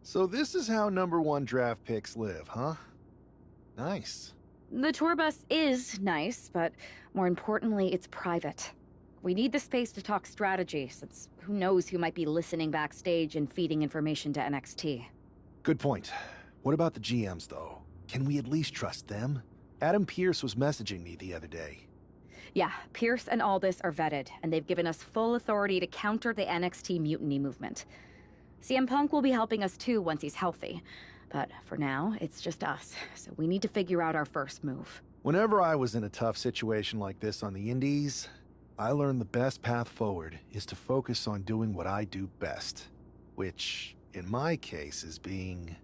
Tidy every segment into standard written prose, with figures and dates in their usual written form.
So this is how #1 draft picks live, huh? Nice. The tour bus is nice, but more importantly, it's private. We need the space to talk strategy, since who knows who might be listening backstage and feeding information to NXT. Good point. What about the GMs, though? Can we at least trust them? Adam Pearce was messaging me the other day. Yeah, Pierce and Aldis are vetted, and they've given us full authority to counter the NXT mutiny movement. CM Punk will be helping us too once he's healthy. But for now, it's just us, so we need to figure out our first move. Whenever I was in a tough situation like this on the Indies, I learned the best path forward is to focus on doing what I do best. Which, in my case, is being...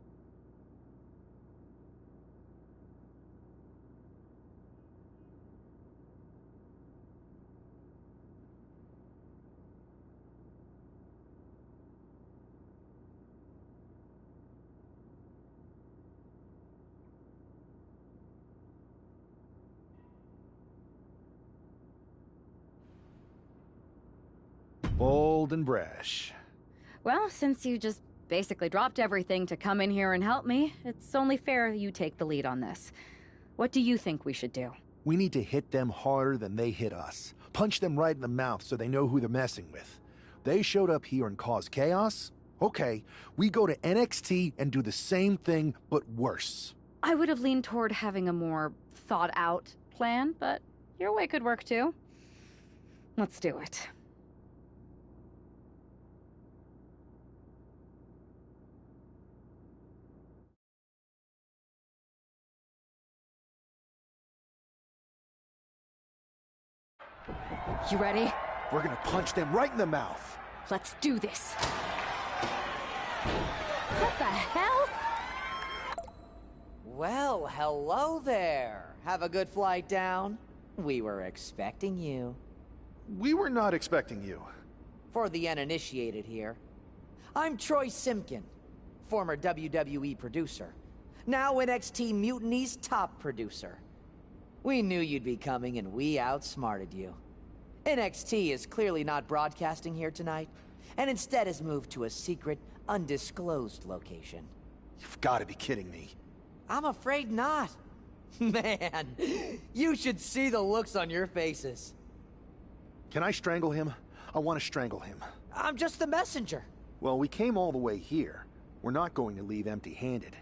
bold and brash. Well, since you just basically dropped everything to come in here and help me, it's only fair you take the lead on this. What do you think we should do? We need to hit them harder than they hit us. Punch them right in the mouth so they know who they're messing with. They showed up here and caused chaos? Okay, we go to NXT and do the same thing, but worse. I would have leaned toward having a more thought-out plan, but your way could work too. Let's do it. You ready? We're gonna punch them right in the mouth. Let's do this. What the hell? Well, hello there. Have a good flight down? We were expecting you. We were not expecting you. For the uninitiated here, I'm Troy Simpkin, former WWE producer, now NXT Mutiny's top producer. We knew you'd be coming and we outsmarted you. NXT is clearly not broadcasting here tonight, and instead has moved to a secret, undisclosed location. You've got to be kidding me. I'm afraid not. Man, you should see the looks on your faces. Can I strangle him? I want to strangle him. I'm just the messenger. Well, we came all the way here. We're not going to leave empty-handed.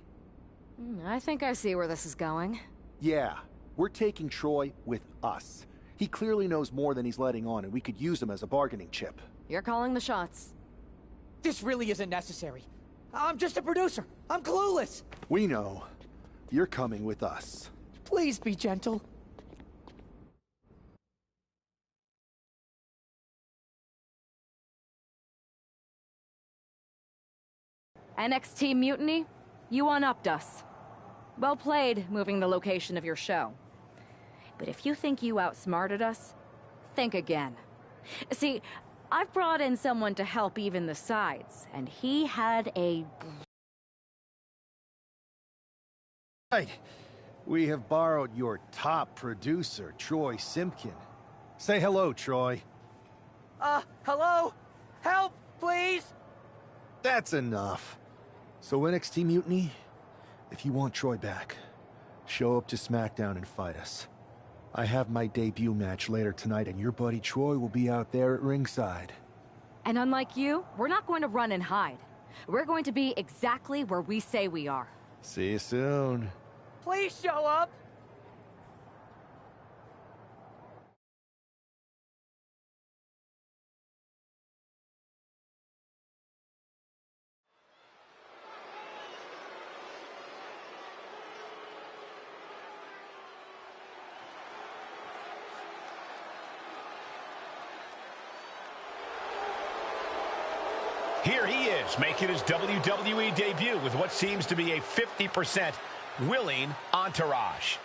I think I see where this is going. Yeah, we're taking Troy with us. He clearly knows more than he's letting on, and we could use him as a bargaining chip. You're calling the shots. This really isn't necessary. I'm just a producer. I'm clueless. We know. You're coming with us. Please be gentle. NXT Mutiny, you one-upped us. Well played, moving the location of your show. But if you think you outsmarted us, think again. See, I've brought in someone to help even the sides, and he had a... Right. We have borrowed your top producer, Troy Simpkin. Say hello, Troy. Hello? Help, please? That's enough. So NXT Mutiny, if you want Troy back, show up to SmackDown and fight us. I have my debut match later tonight, and your buddy Troy will be out there at ringside. And unlike you, we're not going to run and hide. We're going to be exactly where we say we are. See you soon. Please show up. Here he is, making his WWE debut with what seems to be a 50% willing entourage.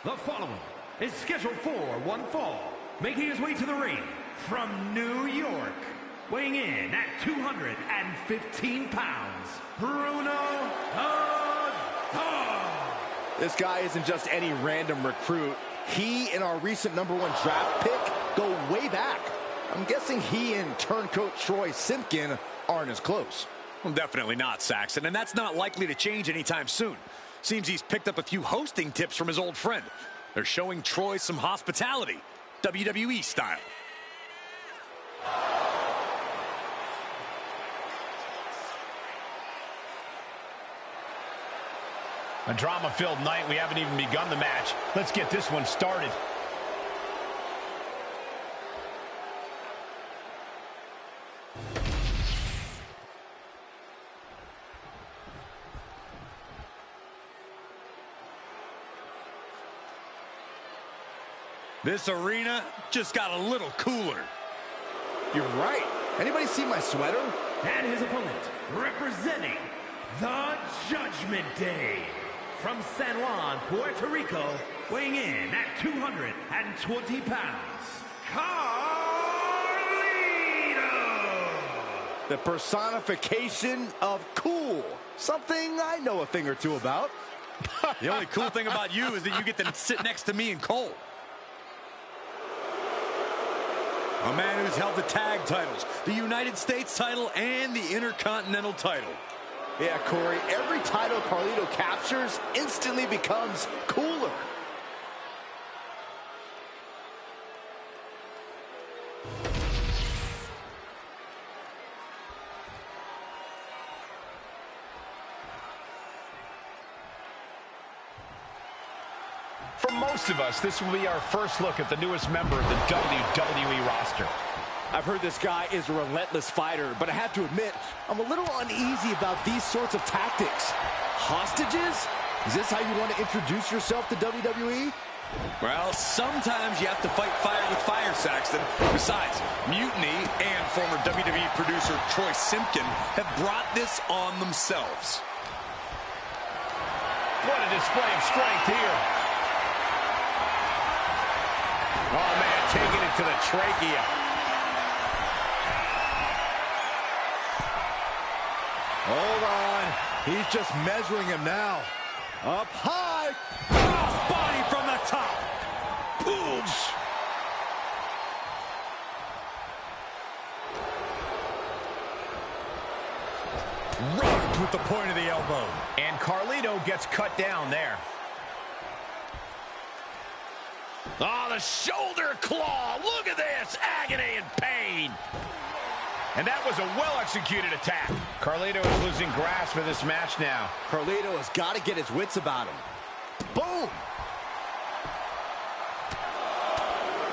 The following is scheduled for one fall, making his way to the ring from New York, weighing in at 215 pounds, Bruno the Dog. This guy isn't just any random recruit. He and our recent #1 draft pick go way back. I'm guessing he and turncoat Troy Simpkin aren't as close. Well, definitely not, Saxton, and that's not likely to change anytime soon. Seems he's picked up a few hosting tips from his old friend. They're showing Troy some hospitality, WWE style. A drama-filled night. We haven't even begun the match. Let's get this one started. This arena just got a little cooler. You're right. Anybody see my sweater? And his opponent, representing the Judgment Day, from San Juan, Puerto Rico, weighing in at 220 pounds, Carlito! The personification of cool. Something I know a thing or two about. The only cool thing about you is that you get to sit next to me and Cole. A man who's held the tag titles, the United States title, and the Intercontinental title. Yeah, Corey, every title Carlito captures instantly becomes cooler. For most of us, this will be our first look at the newest member of the WWE roster. I've heard this guy is a relentless fighter, but I have to admit, I'm a little uneasy about these sorts of tactics. Hostages? Is this how you want to introduce yourself to WWE? Well, sometimes you have to fight fire with fire, Saxton. Besides, Mutiny and former WWE producer Troy Simpkin have brought this on themselves. What a display of strength here. Oh, man, taking it to the trachea. Hold on. He's just measuring him now. Up high. Cross body from the top. Oof. Rocked with the point of the elbow. And Carlito gets cut down there. Oh, the shoulder claw. Look at this. Agony and pain. And that was a well-executed attack. Carlito is losing grasp of this match now. Carlito has got to get his wits about him. Boom!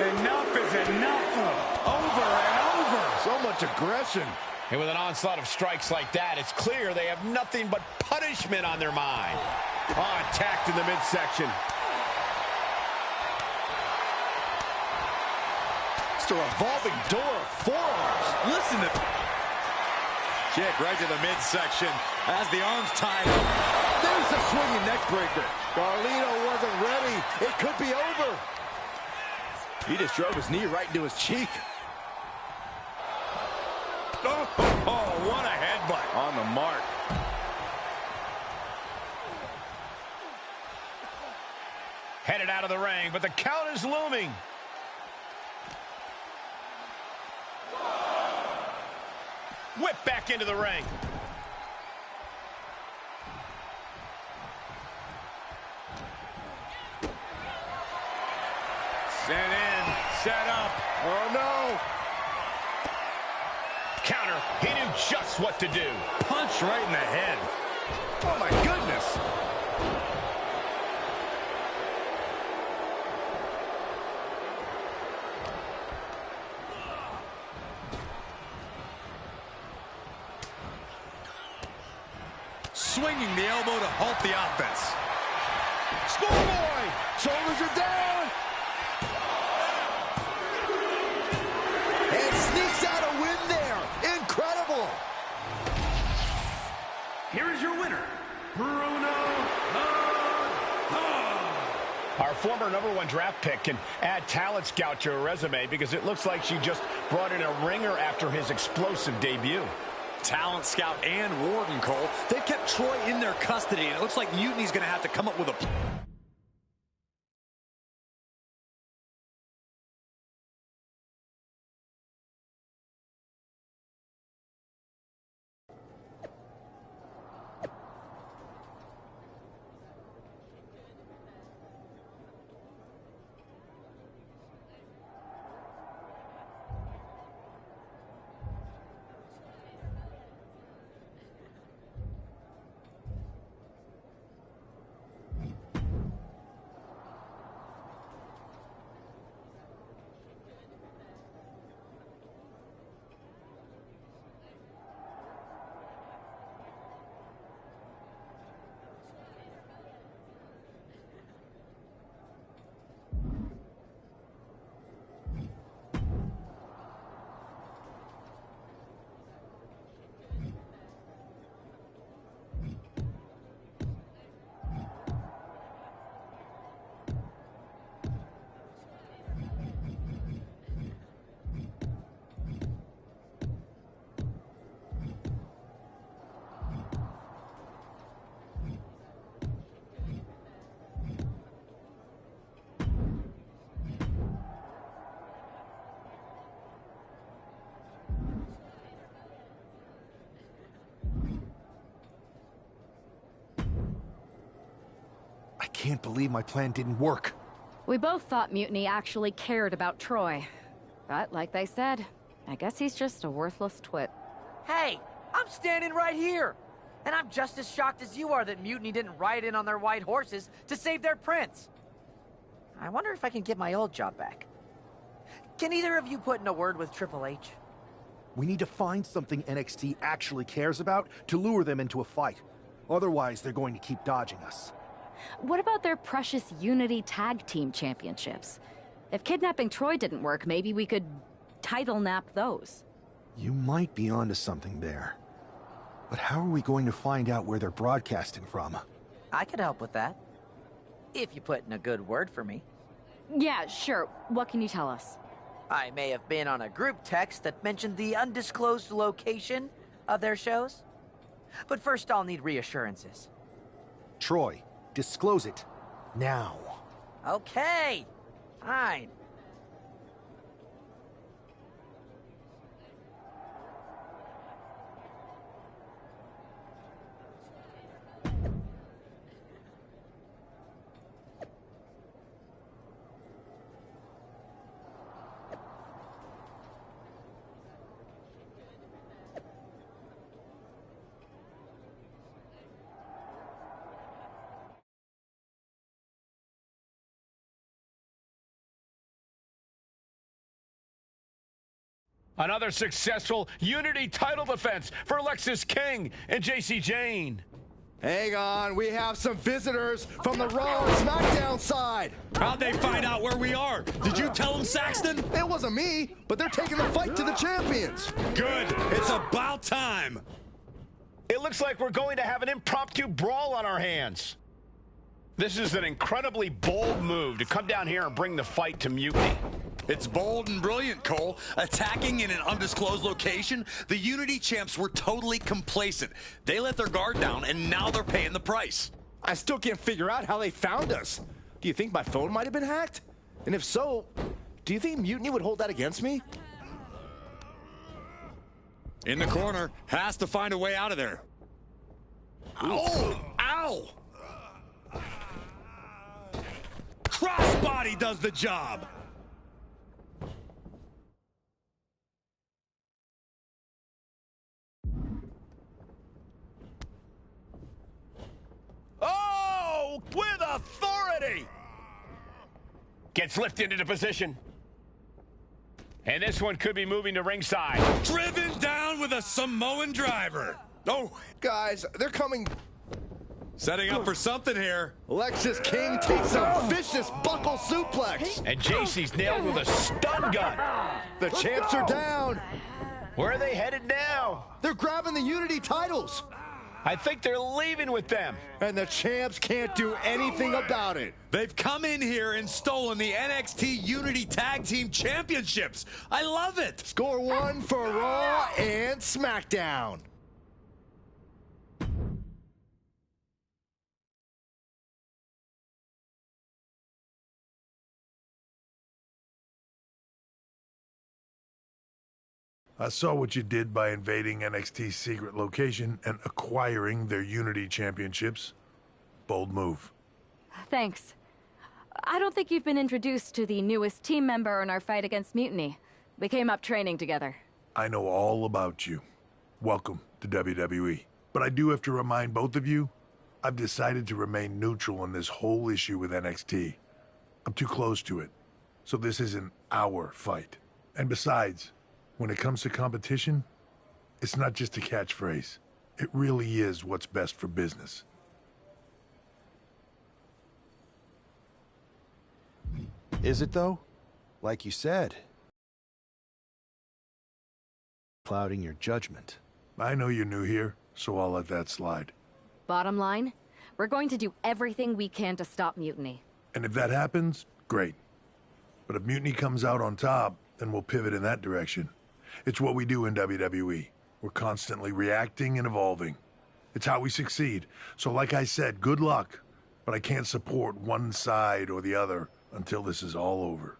Enough is enough. Over and over. So much aggression. And with an onslaught of strikes like that, it's clear they have nothing but punishment on their mind. Oh, attacked in the midsection. It's a revolving door of forearms. Listen to... Kick right to the midsection as the arms tied up. There's a swinging neck breaker. Carlito wasn't ready. It could be over. He just drove his knee right into his cheek. Oh, what a headbutt. On the mark. Headed out of the ring, but the count is looming. Whip back into the ring. Set in, set up. Oh, no. Counter. He knew just what to do. Punch right in the head. Oh, my goodness. Swinging the elbow to halt the offense. Schoolboy! Shoulders are down! And sneaks out a win there. Incredible! Here is your winner, Bruno. Our former #1 draft pick can add talent scout to her resume because it looks like she just brought in a ringer after his explosive debut. Talent scout and Warden, Cole. They've kept Troy in their custody, and it looks like Mutiny's going to have to come up with a... can't believe my plan didn't work. We both thought Mutiny actually cared about Troy. But like they said, I guess he's just a worthless twit. Hey, I'm standing right here. And I'm just as shocked as you are that Mutiny didn't ride in on their white horses to save their prince. I wonder if I can get my old job back. Can either of you put in a word with Triple H? We need to find something NXT actually cares about to lure them into a fight. Otherwise, they're going to keep dodging us. What about their precious Unity Tag Team Championships? If kidnapping Troy didn't work, maybe we could title nap those. You might be onto something there. But how are we going to find out where they're broadcasting from? I could help with that. If you put in a good word for me. Yeah, sure. What can you tell us? I may have been on a group text that mentioned the undisclosed location of their shows. But first I'll need reassurances. Troy, disclose it. Now. Okay, fine. Another successful Unity title defense for Lexis King and JC Jane. Hang on, we have some visitors from the Raw and SmackDown side. How'd they find out where we are? Did you tell them, Saxton? It wasn't me, but they're taking the fight to the champions. Good. It's about time. It looks like we're going to have an impromptu brawl on our hands. This is an incredibly bold move to come down here and bring the fight to Mutiny. It's bold and brilliant, Cole. Attacking in an undisclosed location, the Unity champs were totally complacent. They let their guard down, and now they're paying the price. I still can't figure out how they found us. Do you think my phone might have been hacked? And if so, do you think Mutiny would hold that against me? In the corner, has to find a way out of there. Oh! Ow! Crossbody does the job. Oh, with authority! Gets lifted into position. And this one could be moving to ringside. Driven down with a Samoan driver. Oh, Guys, they're coming. setting up for something here. Lexis King takes a vicious buckle suplex. And JC's nailed with a stun gun. The champs are down. Where are they headed now? They're grabbing the Unity titles. I think they're leaving with them. And the champs can't do anything about it. They've come in here and stolen the NXT Unity Tag Team Championships. I love it. Score one for Raw and SmackDown. I saw what you did by invading NXT's secret location and acquiring their Unity championships. Bold move. Thanks. I don't think you've been introduced to the newest team member in our fight against Mutiny. We came up training together. I know all about you. Welcome to WWE. But I do have to remind both of you, I've decided to remain neutral in this whole issue with NXT. I'm too close to it, so this isn't our fight. And besides, when it comes to competition, it's not just a catchphrase. It really is what's best for business. Is it, though? Like you said. Clouding your judgment. I know you're new here, so I'll let that slide. Bottom line, we're going to do everything we can to stop Mutiny. And if that happens, great. But if Mutiny comes out on top, then we'll pivot in that direction. It's what we do in WWE. We're constantly reacting and evolving. It's how we succeed. So like I said, good luck. But I can't support one side or the other until this is all over.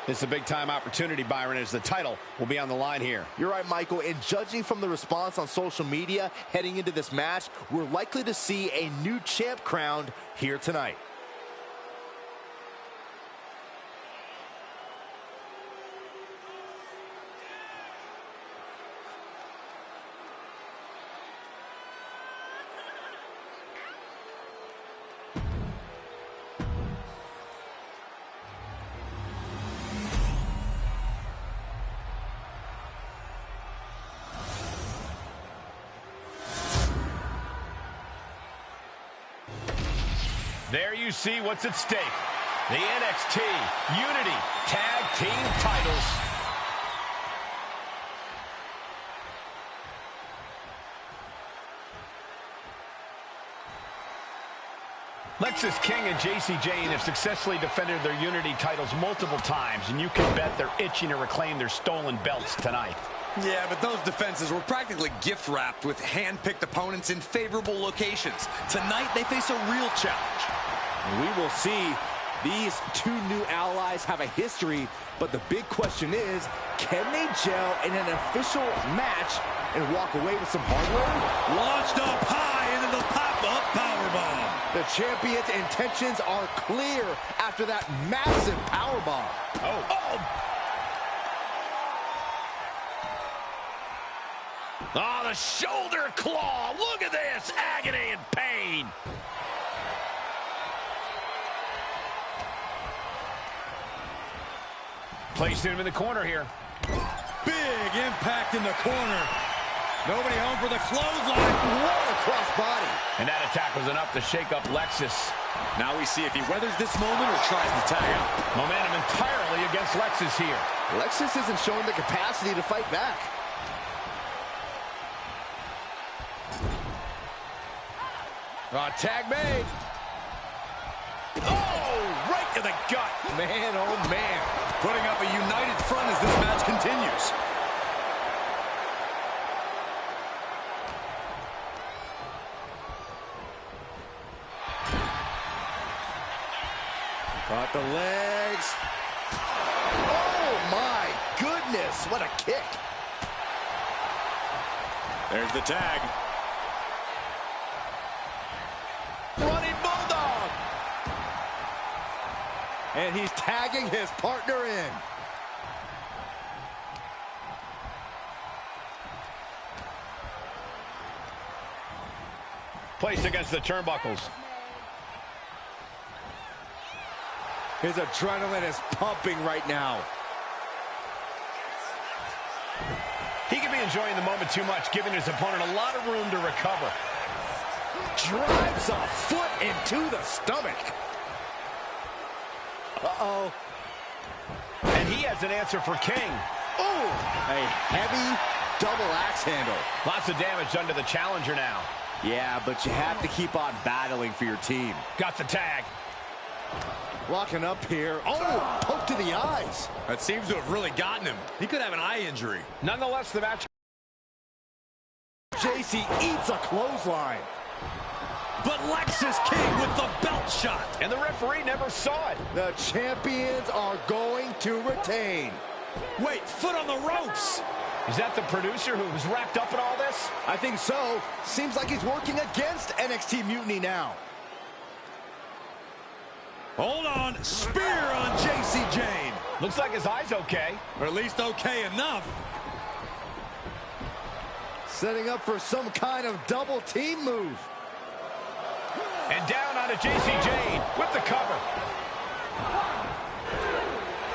This is a big-time opportunity, Byron, as the title will be on the line here. You're right, Michael, and judging from the response on social media heading into this match, we're likely to see a new champ crowned here tonight. There you see what's at stake. The NXT Unity Tag Team titles. Lexis King and JC Jane have successfully defended their Unity titles multiple times, and you can bet they're itching to reclaim their stolen belts tonight. Yeah, but those defenses were practically gift-wrapped with hand-picked opponents in favorable locations. Tonight, they face a real challenge. We will see. These two new allies have a history, but the big question is, can they gel in an official match and walk away with some hardware? Launched up high into the pop-up powerbomb. The champion's intentions are clear after that massive powerbomb. Oh, the shoulder claw. Look at this. Agony and pain. Placing him in the corner here. Big impact in the corner. Nobody home for the clothesline. What a crossbody. And that attack was enough to shake up Lexis. Now we see if he weathers this moment or tries to tag out. Momentum entirely against Lexis here. Lexis isn't showing the capacity to fight back. Tag made. Oh, right to the gut. Man, oh man. Putting up a united front as this match continues. Caught the legs. Oh my goodness, what a kick. There's the tag. Running bulldog. And he's tagging his partner in. Placed against the turnbuckles. His adrenaline is pumping right now. He could be enjoying the moment too much, giving his opponent a lot of room to recover. Drives a foot into the stomach. Uh-oh. And he has an answer for King. Oh, a heavy double axe handle. Lots of damage under the challenger now. Yeah, but you have to keep on battling for your team. Got the tag. Locking up here. Oh, poke to the eyes. That seems to have really gotten him. He could have an eye injury. Nonetheless, the match. JC eats a clothesline. But Lexis King with the belt shot. And the referee never saw it. The champions are going to retain. Wait, foot on the ropes. Is that the producer who was wrapped up in all this? I think so. Seems like he's working against NXT Mutiny now. Hold on. Spear on JC Jane. Looks like his eye's okay. Or at least okay enough. Setting up for some kind of double team move. And down onto JC Jane with the cover.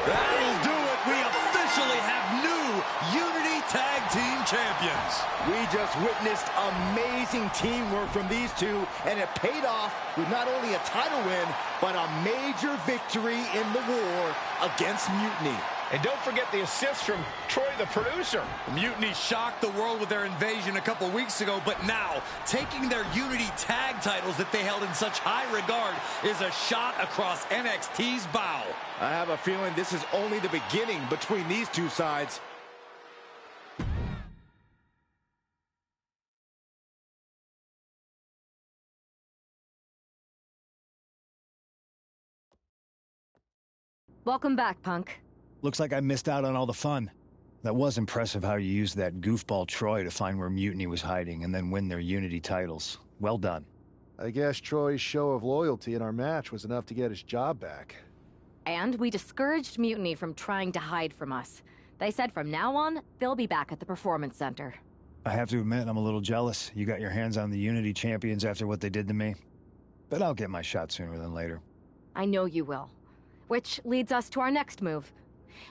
That'll do it. We officially have new Unity Tag Team Champions. We just witnessed amazing teamwork from these two, and it paid off with not only a title win, but a major victory in the war against Mutiny. And don't forget the assist from Troy, the producer. Mutiny shocked the world with their invasion a couple weeks ago, but now, taking their Unity tag titles that they held in such high regard is a shot across NXT's bow. I have a feeling this is only the beginning between these two sides. Welcome back, Punk. Looks like I missed out on all the fun. That was impressive how you used that goofball Troy to find where Mutiny was hiding and then win their Unity titles. Well done. I guess Troy's show of loyalty in our match was enough to get his job back. And we discouraged Mutiny from trying to hide from us. They said from now on, they'll be back at the Performance Center. I have to admit, I'm a little jealous. You got your hands on the Unity champions after what they did to me. But I'll get my shot sooner than later. I know you will. Which leads us to our next move.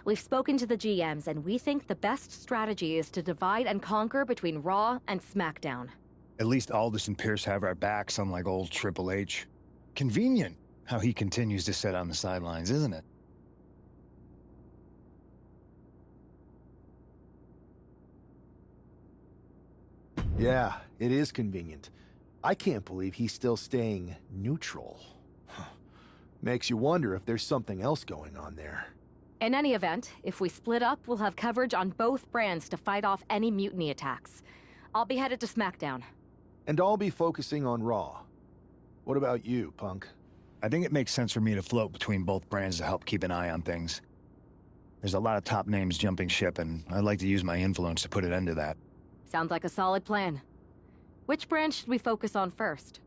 We've spoken to the GMs, and we think the best strategy is to divide and conquer between Raw and SmackDown. At least Aldous and Pierce have our backs, unlike old Triple H. Convenient how he continues to sit on the sidelines, isn't it? Yeah, it is convenient. I can't believe he's still staying neutral. Makes you wonder if there's something else going on there. In any event, if we split up, we'll have coverage on both brands to fight off any Mutiny attacks. I'll be headed to SmackDown. And I'll be focusing on Raw. What about you, Punk? I think it makes sense for me to float between both brands to help keep an eye on things. There's a lot of top names jumping ship, and I'd like to use my influence to put an end to that. Sounds like a solid plan. Which brand should we focus on first?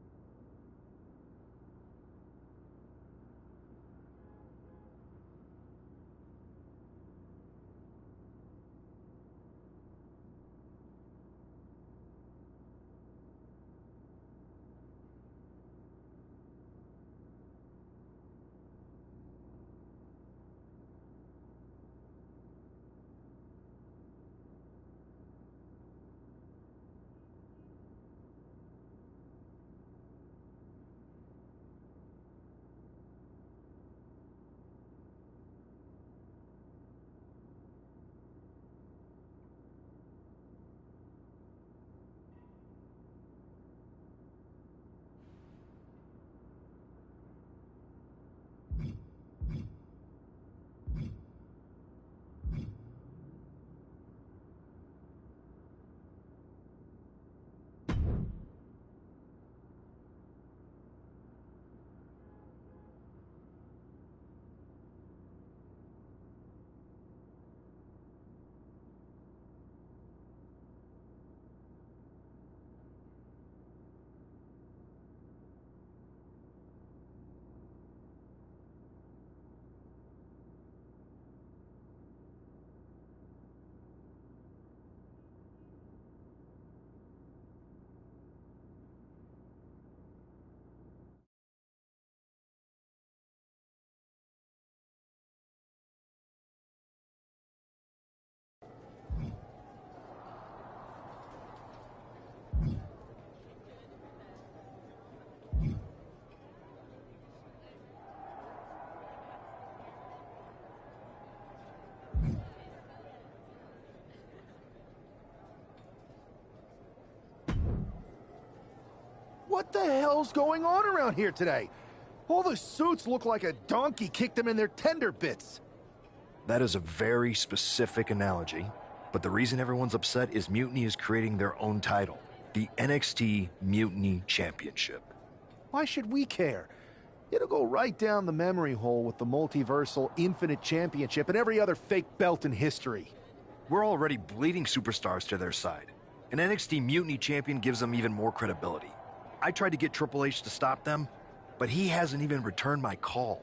What the hell's going on around here today? All the suits look like a donkey kicked them in their tender bits. That is a very specific analogy, but the reason everyone's upset is Mutiny is creating their own title, the NXT Mutiny Championship. Why should we care? It'll go right down the memory hole with the Multiversal Infinite Championship and every other fake belt in history. We're already bleeding superstars to their side. An NXT Mutiny champion gives them even more credibility. I tried to get Triple H to stop them, but he hasn't even returned my call.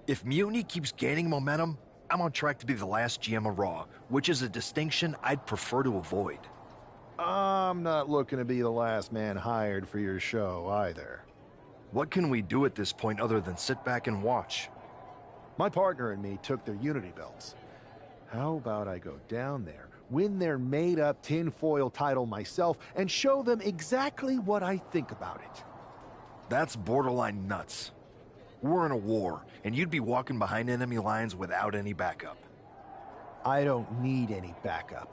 If Mutiny keeps gaining momentum, I'm on track to be the last GM of Raw, which is a distinction I'd prefer to avoid. I'm not looking to be the last man hired for your show either. What can we do at this point other than sit back and watch? My partner and me took their Unity belts. How about I go down there, win their made-up tinfoil title myself, and show them exactly what I think about it? That's borderline nuts. We're in a war, and you'd be walking behind enemy lines without any backup. I don't need any backup.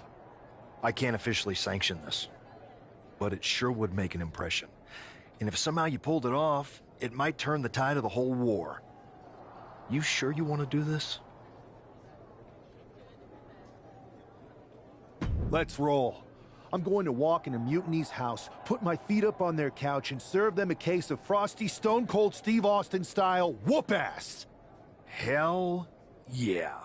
I can't officially sanction this, but it sure would make an impression. And if somehow you pulled it off, it might turn the tide of the whole war. You sure you want to do this? Let's roll. I'm going to walk into Mutiny's house, put my feet up on their couch, and serve them a case of frosty Stone Cold Steve Austin style whoop-ass. Hell yeah.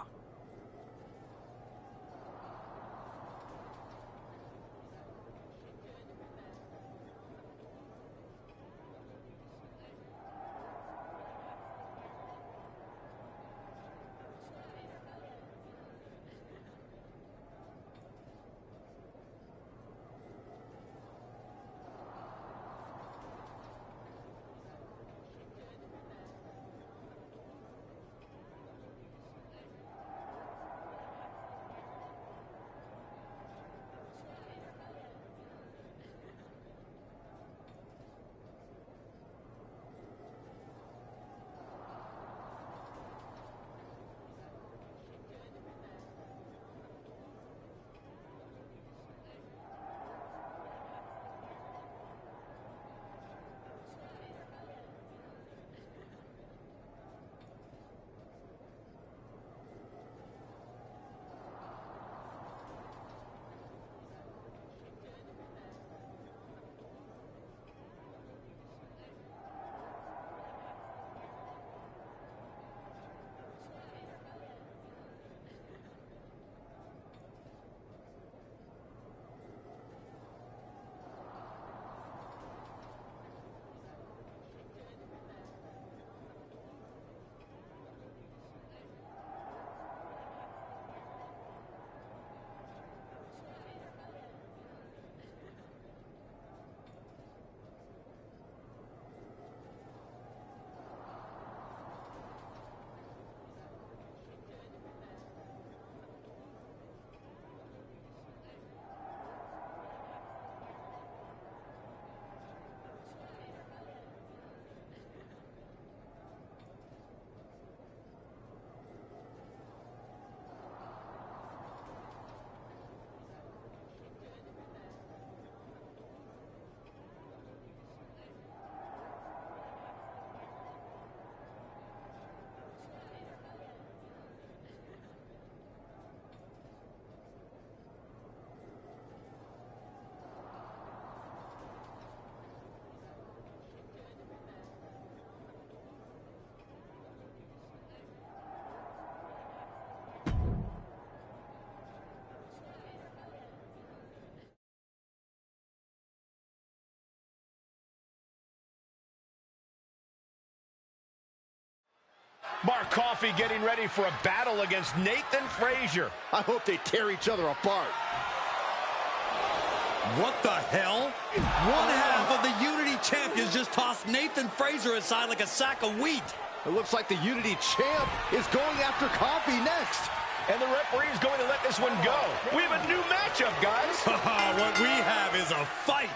Mark Coffey getting ready for a battle against Nathan Frazier. I hope they tear each other apart. What the hell? One half of the Unity champions just tossed Nathan Frazier aside like a sack of wheat. It looks like the Unity champ is going after Coffey next. And the referee is going to let this one go. We have a new matchup, guys. What we have is a fight.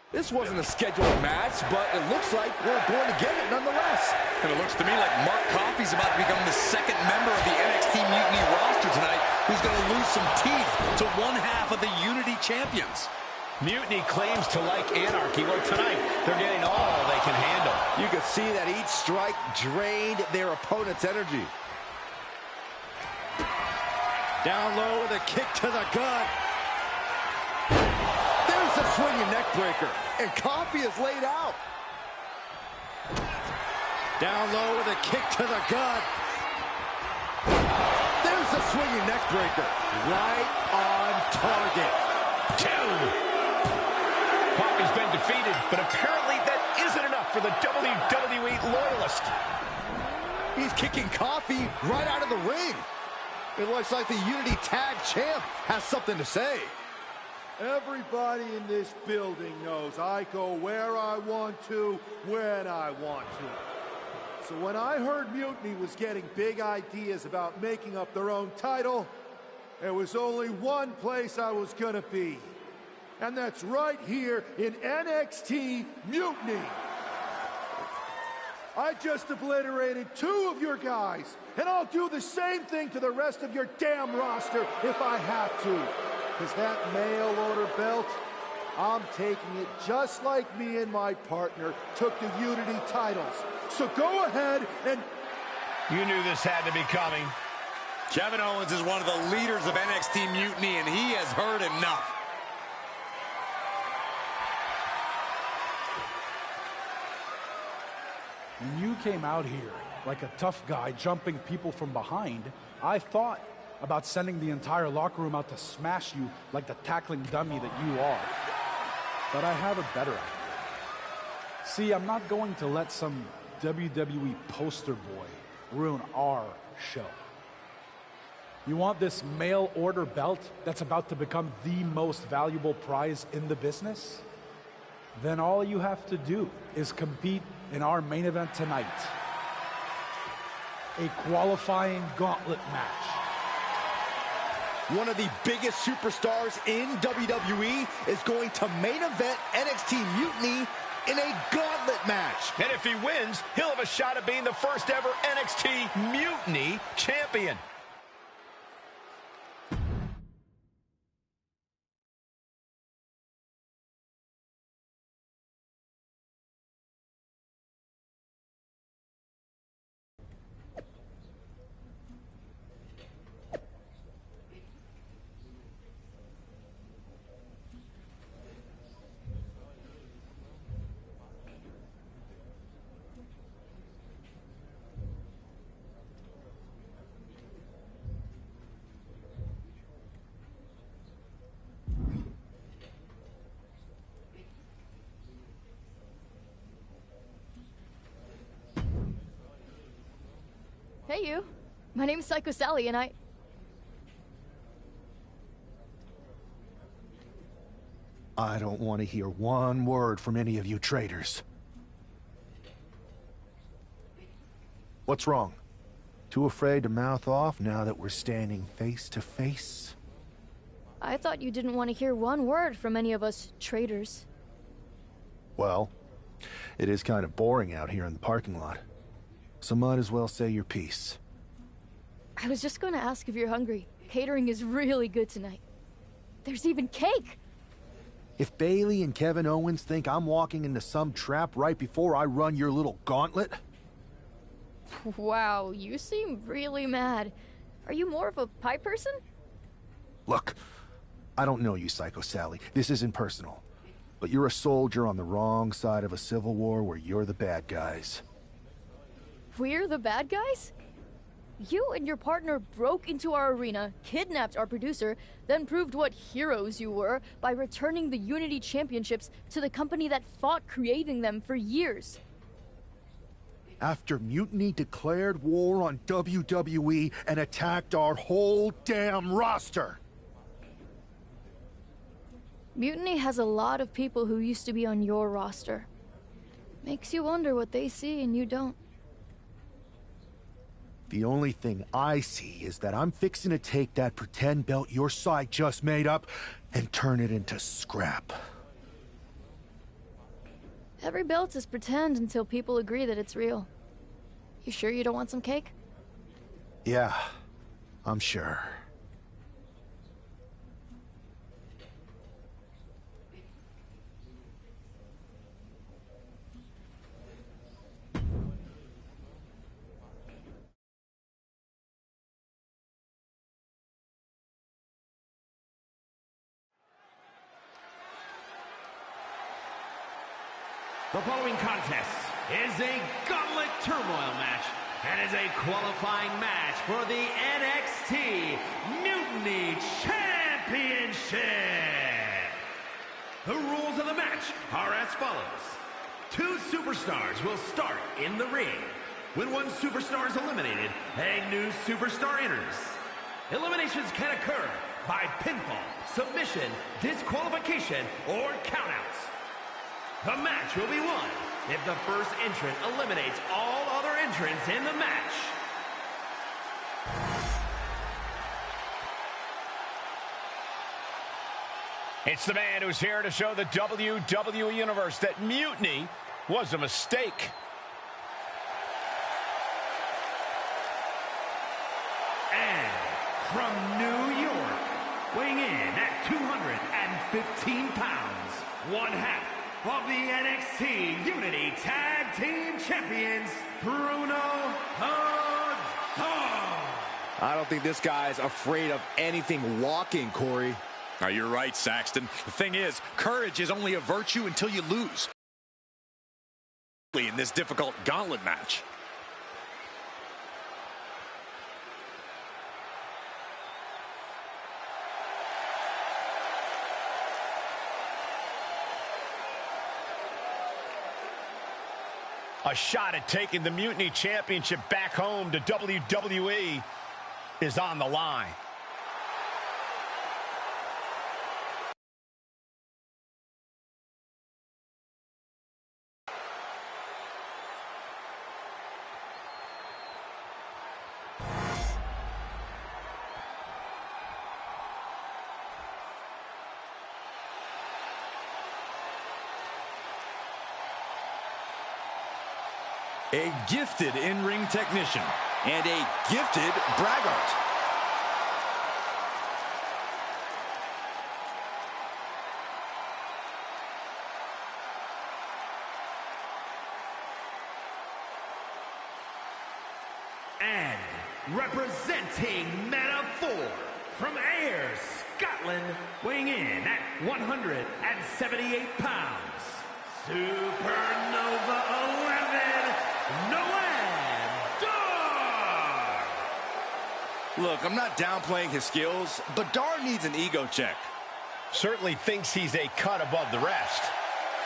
This wasn't a scheduled match, but it looks like we're going to get it nonetheless. And it looks to me like Mark Coffey's about to become the second member of the NXT Mutiny roster tonight who's going to lose some teeth to one half of the Unity champions. Mutiny claims to like anarchy. Well, tonight, they're getting all they can handle. You can see that each strike drained their opponent's energy. Down low with a kick to the gut. There's a swinging neck breaker, and Coffey is laid out. Down low with a kick to the gut. There's a swinging neck breaker, right on target. 2. Coffey's been defeated, but apparently that isn't enough for the WWE loyalist. He's kicking Coffey right out of the ring. It looks like the Unity Tag Champ has something to say. Everybody in this building knows I go where I want to, when I want to. So when I heard Mutiny was getting big ideas about making up their own title, there was only one place I was gonna be. And that's right here in NXT Mutiny. I just obliterated 2 of your guys, and I'll do the same thing to the rest of your damn roster if I have to. Because that mail order belt, I'm taking it just like me and my partner took the Unity titles. So go ahead and... You knew this had to be coming. Kevin Owens is one of the leaders of NXT Mutiny, and he has heard enough. When you came out here like a tough guy jumping people from behind, I thought about sending the entire locker room out to smash you like the tackling dummy that you are. But I have a better idea. See, I'm not going to let some WWE poster boy ruin our show. You want this mail order belt that's about to become the most valuable prize in the business? Then all you have to do is compete in our main event tonight. A qualifying gauntlet match. One of the biggest superstars in WWE is going to main event NXT Mutiny in a gauntlet match. And if he wins, he'll have a shot at being the first ever NXT Mutiny champion. Hey, you. My name's Psycho Sally, and I don't want to hear one word from any of you traitors. What's wrong? Too afraid to mouth off now that we're standing face to face? I thought you didn't want to hear one word from any of us traitors. Well, it is kind of boring out here in the parking lot. So might as well say your piece. I was just going to ask if you're hungry. Catering is really good tonight. There's even cake! If Bailey and Kevin Owens think I'm walking into some trap right before I run your little gauntlet... Wow, you seem really mad. Are you more of a pie person? Look, I don't know you, Psycho Sally. This isn't personal. But you're a soldier on the wrong side of a civil war where you're the bad guys. We're the bad guys? You and your partner broke into our arena, kidnapped our producer, then proved what heroes you were by returning the Unity Championships to the company that fought creating them for years. After Mutiny declared war on WWE and attacked our whole damn roster. Mutiny has a lot of people who used to be on your roster. Makes you wonder what they see and you don't. The only thing I see is that I'm fixing to take that pretend belt your side just made up and turn it into scrap. Every belt is pretend until people agree that it's real. You sure you don't want some cake? Yeah, I'm sure. The following contest is a gauntlet turmoil match and is a qualifying match for the NXT Mutiny Championship. The rules of the match are as follows. 2 superstars will start in the ring. When one superstar is eliminated, a new superstar enters. Eliminations can occur by pinfall, submission, disqualification, or countouts. The match will be won if the first entrant eliminates all other entrants in the match. It's the man who's here to show the WWE Universe that Mutiny was a mistake. And from New York, weighing in at 215 pounds, one half of the NXT Unity Tag Team Champions, Bruno I don't think this guy's afraid of anything walking, Corey. Oh, you're right, Saxton. The thing is, courage is only a virtue until you lose. In this difficult gauntlet match. A shot at taking the Mutiny Championship back home to WWE is on the line. A gifted in-ring technician and a gifted braggart. And representing Meta-4 from Ayr, Scotland, weighing in at 178 pounds, Supernova 11, Noam Dar! Look, I'm not downplaying his skills, but Dar needs an ego check. Certainly thinks he's a cut above the rest.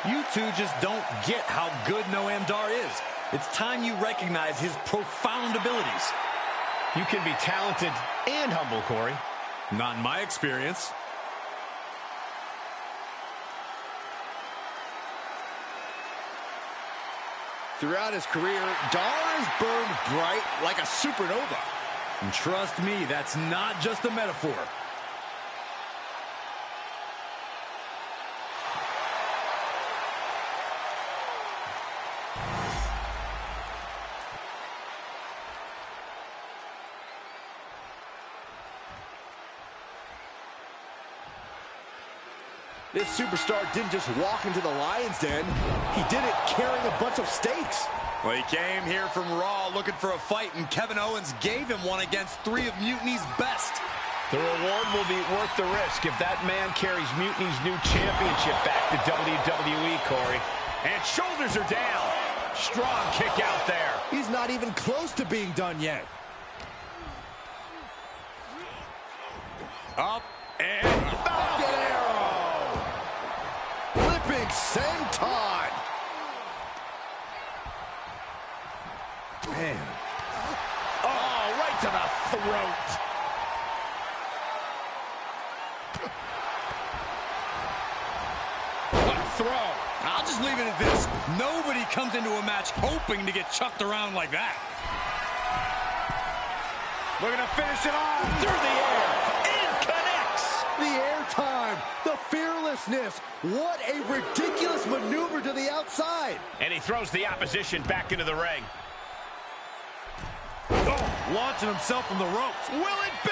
You two just don't get how good Noam Dar is. It's time you recognize his profound abilities. You can be talented and humble, Corey. Not in my experience. Throughout his career, Dar has burned bright like a supernova. And trust me, that's not just a metaphor. This superstar didn't just walk into the Lion's Den. He did it carrying a bunch of stakes. Well, he came here from Raw looking for a fight, and Kevin Owens gave him one against 3 of Mutiny's best. The reward will be worth the risk if that man carries Mutiny's new championship back to WWE, Corey. And shoulders are down. Strong kick out there. He's not even close to being done yet. Up and Falcon Arrow! Flipping senton! Man. Oh, right to the throat. What a throw. I'll just leave it at this. Nobody comes into a match hoping to get chucked around like that. Looking to finish it off through the air. It connects. The airtime, the fearlessness. What a ridiculous maneuver to the outside. And he throws the opposition back into the ring. Oh, launching himself from the ropes. Will it be?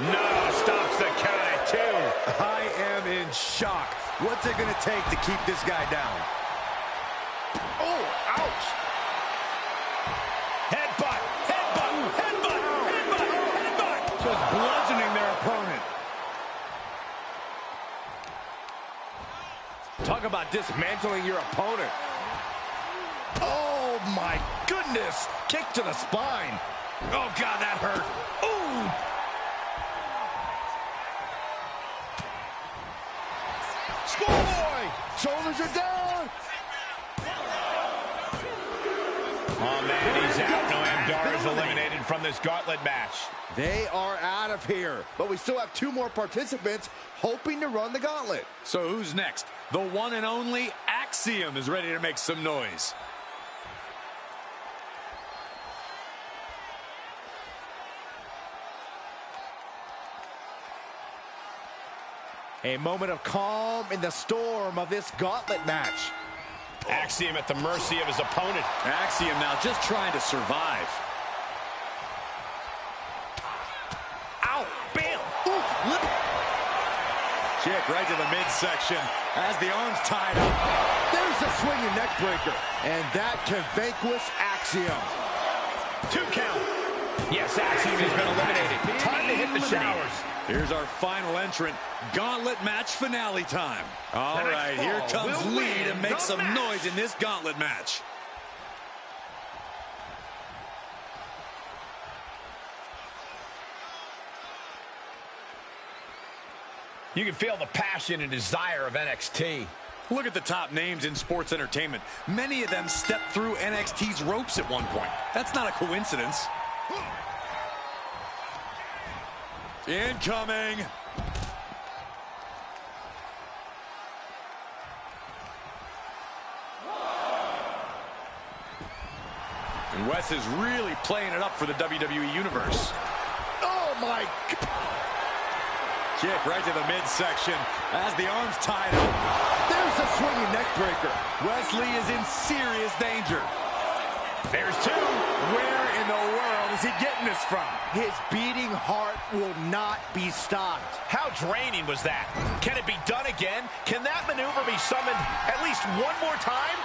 No, stops the count at 2. I am in shock. What's it going to take to keep this guy down? Oh, ouch. Headbutt, headbutt, headbutt, headbutt, headbutt. Just bludgeoning their opponent. Talk about dismantling your opponent. Oh, my goodness. Kick to the spine. Oh, God, that hurt. Ooh. Schoolboy! Shoulders are down! Oh, man, he's out. Noam Dar is eliminated from this gauntlet match. They are out of here, but we still have 2 more participants hoping to run the gauntlet. So who's next? The one and only Axiom is ready to make some noise. A moment of calm in the storm of this gauntlet match. Axiom at the mercy of his opponent. Axiom now just trying to survive. Ow! Bam! Ooh! Kick right to the midsection as the arm's tied up. There's a swinging neck breaker, and that can vanquish Axiom. 2 count. Yes, Axiom has been eliminated. Time to hit the showers. Here's our final entrant. Gauntlet match finale time. All right, here comes Lee to make some noise in this gauntlet match. You can feel the passion and desire of NXT. Look at the top names in sports entertainment. Many of them stepped through NXT's ropes at one point. That's not a coincidence. Incoming. And Wes is really playing it up for the WWE Universe. Oh, my God. Kick right to the midsection as the arm's tied up. There's a swinging neck breaker. Wesley is in serious danger. There's 2. Where in the world is he getting this from? His beating heart will not be stopped. How draining was that? Can it be done again? Can that maneuver be summoned at least one more time?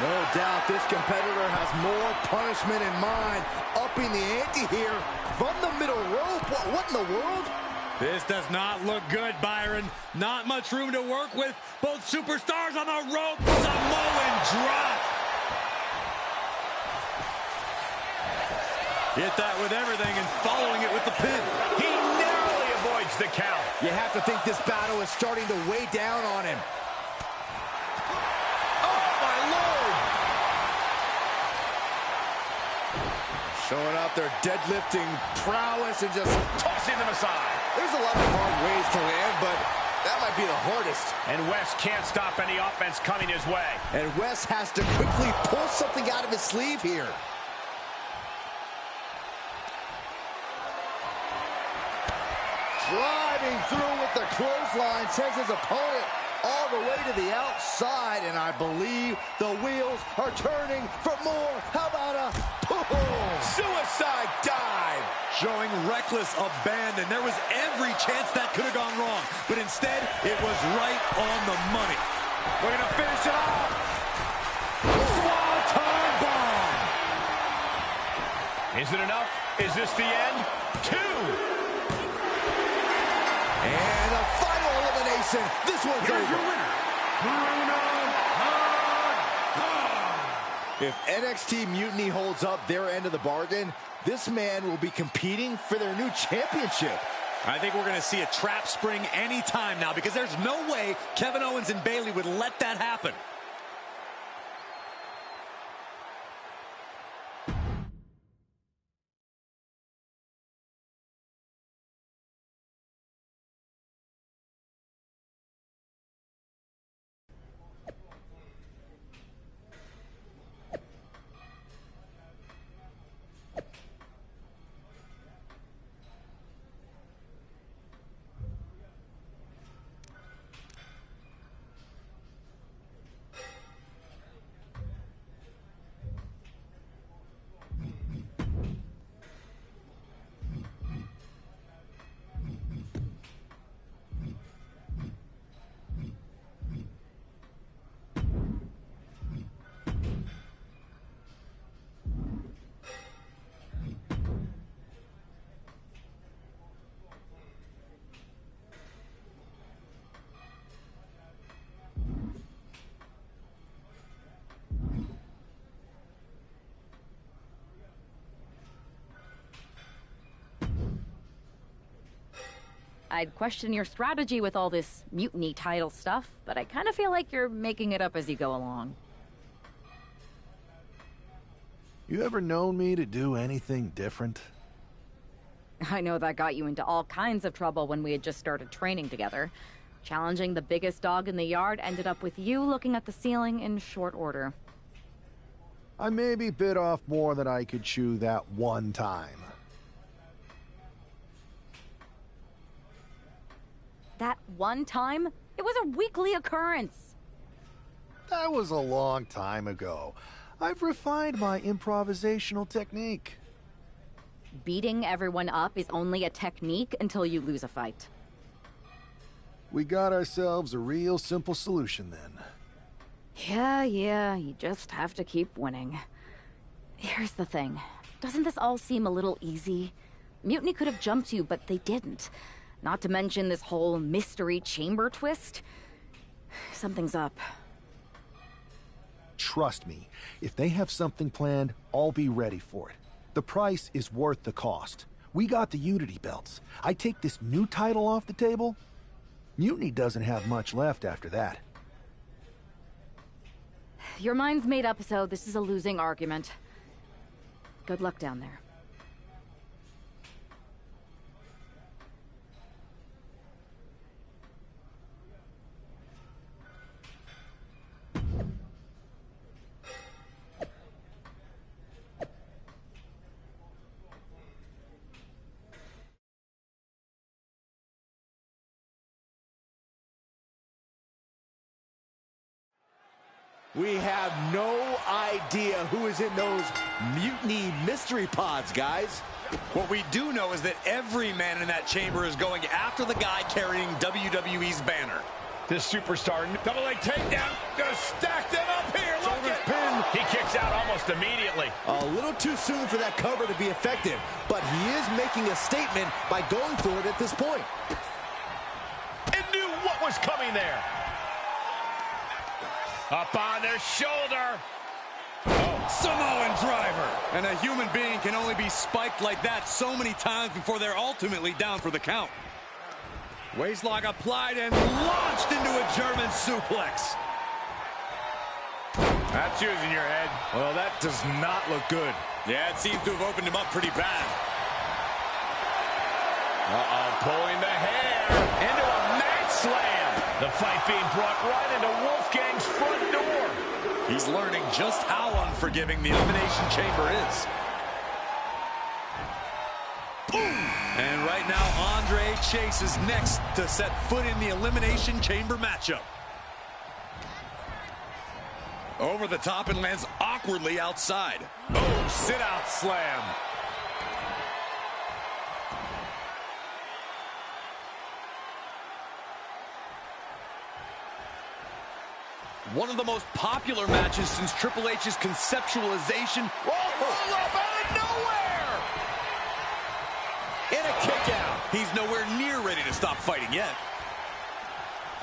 No doubt this competitor has more punishment in mind. Upping the ante here from the middle rope. What in the world? This does not look good, Byron. Not much room to work with. Both superstars on the rope. Samoan drop. Hit that with everything and following it with the pin. He narrowly avoids the count. You have to think this battle is starting to weigh down on him. Oh, my Lord! Showing off their deadlifting prowess and just Tossing them aside. There's a lot of hard ways to land, but that might be the hardest. And Wes can't stop any offense coming his way. And Wes has to quickly pull something out of his sleeve here. Driving through with the clothesline, sends his opponent all the way to the outside, and I believe the wheels are turning for more. How about a boom? Suicide dive. Showing reckless abandon. There was every chance that could have gone wrong, but instead, it was right on the money. We're going to finish it off. Swanton bomb. Is it enough? Is this the end? 2. And a final elimination. This one's Here's over. your winner, Bruno. If NXT Mutiny holds up their end of the bargain, this man will be competing for their new championship. I think we're going to see a trap spring anytime now, because there's no way Kevin Owens and Bayley would let that happen. I'd question your strategy with all this mutiny title stuff, but I kind of feel like you're making it up as you go along. You ever known me to do anything different? I know that got you into all kinds of trouble when we had just started training together. Challenging the biggest dog in the yard ended up with you looking at the ceiling in short order. I maybe bit off more than I could chew that one time. That one time? It was a weekly occurrence. That was a long time ago. I've refined my improvisational technique. Beating everyone up is only a technique until you lose a fight. We got ourselves a real simple solution then. Yeah, you just have to keep winning. Here's the thing. Doesn't this all seem a little easy? Mutiny could have jumped you, but they didn't. Not to mention this whole mystery chamber twist. Something's up. Trust me, if they have something planned, I'll be ready for it. The price is worth the cost. We got the Unity belts. I take this new title off the table, Mutiny doesn't have much left after that. Your mind's made up, so this is a losing argument. Good luck down there. We have no idea who is in those Mutiny mystery pods, guys. What we do know is that every man in that chamber is going after the guy carrying WWE's banner. This superstar, double leg takedown, gonna stack them up here. Look at pin. He kicks out almost immediately. A little too soon for that cover to be effective, but he is making a statement by going for it at this point. And knew what was coming there. Up on their shoulder. Samoan driver. And a human being can only be spiked like that so many times before they're ultimately down for the count. Waistlock applied and launched into a German suplex. That's using your head. Well, that does not look good. Yeah, it seems to have opened him up pretty bad. Pulling the hair into a mat slam. The fight being brought right into Wolfgang's front door. He's learning just how unforgiving the Elimination Chamber is. Boom! And right now, Andre Chase is next to set foot in the Elimination Chamber matchup. Over the top and lands awkwardly outside. Oh, sit-out slam. One of the most popular matches since Triple H's conceptualization. Roll up out of nowhere! And a kick out. He's nowhere near ready to stop fighting yet.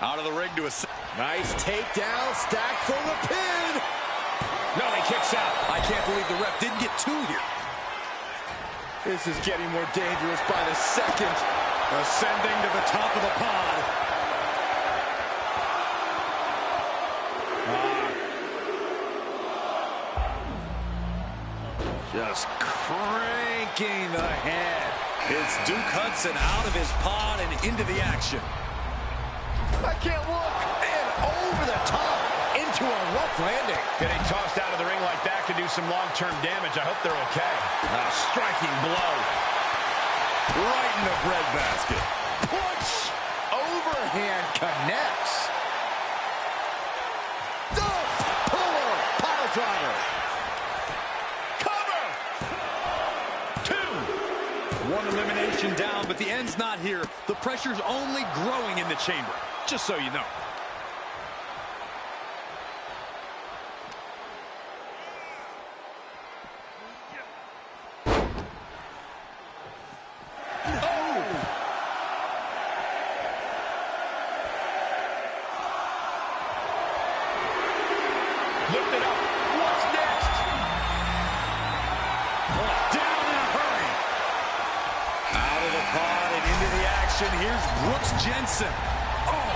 Out of the ring to a... Nice takedown, stacked for the pin. No, he kicks out. I can't believe the ref didn't get two here. This is getting more dangerous by the second. Ascending to the top of the pod. Just cranking the head. It's Duke Hudson out of his pod and into the action. I can't look. And over the top into a rough landing. Getting tossed out of the ring like that could do some long-term damage. I hope they're okay. A striking blow. Right in the breadbasket. Punch. Overhand connects. Puller. Pile driver. One elimination down, but the end's not here. The pressure's only growing in the chamber, just so you know. Lift it up. What's next? Down in a hurry. Out of the pod and into the action. Here's Brooks Jensen. Oh!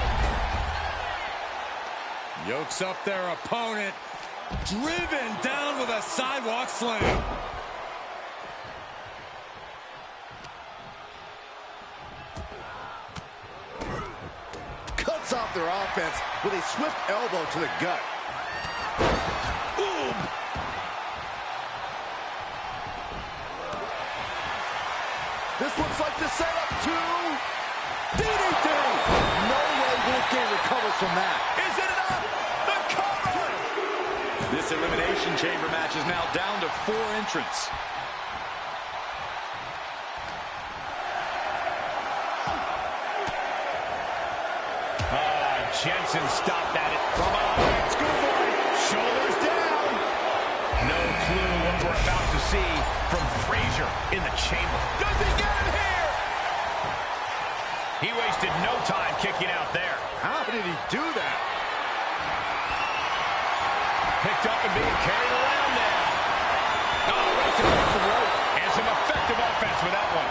Yokes up their opponent. Driven down with a sidewalk slam. Cuts off their offense with a swift elbow to the gut. Boom! This looks like the setup to DDT. No way Wolfgang recovers from that. Is it enough? The cover! This elimination chamber match is now down to 4 entrants. Jensen stopped at it from behind. Schoolboy, shoulders down. No clue what we're about to see from Frazier in the chamber. Does he get him here? He wasted no time kicking out there. How did he do that? Picked up and being carried around there. Oh, right to the rope. And some effective offense with that one.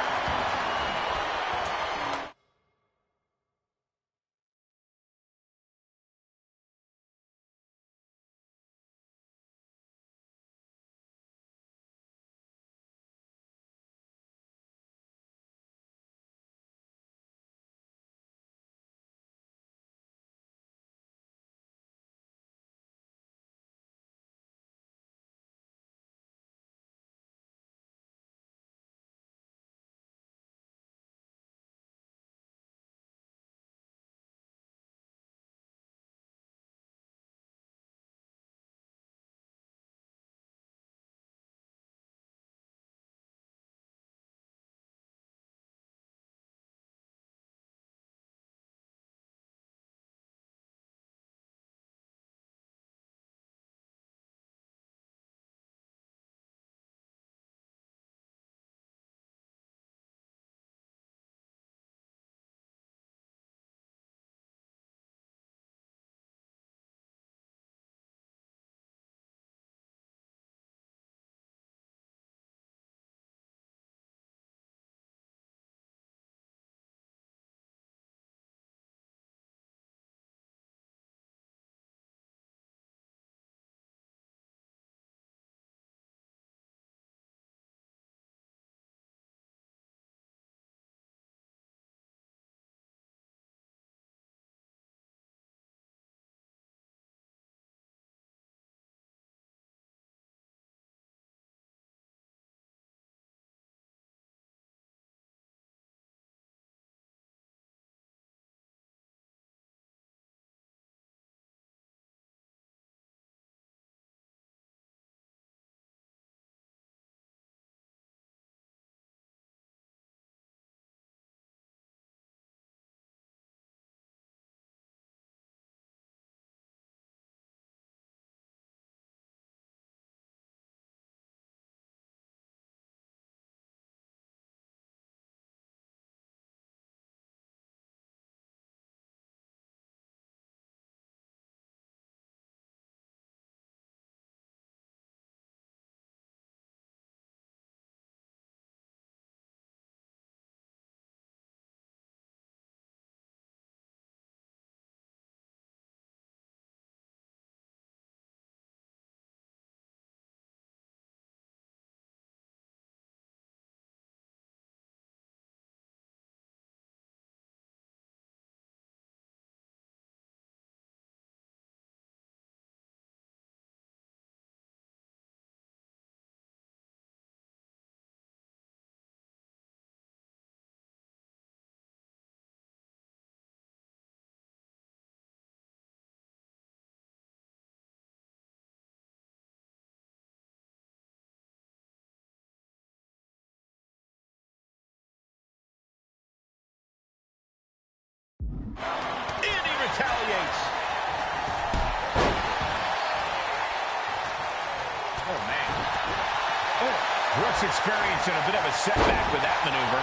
Looks experiencing a bit of a setback with that maneuver.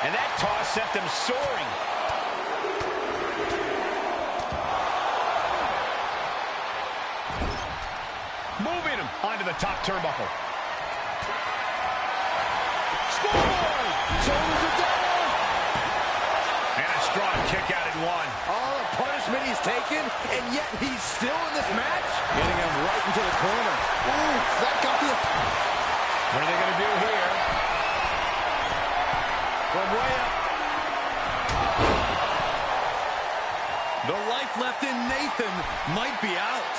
And that toss sent them soaring. Moving him onto the top turnbuckle. Scoreboard! Shoulders are down! And a strong kick out at one. All the punishment he's taken, and yet he's still in this match. Getting him right into the corner. Ooh, that got the... What are they going to do here? From way up. The life left in Nathan might be out.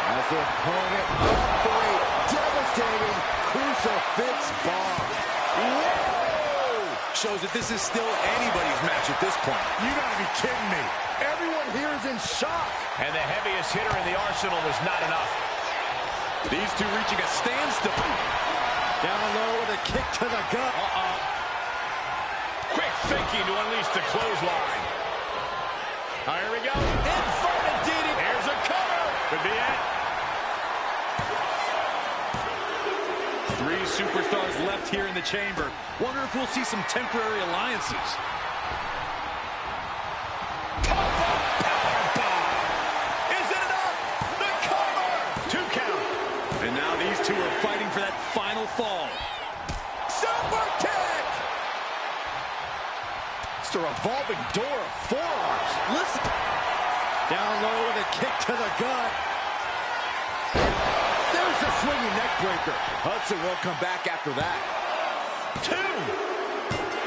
As the opponent up for a devastating crucifix bomb. Whoa! Shows that this is still anybody's match at this point. You gotta be kidding me. Everyone here is in shock. And the heaviest hitter in the arsenal was not enough. These two reaching a standstill. Down low with a kick to the gut. Quick thinking to unleash the clothesline. Here we go. Inverted DDT. There's a cover. Could be it. Three superstars left here in the chamber. Wonder if we'll see some temporary alliances. And now these two are fighting for that final fall. Super kick! It's a revolving door of forearms. Listen. Down low with a kick to the gut. There's a swinging neck breaker. Hudson won't come back after that. 2.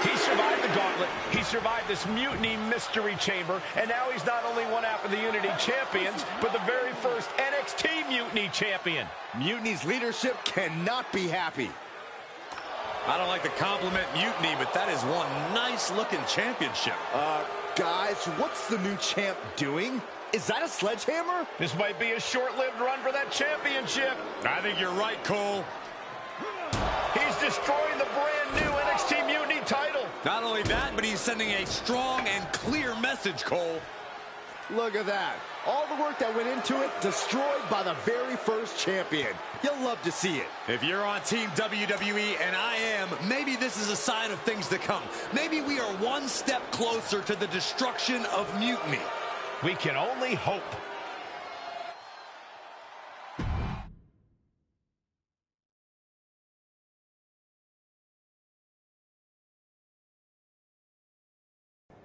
He survived the gauntlet. He survived this mutiny mystery chamber. And now he's not only one half of the Unity champions, but the very first NXT Mutiny champion. Mutiny's leadership cannot be happy. I don't like to compliment Mutiny, but that is one nice-looking championship. Guys, what's the new champ doing? Is that a sledgehammer? This might be a short-lived run for that championship. I think you're right, Cole. He's destroying the brand-new NXT Mutiny title. Not only that, but he's sending a strong and clear message, Cole. Look at that. All the work that went into it, destroyed by the very first champion. You'll love to see it. If you're on Team WWE, and I am, maybe this is a sign of things to come. Maybe we are one step closer to the destruction of Mutiny. We can only hope.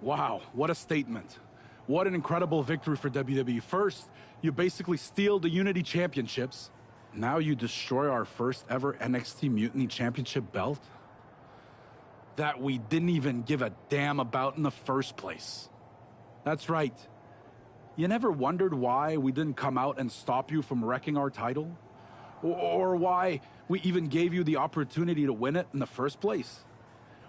Wow, what a statement. What an incredible victory for WWE. First, you basically steal the Unity Championships. Now you destroy our first ever NXT Mutiny Championship belt that we didn't even give a damn about in the first place. That's right. You never wondered why we didn't come out and stop you from wrecking our title? Or why we even gave you the opportunity to win it in the first place?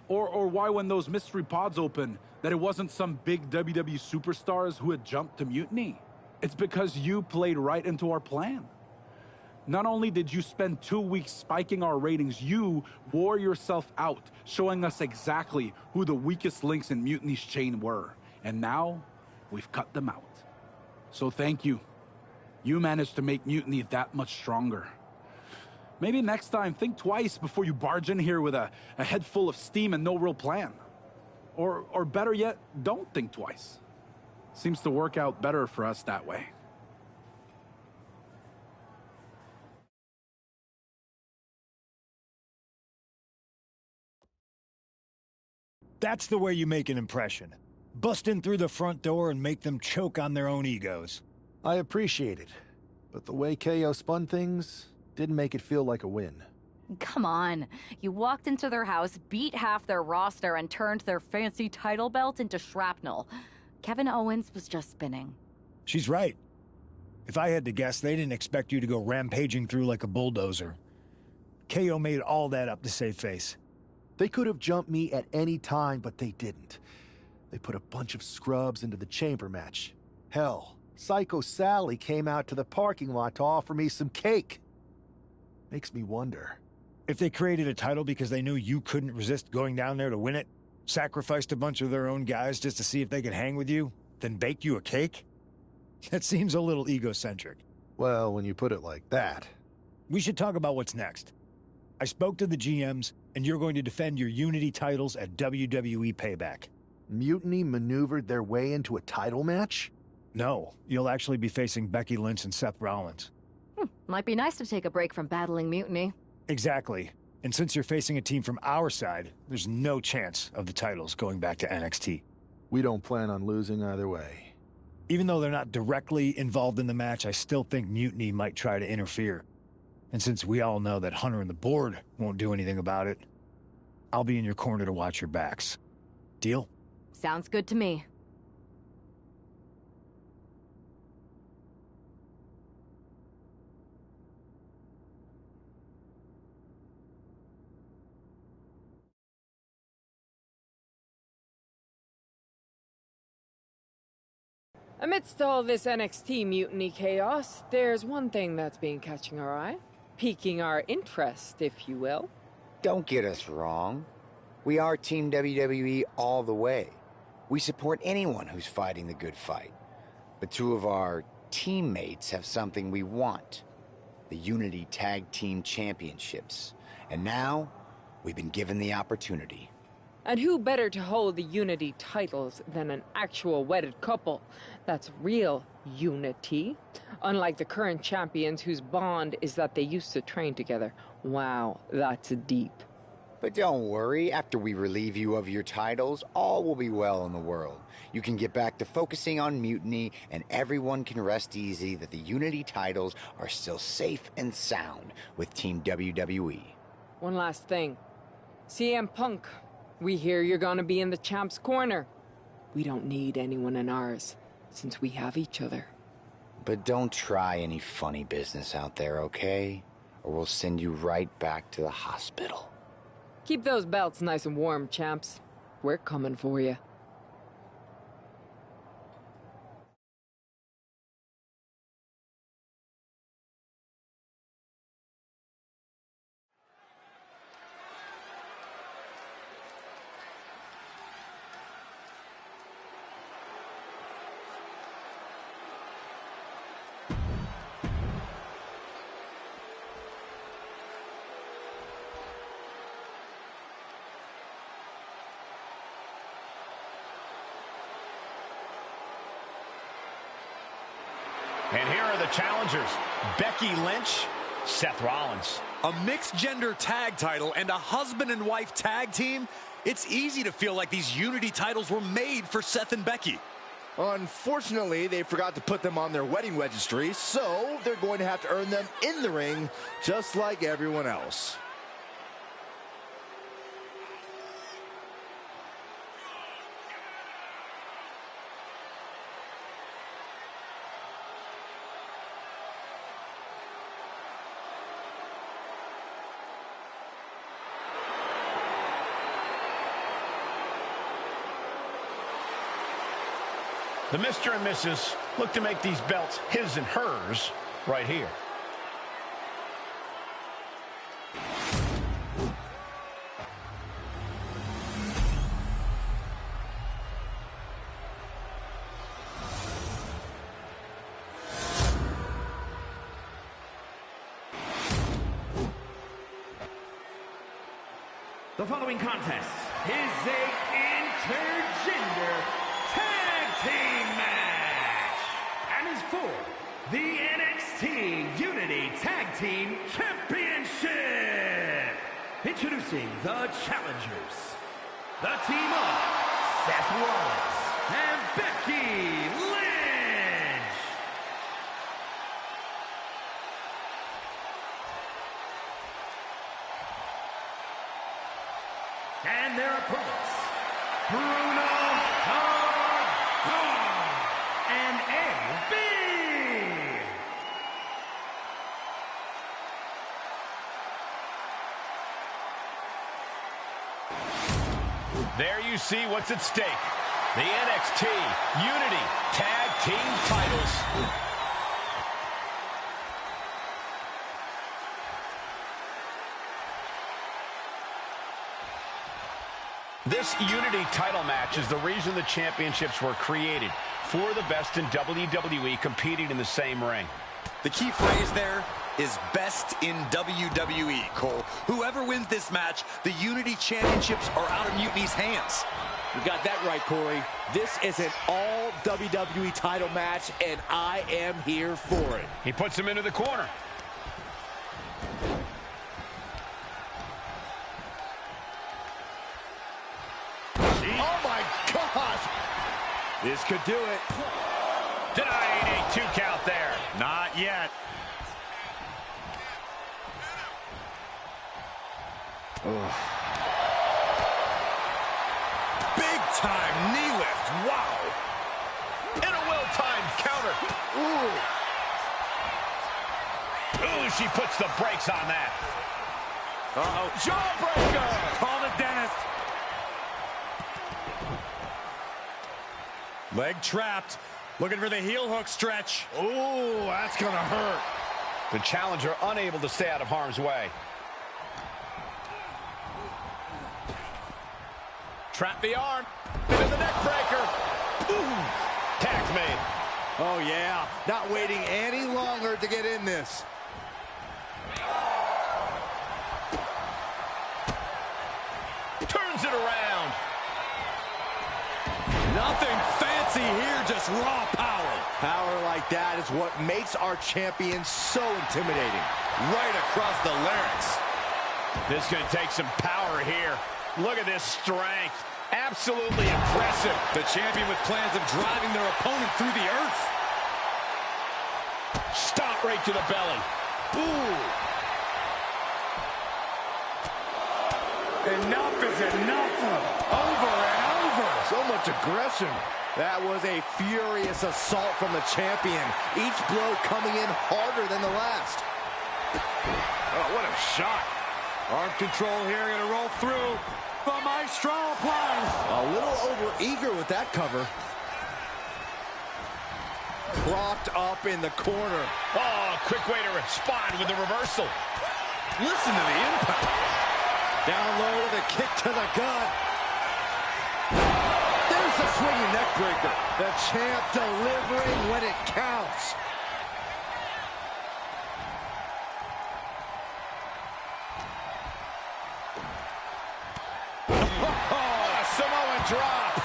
Or why when those mystery pods opened, that it wasn't some big WWE superstars who had jumped to Mutiny? It's because you played right into our plan. Not only did you spend 2 weeks spiking our ratings, you wore yourself out, showing us exactly who the weakest links in Mutiny's chain were. And now, we've cut them out. So thank you. You managed to make Mutiny that much stronger. Maybe next time, think twice before you barge in here with a head full of steam and no real plan. Or better yet, don't think twice. Seems to work out better for us that way. That's the way you make an impression. Bust in through the front door and make them choke on their own egos. I appreciate it, but the way KO spun things didn't make it feel like a win. Come on. You walked into their house, beat half their roster, and turned their fancy title belt into shrapnel. Kevin Owens was just spinning. She's right. If I had to guess, they didn't expect you to go rampaging through like a bulldozer. KO made all that up to save face. They could have jumped me at any time, but they didn't. They put a bunch of scrubs into the chamber match. Hell, Psycho Sally came out to the parking lot to offer me some cake. Makes me wonder. If they created a title because they knew you couldn't resist going down there to win it, sacrificed a bunch of their own guys just to see if they could hang with you, then bake you a cake? That seems a little egocentric. Well, when you put it like that. We should talk about what's next. I spoke to the GMs, and you're going to defend your Unity titles at WWE Payback. Mutiny maneuvered their way into a title match? No, you'll actually be facing Becky Lynch and Seth Rollins. Might be nice to take a break from battling Mutiny. Exactly. And since you're facing a team from our side, there's no chance of the titles going back to NXT. We don't plan on losing either way. Even though they're not directly involved in the match, I still think Mutiny might try to interfere. And since we all know that Hunter and the board won't do anything about it, I'll be in your corner to watch your backs. Deal? Sounds good to me. Amidst all this NXT mutiny chaos, there's one thing that's been catching our eye. Piquing our interest, if you will. Don't get us wrong. We are Team WWE all the way. We support anyone who's fighting the good fight. But two of our teammates have something we want. The Unity Tag Team Championships. And now, we've been given the opportunity. And who better to hold the Unity titles than an actual wedded couple? That's real unity. Unlike the current champions whose bond is that they used to train together. Wow, that's deep. But don't worry, after we relieve you of your titles, all will be well in the world. You can get back to focusing on Mutiny, and everyone can rest easy that the Unity titles are still safe and sound with Team WWE. One last thing. CM Punk, we hear you're gonna be in the champ's corner. We don't need anyone in ours, since we have each other. But don't try any funny business out there, okay? Or we'll send you right back to the hospital. Keep those belts nice and warm, champs. We're coming for you. And here are the challengers, Becky Lynch, Seth Rollins. A mixed-gender tag title and a husband and wife tag team? It's easy to feel like these Unity titles were made for Seth and Becky. Unfortunately, they forgot to put them on their wedding registry, so they're going to have to earn them in the ring, just like everyone else. The Mr. and Mrs. look to make these belts his and hers right here. The following contest is a intergender tag team match and is for the NXT Unity Tag Team Championship. Introducing the challengers, the team of Seth Rollins and Becky Lynch. And their opponents, Bruno and AB. There you see what's at stake. The NXT Unity Tag Team titles. This Unity title match is the reason the championships were created, for the best in WWE competing in the same ring. The key phrase there is best in WWE, Cole. Whoever wins this match, the Unity Championships are out of Mutiny's hands. You got that right, Corey. This is an all WWE title match, and I am here for it. He puts him into the corner. Oh, my gosh. This could do it. Denying a 2 count there. Not yet. Big time knee lift. Wow. And a well-timed counter. Ooh, she puts the brakes on that. Uh-oh. Jawbreaker. Call the dentist. Leg trapped. Looking for the heel hook stretch. Ooh, that's gonna hurt. The challenger unable to stay out of harm's way. Trap the arm. Into the neck breaker. Ooh. Tag's made. Oh, yeah. Not waiting any longer to get in this. Turns it around. Nothing fancy here, just raw power. Power like that is what makes our champion so intimidating. Right across the larynx. This is going to take some power here. Look at this strength. Absolutely impressive. The champion with plans of driving their opponent through the earth. Stomp right to the belly. Ooh. Enough is enough. Over and over. So much aggression. That was a furious assault from the champion. Each blow coming in harder than the last. Oh, what a shot. Arm control here, gonna roll through. The Maestro applies. A little over-eager with that cover. Propped up in the corner. Oh, quick way to respond with the reversal. Listen to the impact. Down low with a kick to the gut. There's a swinging neck breaker. The champ delivering when it counts. Samoan drop.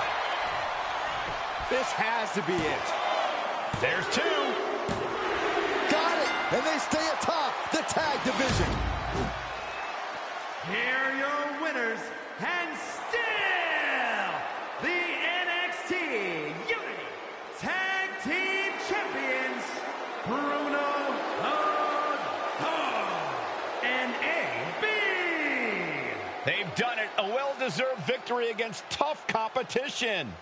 This has to be it. There's 2. Got it. And they stay atop the tag division. Here are your winners, and still the NXT Unity Tag Team Champions, Bruno and AB. They've done it. A well-deserved victory against tough competition.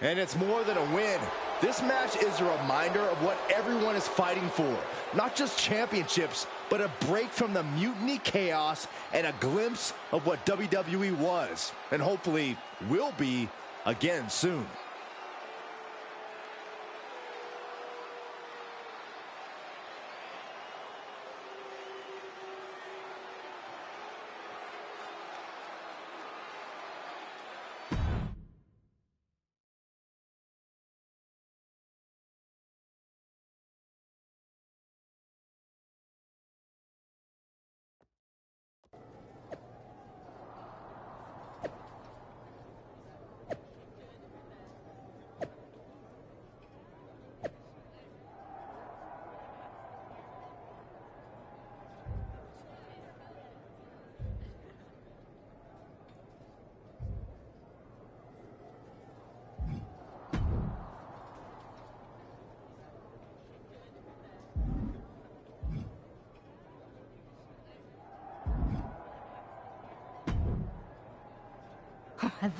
And it's more than a win. This match is a reminder of what everyone is fighting for. Not just championships, but a break from the mutiny chaos and a glimpse of what WWE was. And hopefully will be again soon.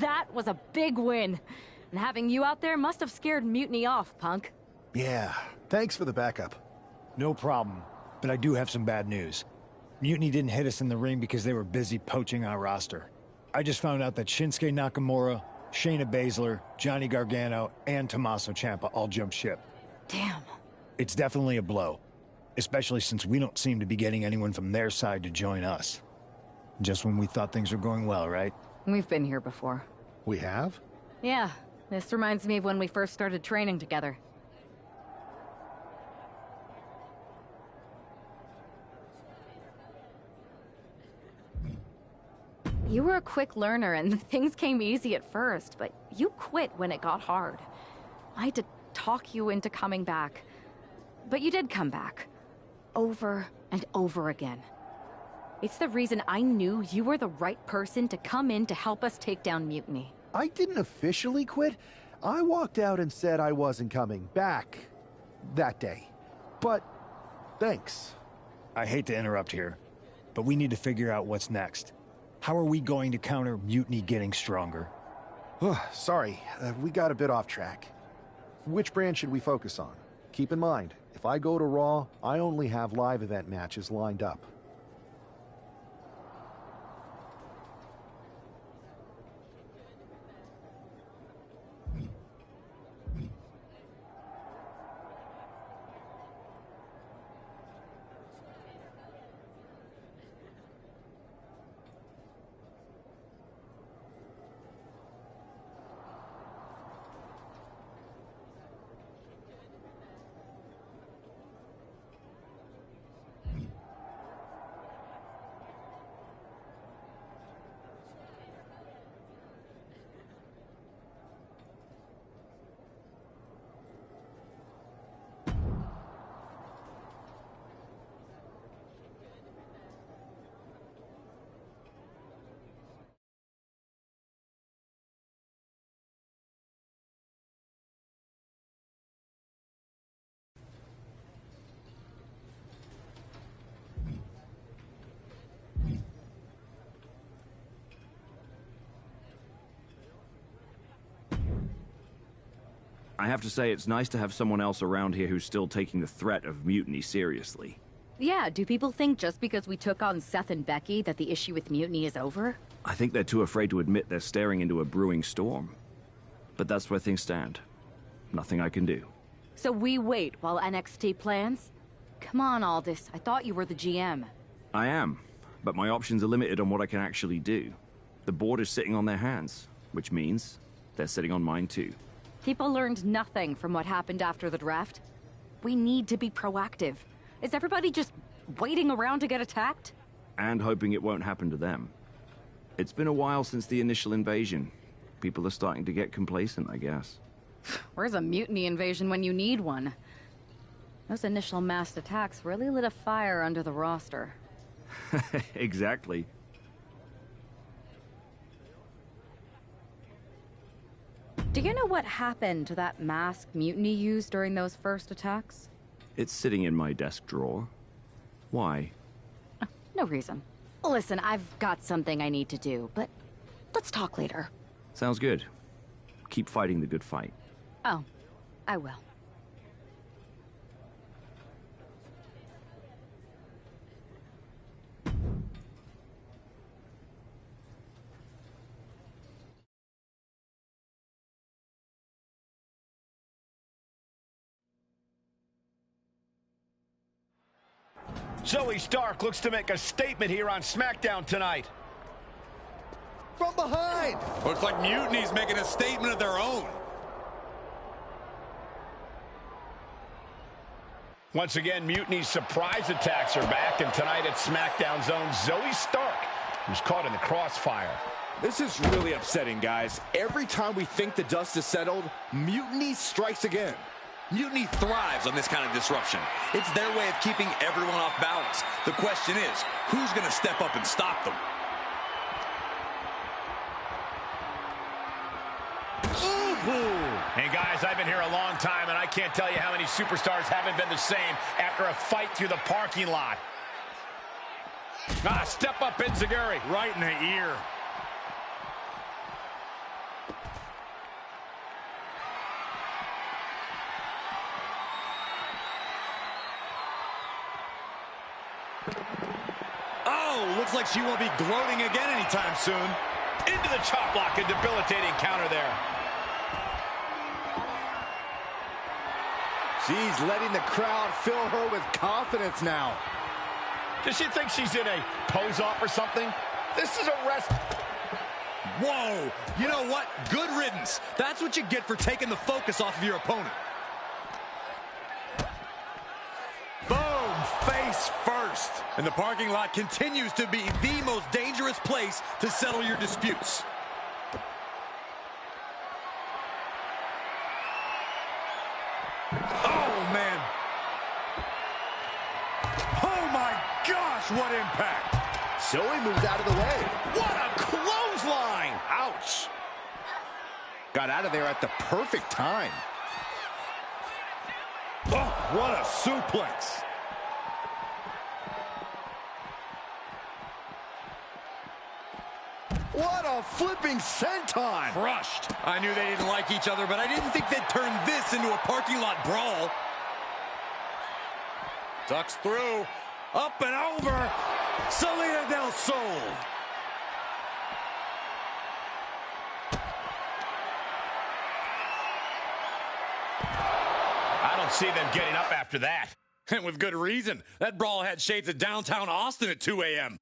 That was a big win. And having you out there must have scared Mutiny off, Punk. Yeah, thanks for the backup. No problem, but I do have some bad news. Mutiny didn't hit us in the ring because they were busy poaching our roster. I just found out that Shinsuke Nakamura, Shayna Baszler, Johnny Gargano, and Tommaso Ciampa all jumped ship. Damn. It's definitely a blow, especially since we don't seem to be getting anyone from their side to join us. Just when we thought things were going well, right? We've been here before. We have? Yeah, this reminds me of when we first started training together. You were a quick learner and things came easy at first, but you quit when it got hard. I had to talk you into coming back. But you did come back. Over and over again. It's the reason I knew you were the right person to come in to help us take down Mutiny. I didn't officially quit. I walked out and said I wasn't coming back that day. But thanks. I hate to interrupt here, but we need to figure out what's next. How are we going to counter Mutiny getting stronger? Sorry, we got a bit off track. Which brand should we focus on? Keep in mind, if I go to Raw, I only have live event matches lined up. I have to say, it's nice to have someone else around here who's still taking the threat of Mutiny seriously. Yeah, do people think just because we took on Seth and Becky that the issue with Mutiny is over? I think they're too afraid to admit they're staring into a brewing storm. But that's where things stand. Nothing I can do. So we wait while NXT plans? Come on, Aldis. I thought you were the GM. I am, but my options are limited on what I can actually do. The board is sitting on their hands, which means they're sitting on mine too. People learned nothing from what happened after the draft. We need to be proactive. Is everybody just waiting around to get attacked? And hoping it won't happen to them. It's been a while since the initial invasion. People are starting to get complacent, I guess. Where's a Mutiny invasion when you need one? Those initial mass attacks really lit a fire under the roster. Exactly. Do you know what happened to that mask Mutiny used during those first attacks? It's sitting in my desk drawer. Why? No reason. Listen, I've got something I need to do, but let's talk later. Sounds good. Keep fighting the good fight. Oh, I will. Zoe Stark looks to make a statement here on SmackDown tonight. From behind! Looks like Mutiny's making a statement of their own. Once again, Mutiny's surprise attacks are back, and tonight at SmackDown's own Zoe Stark, who's caught in the crossfire. This is really upsetting, guys. Every time we think the dust is settled, Mutiny strikes again. Mutiny thrives on this kind of disruption. It's their way of keeping everyone off balance. The question is, who's going to step up and stop them? Hey guys, I've been here a long time, and I can't tell you how many superstars haven't been the same after a fight through the parking lot. Step up Enziguri. Right in the ear. Oh, looks like she won't be gloating again anytime soon. Into the chop block, a debilitating counter there. She's letting the crowd fill her with confidence now. Does she think she's in a pose-off or something? This is a rest. Whoa! You know what? Good riddance. That's what you get for taking the focus off of your opponent. Boom! Face first. first. And the parking lot continues to be the most dangerous place to settle your disputes. Oh, man. Oh, my gosh, what impact. So he moves out of the way. What a clothesline! Ouch. Got out of there at the perfect time. Oh, what a suplex. What a flipping senton! Crushed. I knew they didn't like each other, but I didn't think they'd turn this into a parking lot brawl. Ducks through. Up and over. Salida del Sol. I don't see them getting up after that. And with good reason. That brawl had shades of downtown Austin at 2 a.m.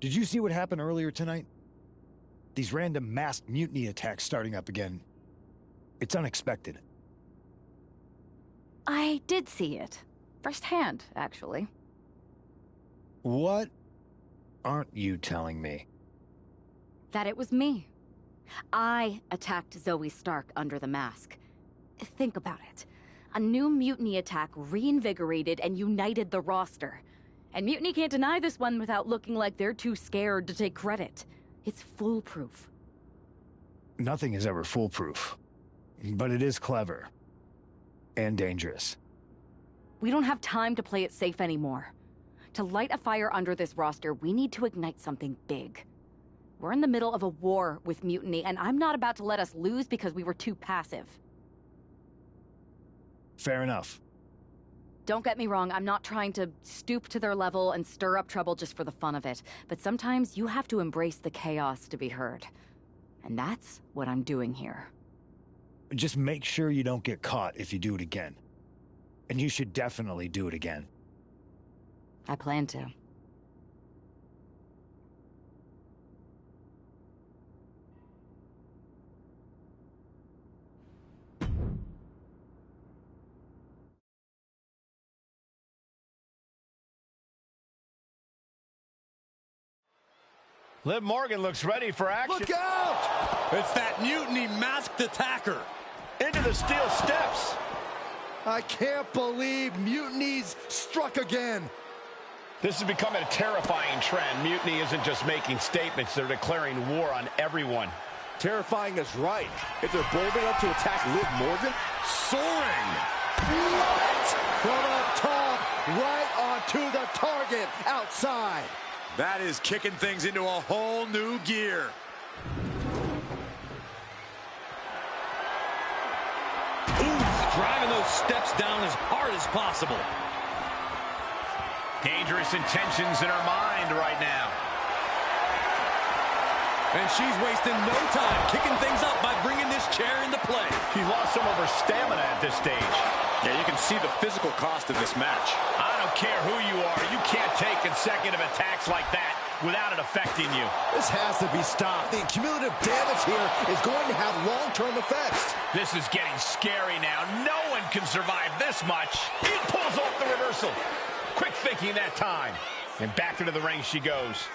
Did you see what happened earlier tonight? These random masked mutiny attacks starting up again. It's unexpected. I did see it. Firsthand, actually. What aren't you telling me? That it was me. I attacked Zoe Stark under the mask. Think about it. A new mutiny attack reinvigorated and united the roster. And Mutiny can't deny this one without looking like they're too scared to take credit. It's foolproof. Nothing is ever foolproof. But it is clever. And dangerous. We don't have time to play it safe anymore. To light a fire under this roster, we need to ignite something big. We're in the middle of a war with Mutiny, and I'm not about to let us lose because we were too passive. Fair enough. Don't get me wrong, I'm not trying to stoop to their level and stir up trouble just for the fun of it. But sometimes you have to embrace the chaos to be heard. And that's what I'm doing here. Just make sure you don't get caught if you do it again. And you should definitely do it again. I plan to. Liv Morgan looks ready for action. Look out! It's that Mutiny masked attacker. Into the steel steps. I can't believe Mutiny's struck again. This is becoming a terrifying trend. Mutiny isn't just making statements, they're declaring war on everyone. Terrifying is right. If they're bold enough to attack Liv Morgan, soaring. What? From up top, right onto the target, outside. That is kicking things into a whole new gear. Ooh, driving those steps down as hard as possible. Dangerous intentions in her mind right now. And she's wasting no time kicking things up by bringing this chair into play. She lost some of her stamina at this stage. Yeah, you can see the physical cost of this match. I don't care who you are. You can't take consecutive attacks like that without it affecting you. This has to be stopped. The cumulative damage here is going to have long-term effects. This is getting scary now. No one can survive this much. He pulls off the reversal. Quick thinking that time. And back into the ring she goes.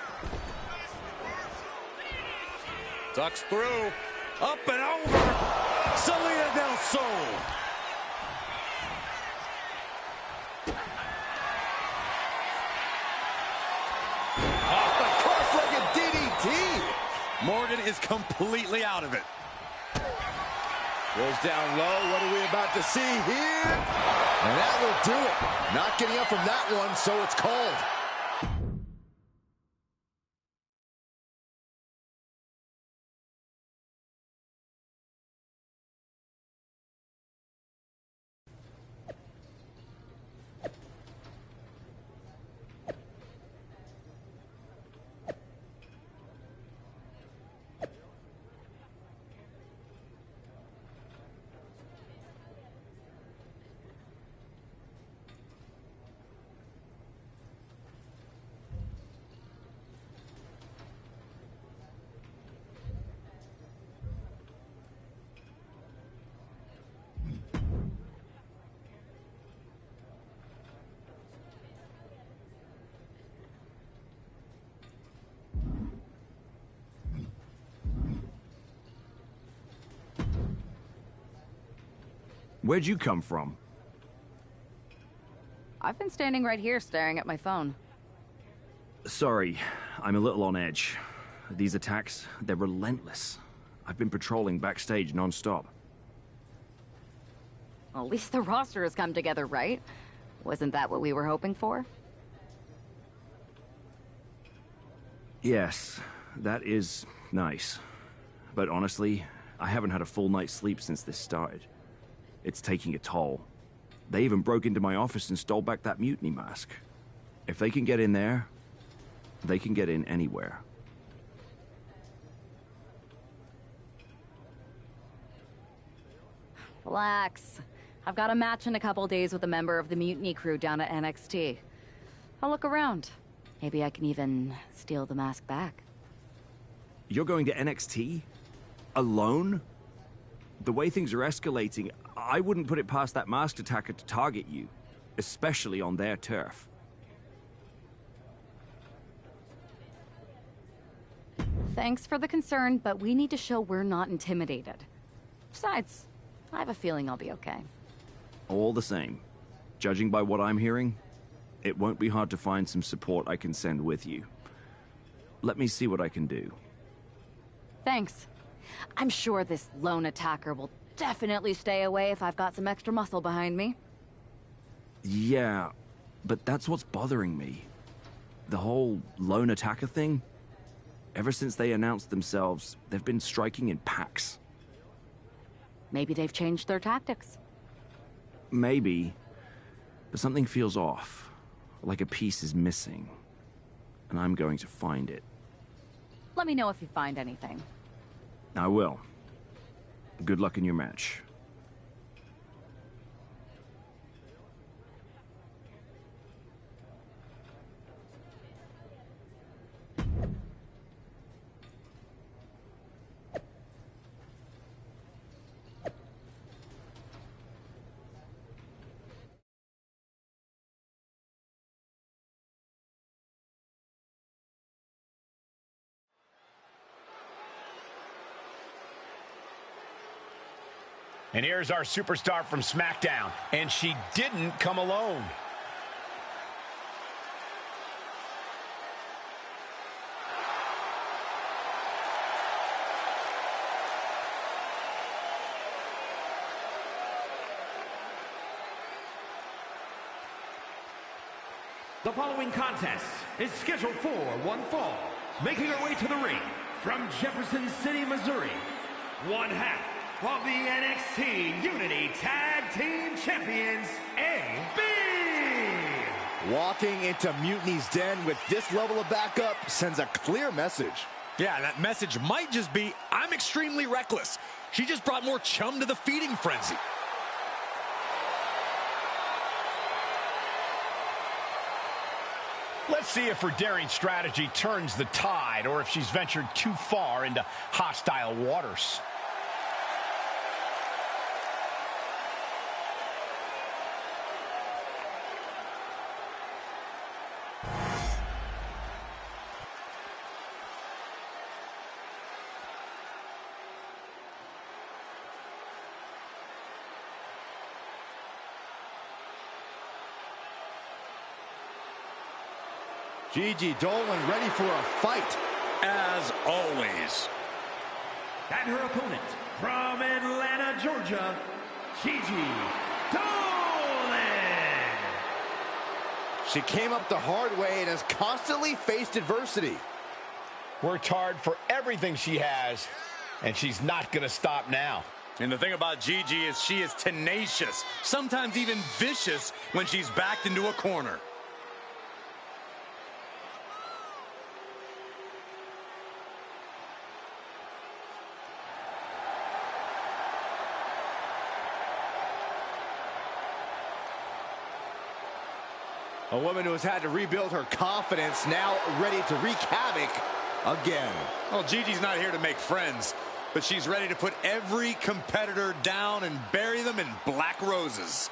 Ducks through. Up and over. Salida del Sol. Morgan is completely out of it. Goes down low. What are we about to see here? And that will do it. Not getting up from that one, so it's called. Where'd you come from? I've been standing right here staring at my phone. Sorry, I'm a little on edge. These attacks, they're relentless. I've been patrolling backstage non-stop. Well, at least the roster has come together, right? Wasn't that what we were hoping for? Yes, that is nice. But honestly, I haven't had a full night's sleep since this started. It's taking a toll. They even broke into my office and stole back that mutiny mask. If they can get in there, they can get in anywhere. Relax. I've got a match in a couple days with a member of the mutiny crew down at NXT. I'll look around. Maybe I can even steal the mask back. You're going to NXT? Alone? The way things are escalating, I wouldn't put it past that masked attacker to target you, especially on their turf. Thanks for the concern, but we need to show we're not intimidated. Besides, I have a feeling I'll be okay. All the same, judging by what I'm hearing, it won't be hard to find some support I can send with you. Let me see what I can do. Thanks. I'm sure this lone attacker will definitely stay away if I've got some extra muscle behind me. Yeah, but that's what's bothering me. The whole lone attacker thing? Ever since they announced themselves, they've been striking in packs. Maybe they've changed their tactics. Maybe, but something feels off. Like a piece is missing. And I'm going to find it. Let me know if you find anything. I will. Good luck in your match. And here's our superstar from SmackDown, and she didn't come alone. The following contest is scheduled for one fall. Making her way to the ring from Jefferson City, Missouri, one half of the NXT Unity Tag Team Champions, AB! Walking into Mutiny's den with this level of backup sends a clear message. Yeah, that message might just be, I'm extremely reckless. She just brought more chum to the feeding frenzy. Let's see if her daring strategy turns the tide, or if she's ventured too far into hostile waters. Gigi Dolan ready for a fight. as always. And her opponent, from Atlanta, Georgia, Gigi Dolan. She came up the hard way and has constantly faced adversity. Worked hard for everything she has, and she's not going to stop now. And the thing about Gigi is she is tenacious, sometimes even vicious when she's backed into a corner. A woman who has had to rebuild her confidence, now ready to wreak havoc again. Well, Gigi's not here to make friends, but she's ready to put every competitor down and bury them in black roses.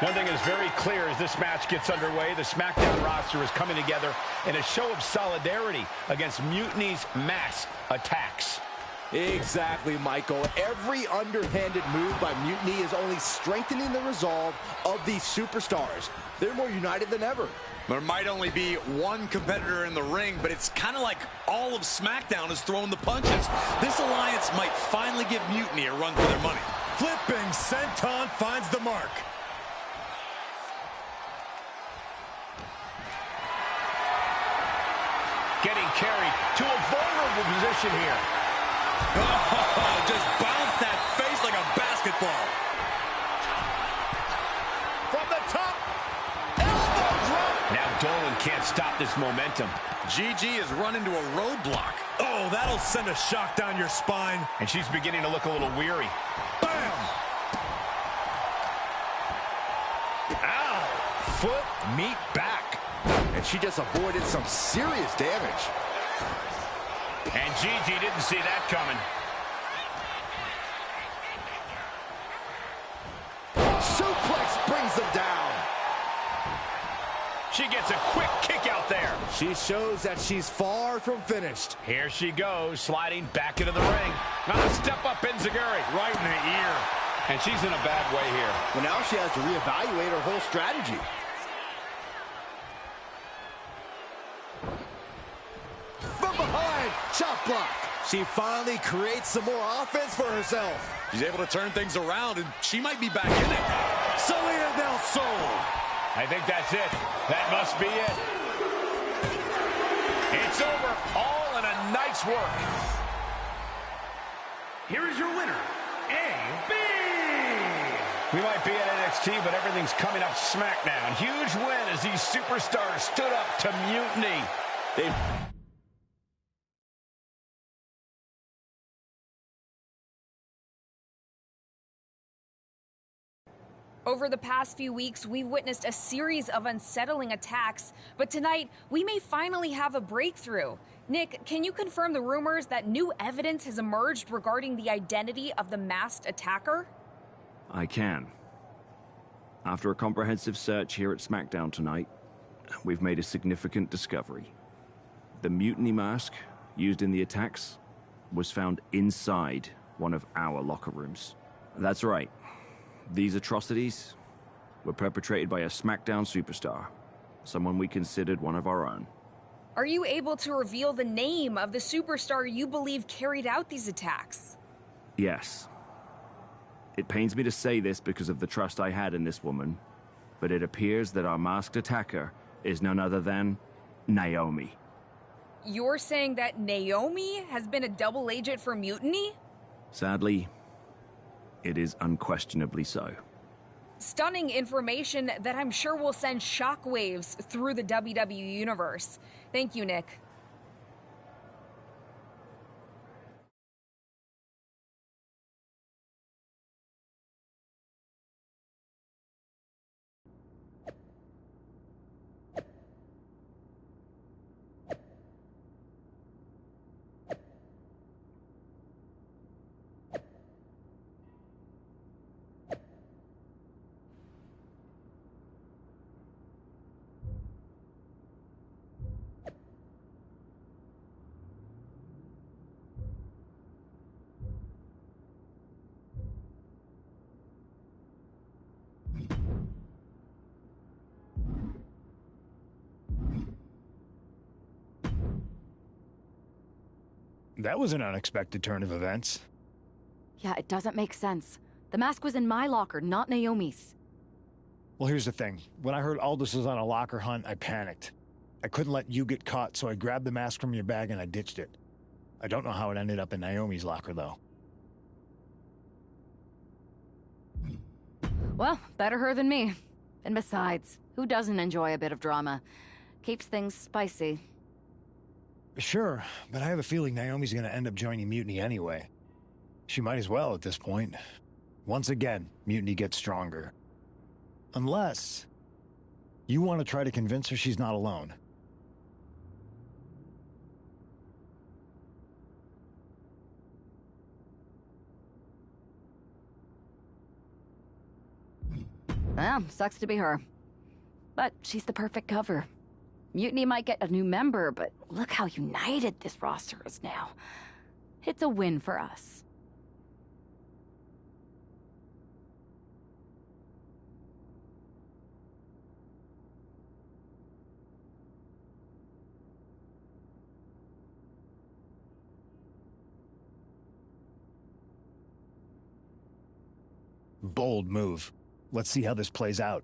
One thing is very clear as this match gets underway, the SmackDown roster is coming together in a show of solidarity against Mutiny's mass attacks. Exactly, Michael. Every underhanded move by Mutiny is only strengthening the resolve of these superstars. They're more united than ever. There might only be one competitor in the ring, but it's kind of like all of SmackDown is throwing the punches. This alliance might finally give Mutiny a run for their money. Flipping senton finds the mark. Getting carried to a vulnerable position here. Oh, just bounced that face like a basketball. From the top, elbow drop. Now Dolan can't stop this momentum. Gigi is run into a roadblock. Oh, that'll send a shock down your spine. And she's beginning to look a little weary. Bam! Ow! Foot, meet back. And she just avoided some serious damage. And Gigi didn't see that coming. Suplex brings them down. She gets a quick kick out there. She shows that she's far from finished. Here she goes, sliding back into the ring. Now a step up Enziguri, right in the ear. And she's in a bad way here. Well, now she has to reevaluate her whole strategy. From behind, chop block. She finally creates some more offense for herself. She's able to turn things around, and she might be back in it. Selena del Sol. I think that's it. That must be it. It's over. All in a night's work. Here is your winner, AB. We might be at NXT, but everything's coming up SmackDown. Huge win as these superstars stood up to Mutiny. Over the past few weeks, we've witnessed a series of unsettling attacks, but tonight, we may finally have a breakthrough. Nick, can you confirm the rumors that new evidence has emerged regarding the identity of the masked attacker? I can. After a comprehensive search here at SmackDown tonight, we've made a significant discovery. The mutiny mask used in the attacks was found inside one of our locker rooms. That's right. These atrocities were perpetrated by a SmackDown superstar, someone we considered one of our own. Are you able to reveal the name of the superstar you believe carried out these attacks? Yes. It pains me to say this because of the trust I had in this woman, but it appears that our masked attacker is none other than Naomi. You're saying that Naomi has been a double agent for Mutiny? Sadly, it is unquestionably so. Stunning information that I'm sure will send shockwaves through the WWE universe. Thank you, Nick. That was an unexpected turn of events. Yeah, it doesn't make sense. The mask was in my locker, not Naomi's. Well, here's the thing. When I heard Aldous was on a locker hunt, I panicked. I couldn't let you get caught, so I grabbed the mask from your bag and I ditched it. I don't know how it ended up in Naomi's locker, though. Well, better her than me. And besides, who doesn't enjoy a bit of drama? Keeps things spicy. Sure, but I have a feeling Naomi's gonna end up joining Mutiny anyway. She might as well at this point. Once again, Mutiny gets stronger. Unless you want to try to convince her she's not alone. Well, sucks to be her. But she's the perfect cover. Mutiny might get a new member, but look how united this roster is now. It's a win for us. Bold move. Let's see how this plays out.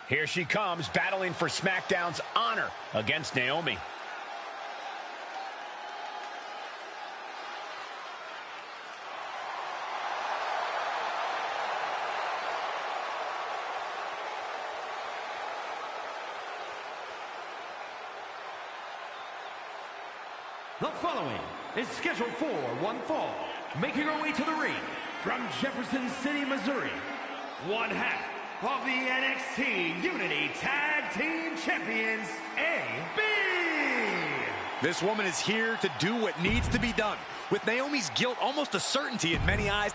Here she comes, battling for SmackDown's honor against Naomi. The following is scheduled for one fall, making her way to the ring from Jefferson City, Missouri, one half of the NXT Unity Tag Team Champions, AB. This woman is here to do what needs to be done. With Naomi's guilt almost a certainty in many eyes.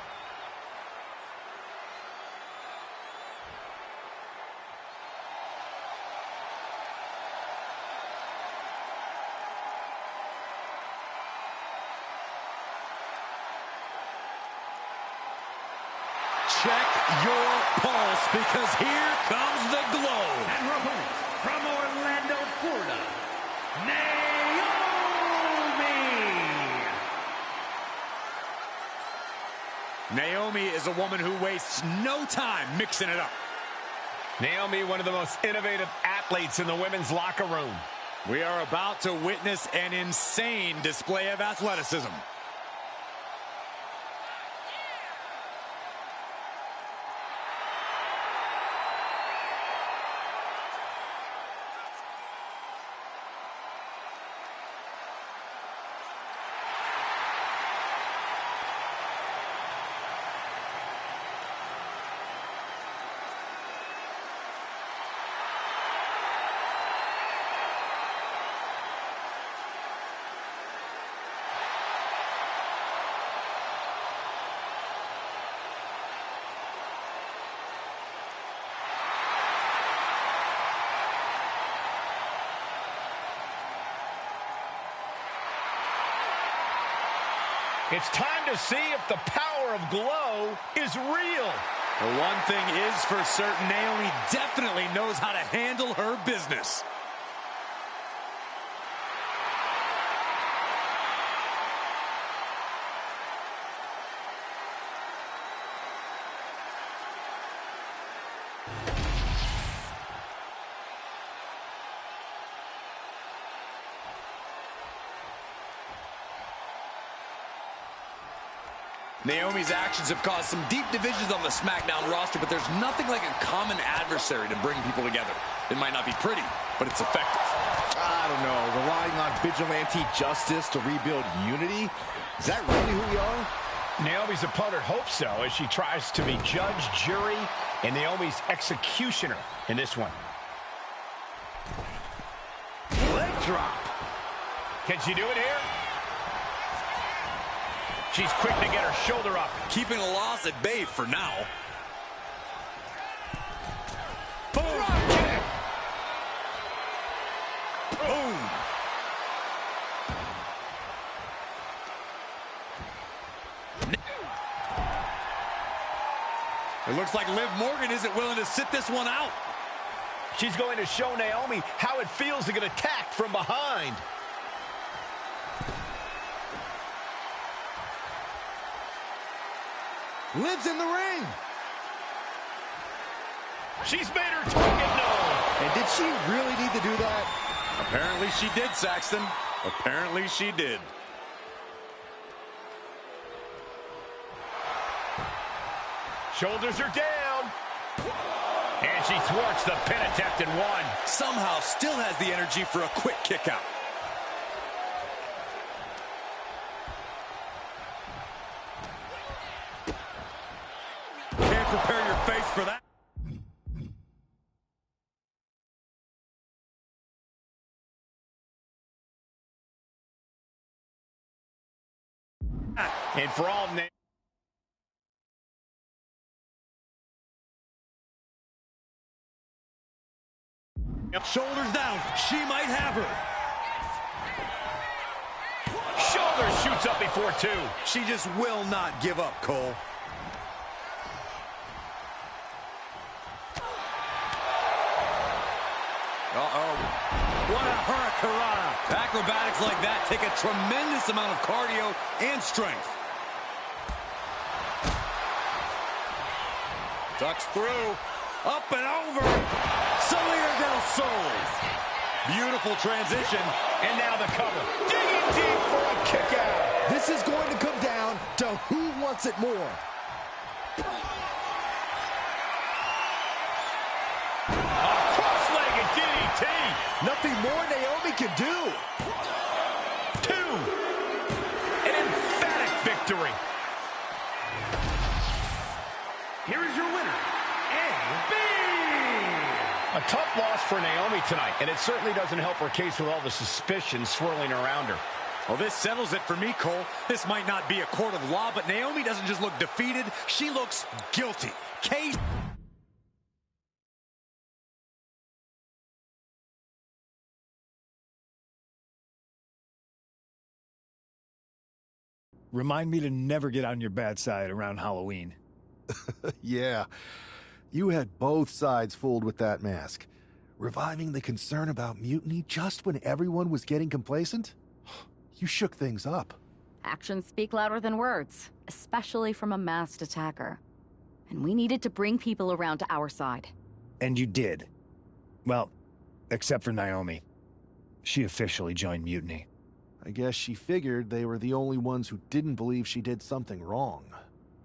Check your pulse, because here comes the glow. And her opponent from Orlando, Florida, Naomi. Naomi is a woman who wastes no time mixing it up. Naomi, one of the most innovative athletes in the women's locker room. We are about to witness an insane display of athleticism. It's time to see if the power of glow is real. The one thing is for certain, Naomi definitely knows how to handle her business. Naomi's actions have caused some deep divisions on the SmackDown roster, but there's nothing like a common adversary to bring people together. It might not be pretty, but it's effective. I don't know. Relying on vigilante justice to rebuild unity? Is that really who we are? Naomi's opponent hopes so, as she tries to be judge, jury, And Naomi's executioner in this one. Leg drop. Can she do it here? She's quick to get her shoulder up. Keeping a loss at bay for now. Boom. Drop kick. Boom. It looks like Liv Morgan isn't willing to sit this one out. She's going to show Naomi how it feels to get attacked from behind. Liv's in the ring. She's made her target known. And did she really need to do that? Apparently she did, Saxton. Apparently she did. Shoulders are down. And she thwarts the pin attempt in one. Somehow still has the energy for a quick kick out. Can't prepare your face for that. And for all Shoulders down. She might have her. Shoulder shoots up before two. She just will not give up, Cole. Uh-oh. What a hurricanrana. Acrobatics like that take a tremendous amount of cardio and strength. Ducks through. Up and over. Salida del Sol. Beautiful transition. And now the cover. Digging deep for a kick out. This is going to come down to who wants it more. A cross-legged DDT. Nothing more Naomi can do. Two. An emphatic victory. Here is your winner, A tough loss for Naomi tonight, and it certainly doesn't help her case with all the suspicion swirling around her. Well, this settles it for me, Cole. This might not be a court of law, but Naomi doesn't just look defeated. She looks guilty. Case. Remind me to never get on your bad side around Halloween. Yeah. You had both sides fooled with that mask. Reviving the concern about mutiny just when everyone was getting complacent? You shook things up. Actions speak louder than words, especially from a masked attacker. And we needed to bring people around to our side. And you did. Well, except for Naomi. She officially joined Mutiny. I guess she figured they were the only ones who didn't believe she did something wrong.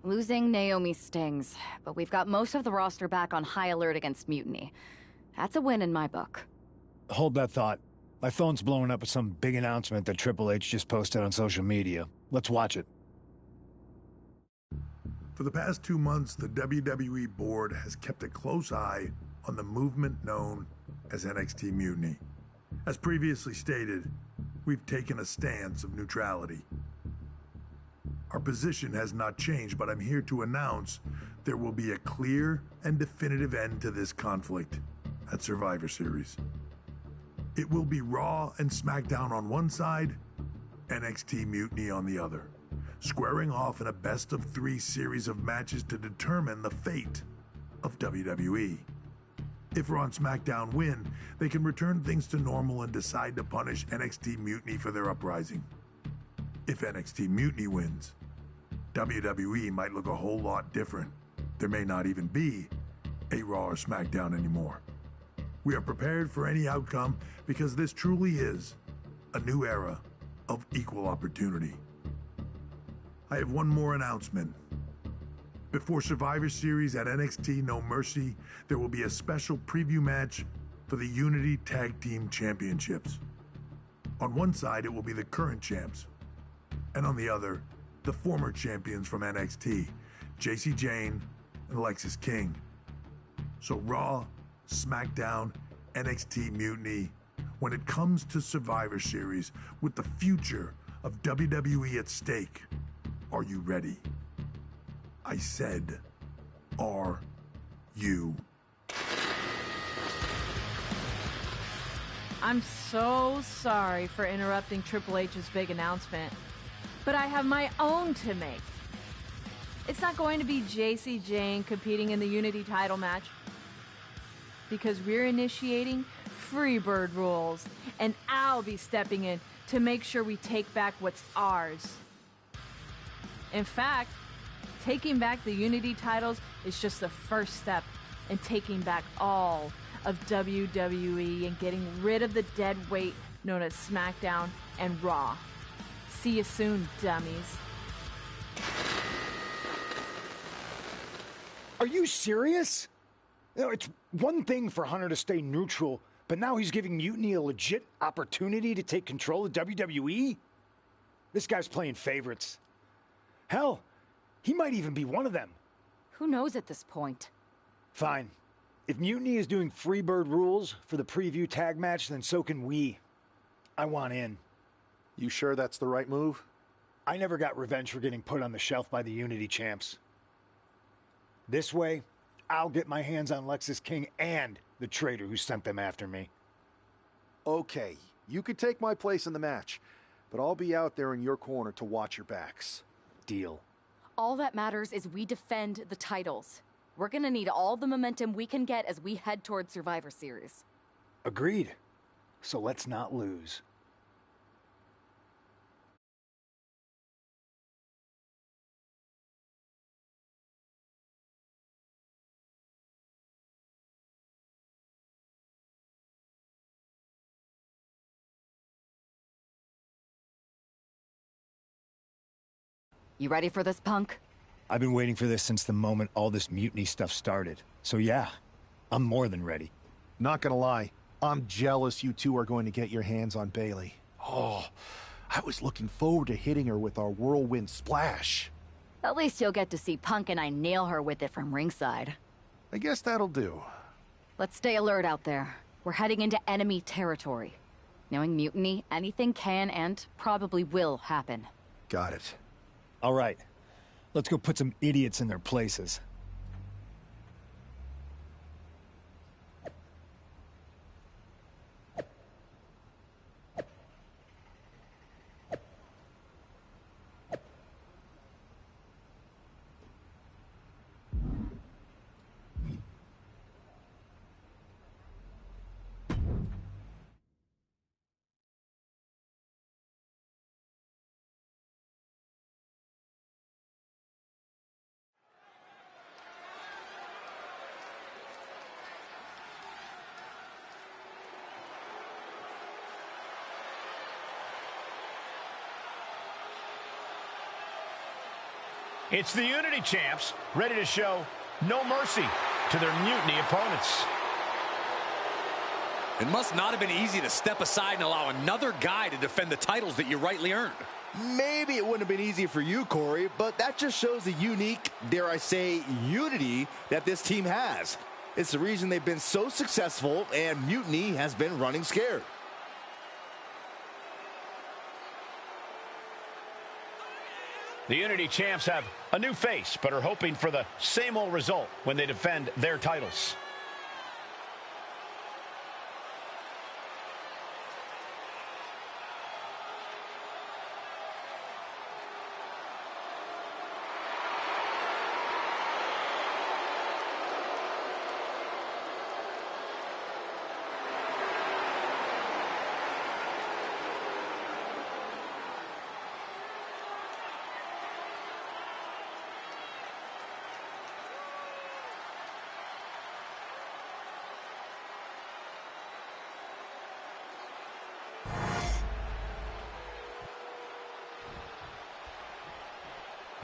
Losing Naomi stings, but we've got most of the roster back on high alert against mutiny. That's a win in my book. Hold that thought. My phone's blowing up with some big announcement that Triple H just posted on social media. Let's watch it. For the past 2 months, the WWE board has kept a close eye on the movement known as NXT Mutiny. As previously stated, we've taken a stance of neutrality. Our position has not changed, but I'm here to announce there will be a clear and definitive end to this conflict at Survivor Series. It will be Raw and SmackDown on one side, NXT Mutiny on the other, squaring off in a best-of-3 series of matches to determine the fate of WWE. If Raw and SmackDown win, they can return things to normal and decide to punish NXT Mutiny for their uprising. If NXT Mutiny wins, WWE might look a whole lot different. There may not even be a Raw or SmackDown anymore. We are prepared for any outcome because this truly is a new era of equal opportunity. I have one more announcement. Before Survivor Series at NXT No Mercy, there will be a special preview match for the Unity Tag Team Championships. On one side, it will be the current champs, and on the other, the former champions from NXT, JC Jane and Alexis King. So Raw, SmackDown, NXT Mutiny, when it comes to Survivor Series, with the future of WWE at stake, are you ready? I said, are you? I'm so sorry for interrupting Triple H's big announcement, but I have my own to make. It's not going to be JC Jane competing in the Unity title match, because we're initiating Freebird rules, and I'll be stepping in to make sure we take back what's ours. In fact, taking back the Unity titles is just the first step in taking back all of WWE and getting rid of the dead weight known as SmackDown and Raw. See you soon, dummies. Are you serious? You know, it's one thing for Hunter to stay neutral, but now he's giving Mutiny a legit opportunity to take control of WWE? This guy's playing favorites. Hell, he might even be one of them. Who knows at this point? Fine. If Mutiny is doing Freebird rules for the preview tag match, then so can we. I want in. You sure that's the right move? I never got revenge for getting put on the shelf by the Unity champs. This way, I'll get my hands on Lexis King and the traitor who sent them after me. Okay, you could take my place in the match, but I'll be out there in your corner to watch your backs. Deal. All that matters is we defend the titles. We're gonna need all the momentum we can get as we head towards Survivor Series. Agreed. So let's not lose. You ready for this, punk? I've been waiting for this since the moment all this Mutiny stuff started. So yeah, I'm more than ready. Not gonna lie, I'm jealous you two are going to get your hands on Bailey. Oh, I was looking forward to hitting her with our whirlwind splash. At least you'll get to see Punk and I nail her with it from ringside. I guess that'll do. Let's stay alert out there. We're heading into enemy territory. Knowing Mutiny, anything can and probably will happen. Got it. All right. Let's go put some idiots in their places. It's the Unity champs, ready to show no mercy to their Mutiny opponents. It must not have been easy to step aside and allow another guy to defend the titles that you rightly earned. Maybe it wouldn't have been easy for you, Corey, but that just shows the unique, dare I say, unity that this team has. It's the reason they've been so successful, and Mutiny has been running scared. The Unity champs have a new face, but are hoping for the same old result when they defend their titles.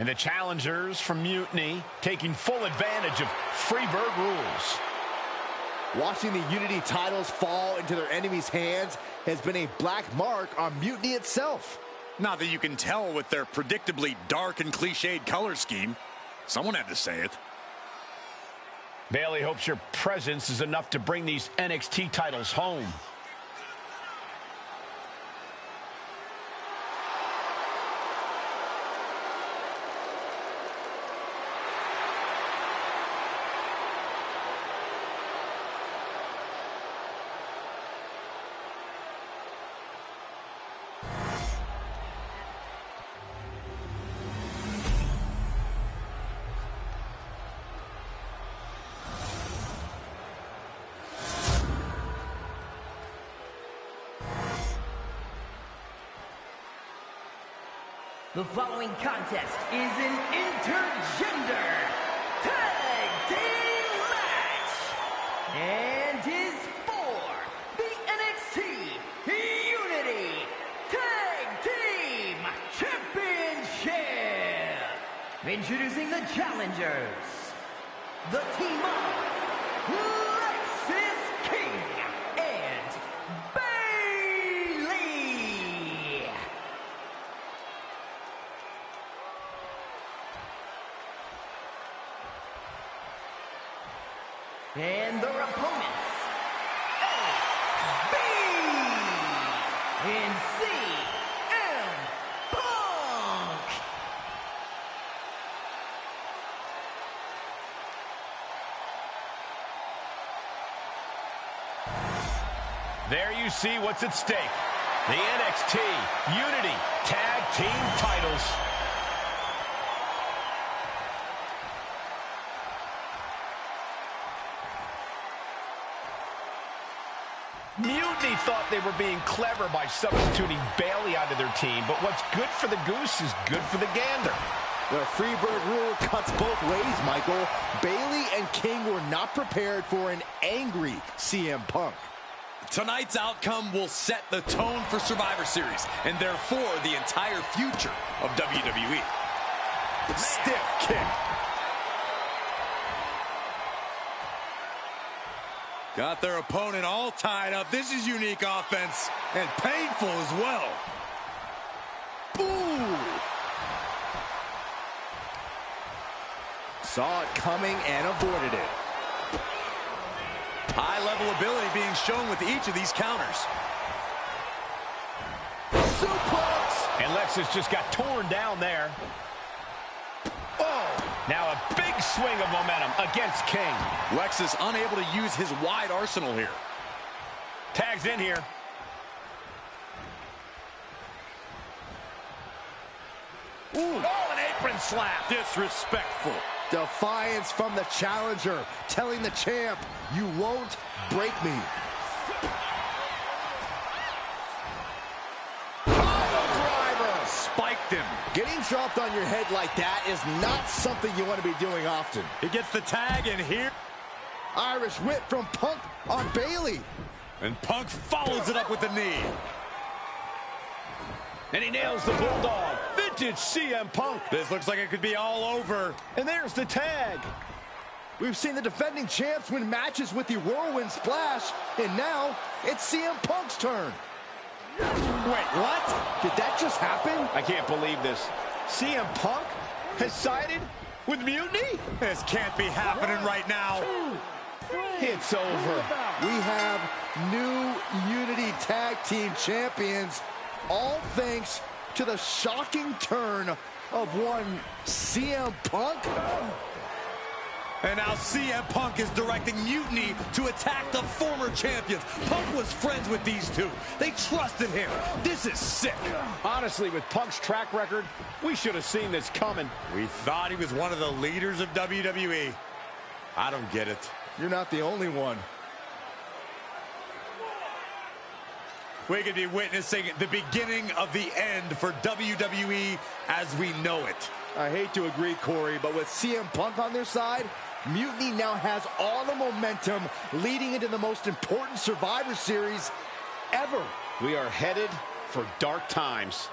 And the challengers from Mutiny taking full advantage of Freebird rules. Watching the Unity titles fall into their enemies' hands has been a black mark on Mutiny itself. Not that you can tell with their predictably dark and cliched color scheme. Someone had to say it. Bailey hopes your presence is enough to bring these NXT titles home. The following contest is an intergender tag team match and is for the NXT Unity Tag Team Championship. Introducing the challengers, the team of Lexis King and Bailey. And their opponents, A, B, and CM Punk. There you see what's at stake. The NXT Unity Tag Team titles. Mutiny thought they were being clever by substituting Bailey onto their team, but what's good for the goose is good for the gander. The Freebird rule cuts both ways, Michael. Bailey and King were not prepared for an angry CM Punk. Tonight's outcome will set the tone for Survivor Series, and therefore the entire future of WWE. Stiff kick. Got their opponent all tied up. This is unique offense, and painful as well. Ooh. Saw it coming and avoided it. High-level ability being shown with each of these counters. Suplex! And Lexis just got torn down there. Oh! Now a big swing of momentum against King. Lexis unable to use his wide arsenal here. Tags in here. Ooh. Oh, an apron slap. Disrespectful. Defiance from the challenger, telling the champ, you won't break me. Driver spiked him. Getting dropped on your head like that is not something you want to be doing often. He gets the tag in here. Irish whip from Punk on Bailey. And Punk follows it up with the knee. And he nails the Bulldog. Vintage CM Punk. This looks like it could be all over. And there's the tag. We've seen the defending champs win matches with the Whirlwind Splash, and now it's CM Punk's turn. Wait, what? Did that just happen? I can't believe this. CM Punk has sided with Mutiny? This can't be happening right now. It's over. We have new Unity Tag Team Champions, all thanks to the shocking turn of one CM Punk. And now CM Punk is directing Mutiny to attack the former champions. Punk was friends with these two. They trusted him. This is sick. Honestly, with Punk's track record, we should have seen this coming. We thought he was one of the leaders of WWE. I don't get it. You're not the only one. We could be witnessing the beginning of the end for WWE as we know it. I hate to agree, Corey, but with CM Punk on their side, Mutiny now has all the momentum leading into the most important Survivor Series ever. We are headed for dark times.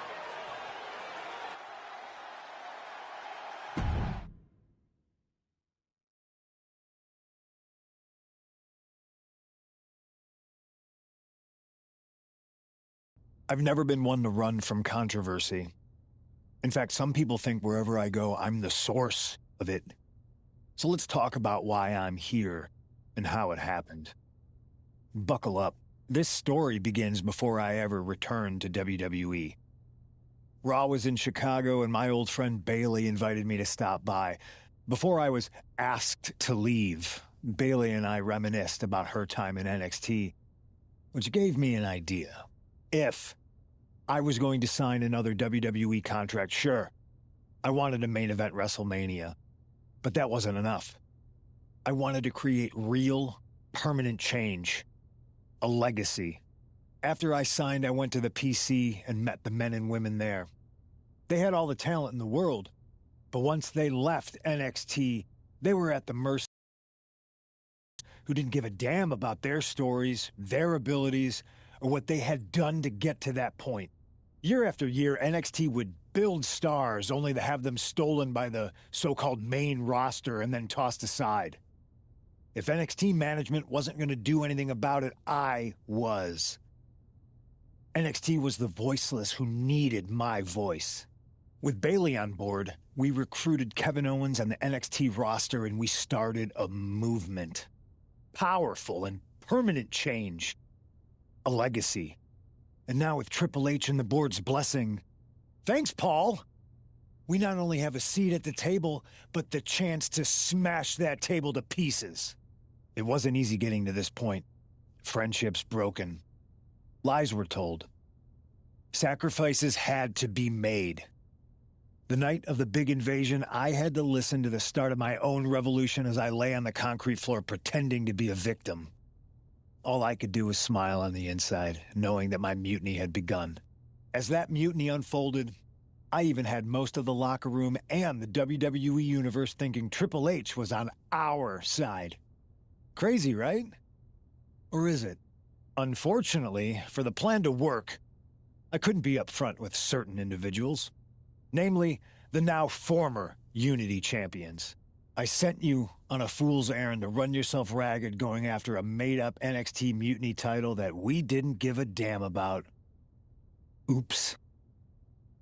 I've never been one to run from controversy. In fact, some people think wherever I go, I'm the source of it. So let's talk about why I'm here and how it happened. Buckle up. This story begins before I ever returned to WWE. Raw was in Chicago and my old friend Bailey invited me to stop by. Before I was asked to leave, Bailey and I reminisced about her time in NXT, which gave me an idea. If I was going to sign another WWE contract, sure, I wanted to main event WrestleMania, but that wasn't enough. I wanted to create real, permanent change, a legacy. After I signed, I went to the PC and met the men and women there. They had all the talent in the world, but once they left NXT, they were at the mercy who didn't give a damn about their stories, their abilities, or what they had done to get to that point. Year after year, NXT would build stars only to have them stolen by the so-called main roster and then tossed aside. If NXT management wasn't going to do anything about it, I was. NXT was the voiceless who needed my voice. With Bailey on board, we recruited Kevin Owens and the NXT roster and we started a movement. Powerful and permanent change. A legacy. And now with Triple H and the board's blessing, thanks, Paul! We not only have a seat at the table, but the chance to smash that table to pieces. It wasn't easy getting to this point. Friendships broken. Lies were told. Sacrifices had to be made. The night of the big invasion, I had to listen to the start of my own revolution as I lay on the concrete floor pretending to be a victim. All I could do was smile on the inside, knowing that my mutiny had begun. As that mutiny unfolded, I even had most of the locker room and the WWE Universe thinking Triple H was on our side. Crazy, right? Or is it? Unfortunately, for the plan to work, I couldn't be upfront with certain individuals. Namely, the now former Unity champions. I sent you on a fool's errand to run yourself ragged going after a made-up NXT Mutiny title that we didn't give a damn about. Oops.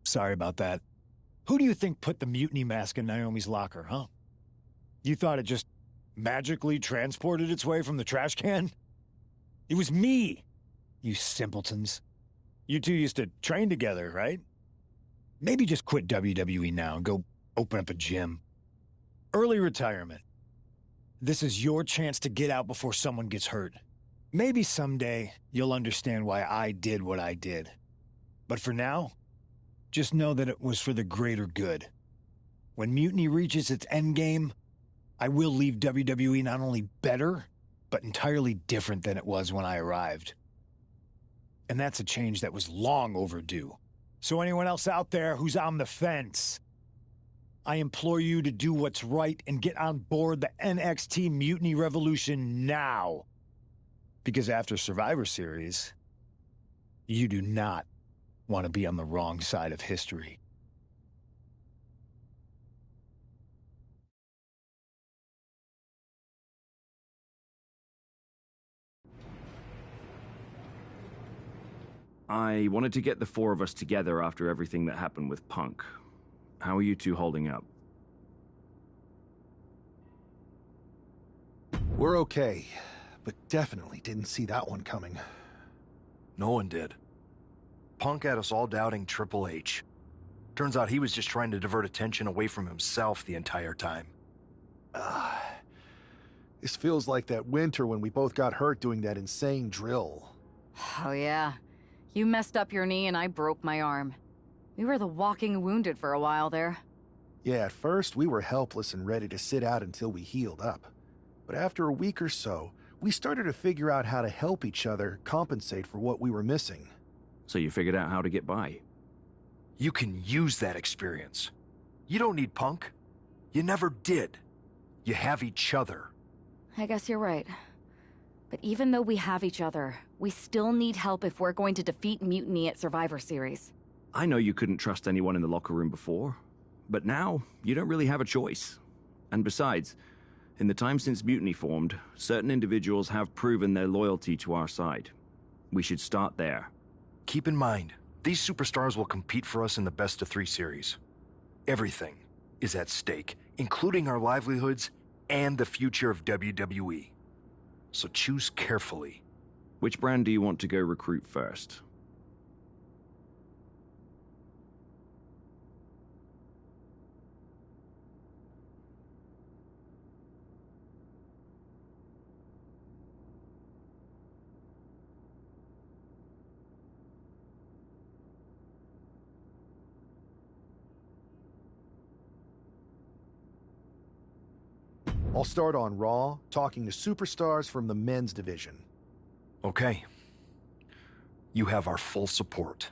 Sorry about that. Who do you think put the Mutiny mask in Naomi's locker, huh? You thought it just magically transported its way from the trash can? It was me, you simpletons. You two used to train together, right? Maybe just quit WWE now and go open up a gym. Early retirement. This is your chance to get out before someone gets hurt. Maybe someday you'll understand why I did what I did. But for now, just know that it was for the greater good. When Mutiny reaches its endgame, I will leave WWE not only better, but entirely different than it was when I arrived. And that's a change that was long overdue. So anyone else out there who's on the fence, I implore you to do what's right and get on board the NXT Mutiny Revolution now. Because after Survivor Series, you do not want to be on the wrong side of history. I wanted to get the four of us together after everything that happened with Punk. How are you two holding up? We're okay, but definitely didn't see that one coming. No one did. Punk had us all doubting Triple H. Turns out he was just trying to divert attention away from himself the entire time. This feels like that winter when we both got hurt doing that insane drill. Oh yeah. You messed up your knee and I broke my arm. We were the walking wounded for a while there. Yeah, at first we were helpless and ready to sit out until we healed up. But after a week or so, we started to figure out how to help each other compensate for what we were missing. So you figured out how to get by? You can use that experience. You don't need Punk. You never did. You have each other. I guess you're right. But even though we have each other, we still need help if we're going to defeat Mutiny at Survivor Series. I know you couldn't trust anyone in the locker room before, but now you don't really have a choice. And besides, in the time since Mutiny formed, certain individuals have proven their loyalty to our side. We should start there. Keep in mind, these superstars will compete for us in the best-of-3 series. Everything is at stake, including our livelihoods and the future of WWE. So choose carefully. Which brand do you want to go recruit first? I'll start on Raw, talking to superstars from the men's division. Okay. You have our full support.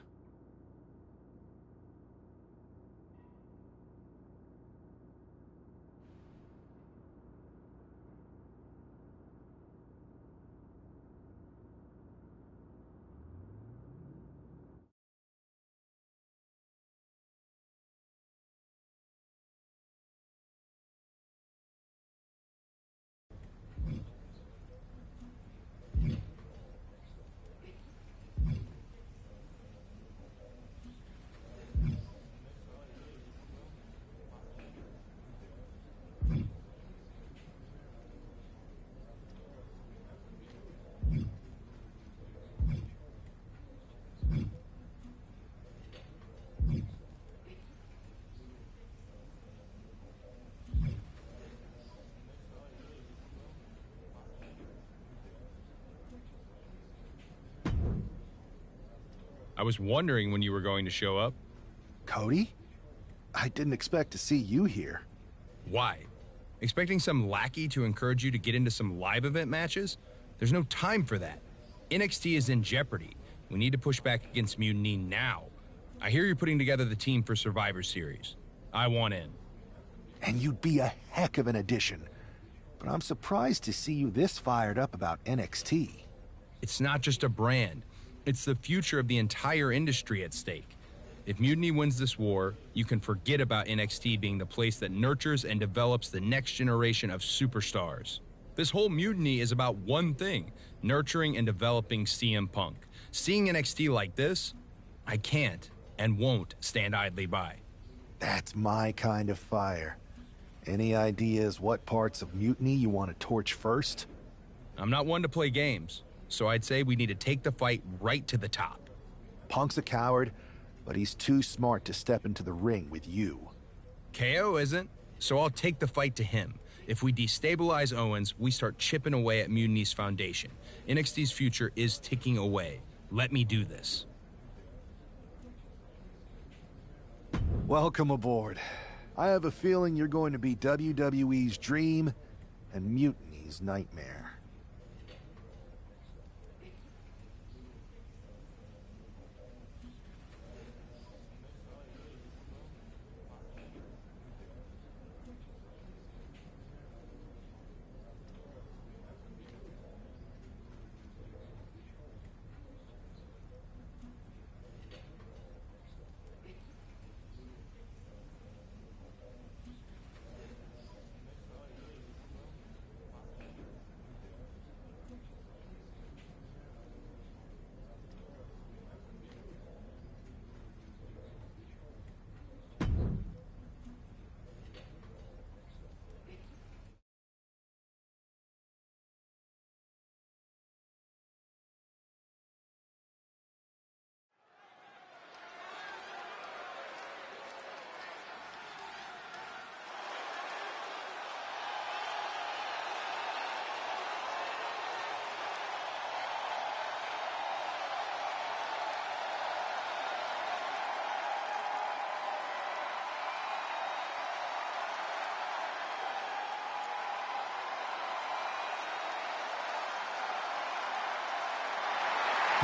I was wondering when you were going to show up. Cody? I didn't expect to see you here. Why? Expecting some lackey to encourage you to get into some live event matches? There's no time for that. NXT is in jeopardy. We need to push back against Mutiny now. I hear you're putting together the team for Survivor Series. I want in. And you'd be a heck of an addition. But I'm surprised to see you this fired up about NXT. It's not just a brand. It's the future of the entire industry at stake. If Mutiny wins this war, you can forget about NXT being the place that nurtures and develops the next generation of superstars. This whole Mutiny is about one thing, nurturing and developing CM Punk. Seeing NXT like this, I can't and won't stand idly by. That's my kind of fire. Any ideas what parts of Mutiny you want to torch first? I'm not one to play games, so I'd say we need to take the fight right to the top. Punk's a coward, but he's too smart to step into the ring with you. KO isn't, so I'll take the fight to him. If we destabilize Owens, we start chipping away at Mutiny's foundation. NXT's future is ticking away. Let me do this. Welcome aboard. I have a feeling you're going to be WWE's dream and Mutiny's nightmare.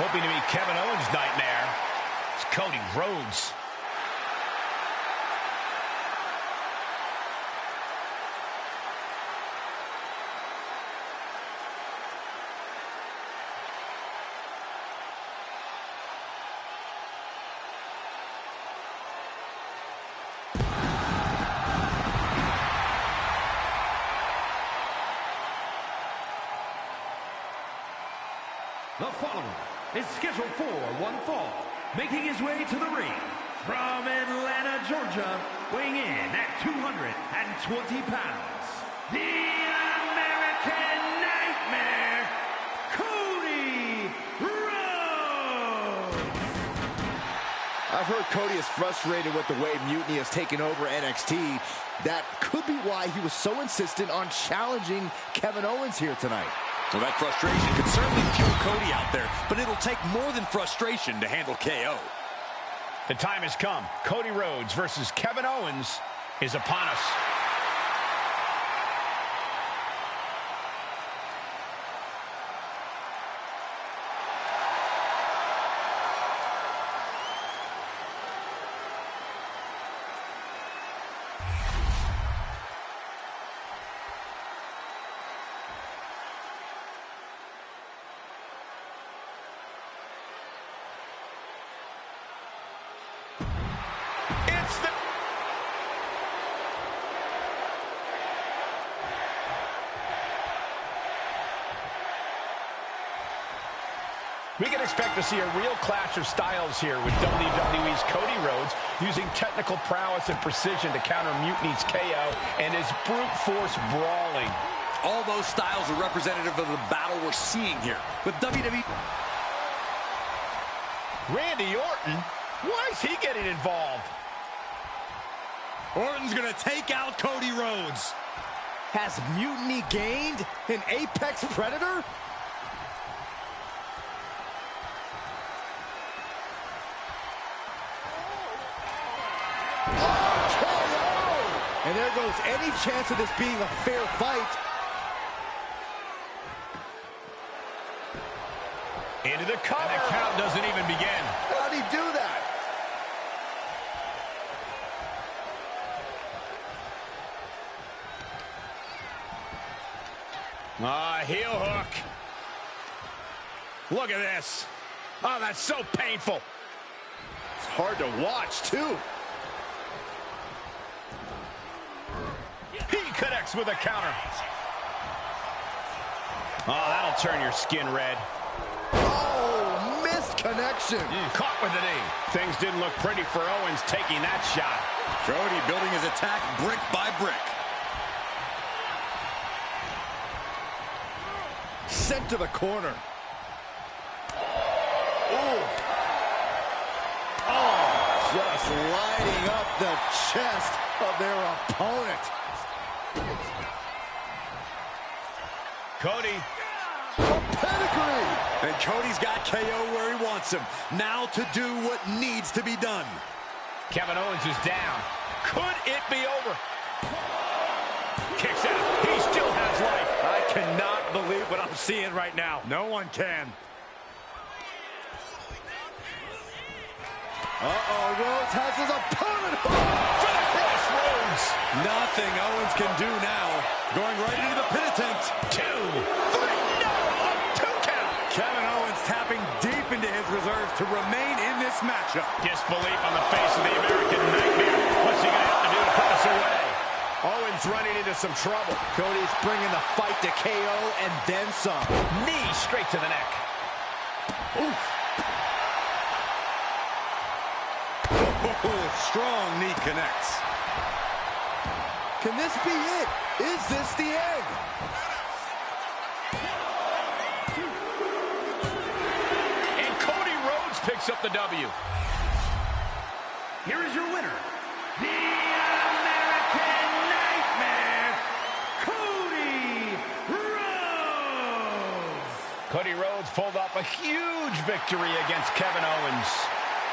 Hoping to be Kevin Owens' nightmare. It's Cody Rhodes. The following is scheduled for one fall, making his way to the ring from Atlanta, Georgia, weighing in at 220 pounds, the American Nightmare, Cody Rhodes. I've heard Cody is frustrated with the way Mutiny has taken over NXT. That could be why he was so insistent on challenging Kevin Owens here tonight. Well, that frustration can certainly fuel Cody out there, but it'll take more than frustration to handle KO. The time has come. Cody Rhodes versus Kevin Owens is upon us. We can expect to see a real clash of styles here with WWE's Cody Rhodes using technical prowess and precision to counter Mutiny's KO and his brute force brawling. All those styles are representative of the battle we're seeing here with WWE. Randy Orton? Why is he getting involved? Orton's gonna take out Cody Rhodes. Has Mutiny gained an apex predator? And there goes any chance of this being a fair fight. Into the cover. And the count doesn't even begin. How'd he do that? Heel hook. Look at this. Oh, that's so painful. It's hard to watch, too. He connects with a counter. Oh, that'll turn your skin red. Oh, missed connection. Caught with the knee. Things didn't look pretty for Owens taking that shot. Cody building his attack brick by brick. Sent to the corner. Ooh. Oh, just lighting up the chest of their opponent. Cody. Pedigree. And Cody's got KO where he wants him. Now to do what needs to be done. Kevin Owens is down. Could it be over? Kicks out. He still has life. I cannot believe what I'm seeing right now. No one can. Rhodes has his opponent. For the crossroads. Nothing Owens can do now. Going right into the pin attempt. 2, 3, no, 2 count. Kevin Owens tapping deep into his reserves to remain in this matchup. Disbelief on the face of the American Nightmare. What's he going to have to do to put us away? Owens running into some trouble. Cody's bringing the fight to KO and then some. Knee straight to the neck. Oof. Strong knee connects. Can this be it? Is this the end? And Cody Rhodes picks up the W. Here is your winner, the American Nightmare, Cody Rhodes. Cody Rhodes pulled off a huge victory against Kevin Owens.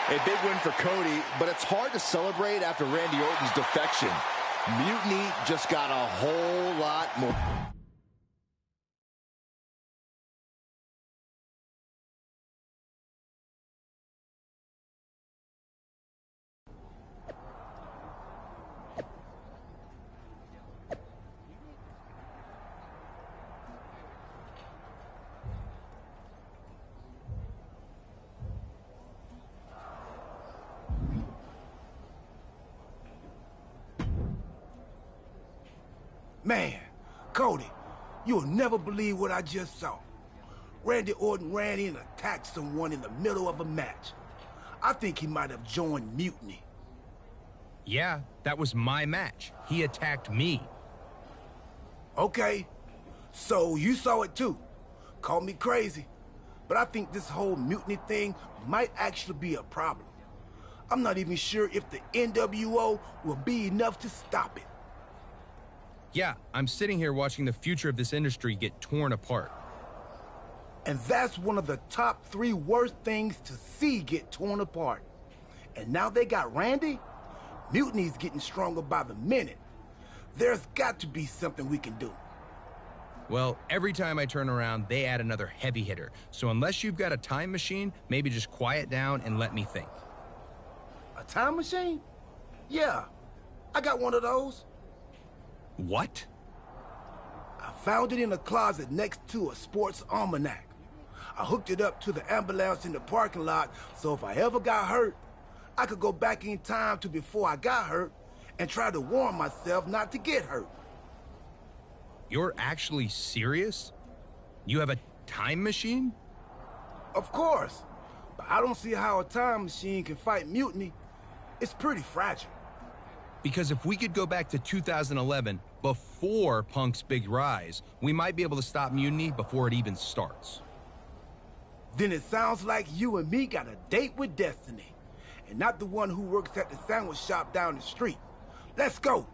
A big win for Cody, but it's hard to celebrate after Randy Orton's defection. Mutiny just got a whole lot more. Man, Cody, you'll never believe what I just saw. Randy Orton ran in and attacked someone in the middle of a match. I think he might have joined Mutiny. Yeah, that was my match. He attacked me. Okay, so you saw it too. Call me crazy, but I think this whole mutiny thing might actually be a problem. I'm not even sure if the NWO will be enough to stop it. Yeah, I'm sitting here watching the future of this industry get torn apart. And that's one of the top 3 worst things to see get torn apart. And now they got Randy? Mutiny's getting stronger by the minute. There's got to be something we can do. Well, every time I turn around, they add another heavy hitter. So unless you've got a time machine, maybe just quiet down and let me think. A time machine? Yeah, I got one of those. What? I found it in a closet next to a sports almanac. I hooked it up to the ambulance in the parking lot, so if I ever got hurt, I could go back in time to before I got hurt and try to warn myself not to get hurt. You're actually serious? You have a time machine? Of course, but I don't see how a time machine can fight mutiny. It's pretty fragile. Because if we could go back to 2011, before Punk's big rise, we might be able to stop mutiny before it even starts. Then it sounds like you and me got a date with destiny, and not the one who works at the sandwich shop down the street. Let's go.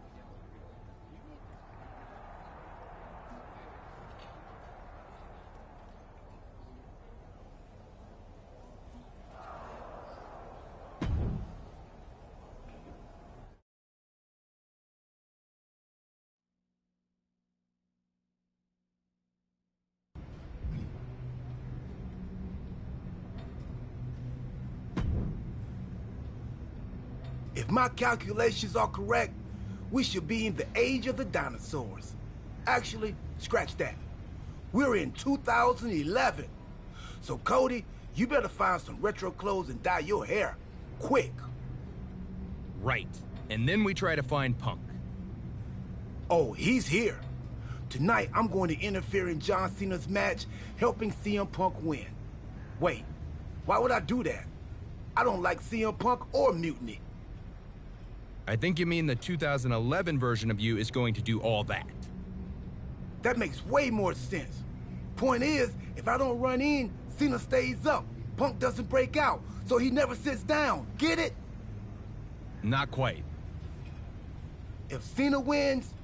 If my calculations are correct, we should be in the age of the dinosaurs. Actually, scratch that. We're in 2011. So Cody, you better find some retro clothes and dye your hair. Quick. Right. And then we try to find Punk. Oh, he's here. Tonight, I'm going to interfere in John Cena's match, helping CM Punk win. Wait, why would I do that? I don't like CM Punk or Mutiny. I think you mean the 2011 version of you is going to do all that. That makes way more sense. Point is, if I don't run in, Cena stays up. Punk doesn't break out, so he never sits down. Get it? Not quite. If Cena wins,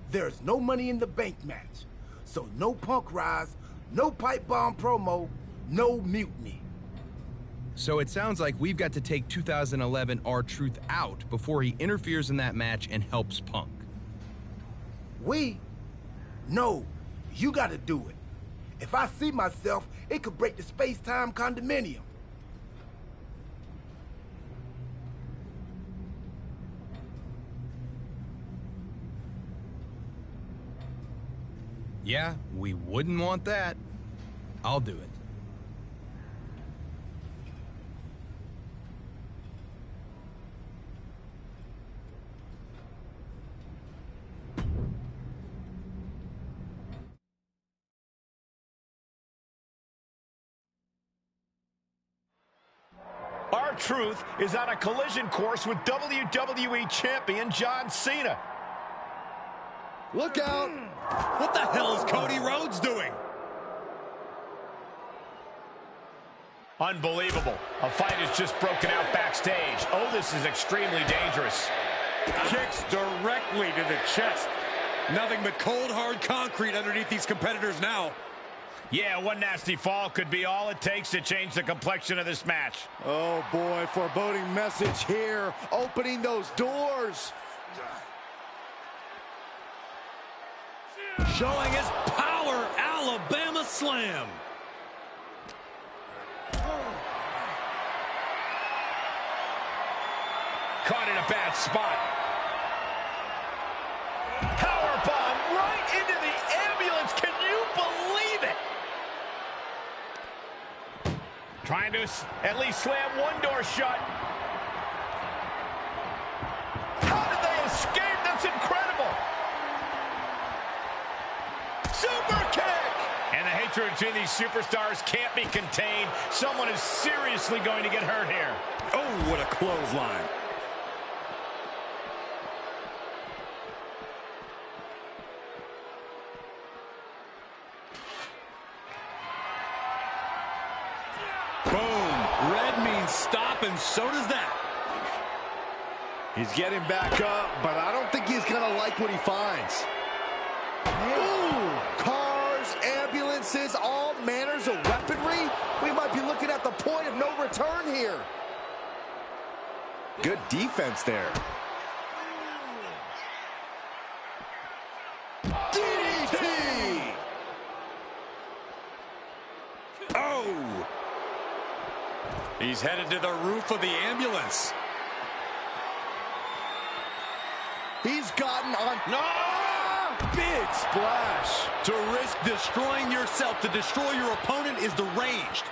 there's no Money in the Bank match. So no Punk rise, no pipe bomb promo, no mutiny. So it sounds like we've got to take 2011 R-Truth out before he interferes in that match and helps Punk. We? No, you gotta do it. If I see myself, it could break the space-time condominium. Yeah, we wouldn't want that. I'll do it. R-Truth is on a collision course with WWE Champion John Cena. Look out! What the hell is Cody Rhodes doing? Unbelievable. A fight has just broken out backstage. Oh, this is extremely dangerous. Kicks directly to the chest. Nothing but cold, hard concrete underneath these competitors now. Yeah, one nasty fall could be all it takes to change the complexion of this match. Oh boy, foreboding message here. Opening those doors. Showing his power, Alabama Slam. Caught in a bad spot. Powerbomb right into the ambulance. Can you believe it? Trying to at least slam one door shut. How did they escape? That's incredible. Super kick! And the hatred between these superstars can't be contained. Someone is seriously going to get hurt here. Oh, what a clothesline. so does that. He's getting back up, but I don't think he's going to like what he finds. Ooh! Cars, ambulances, all manners of weaponry. We might be looking at the point of no return here. Good defense there. DDT! Oh! He's headed to the roof of the ambulance. He's gotten on... No! Big splash. To risk destroying yourself to destroy your opponent is deranged.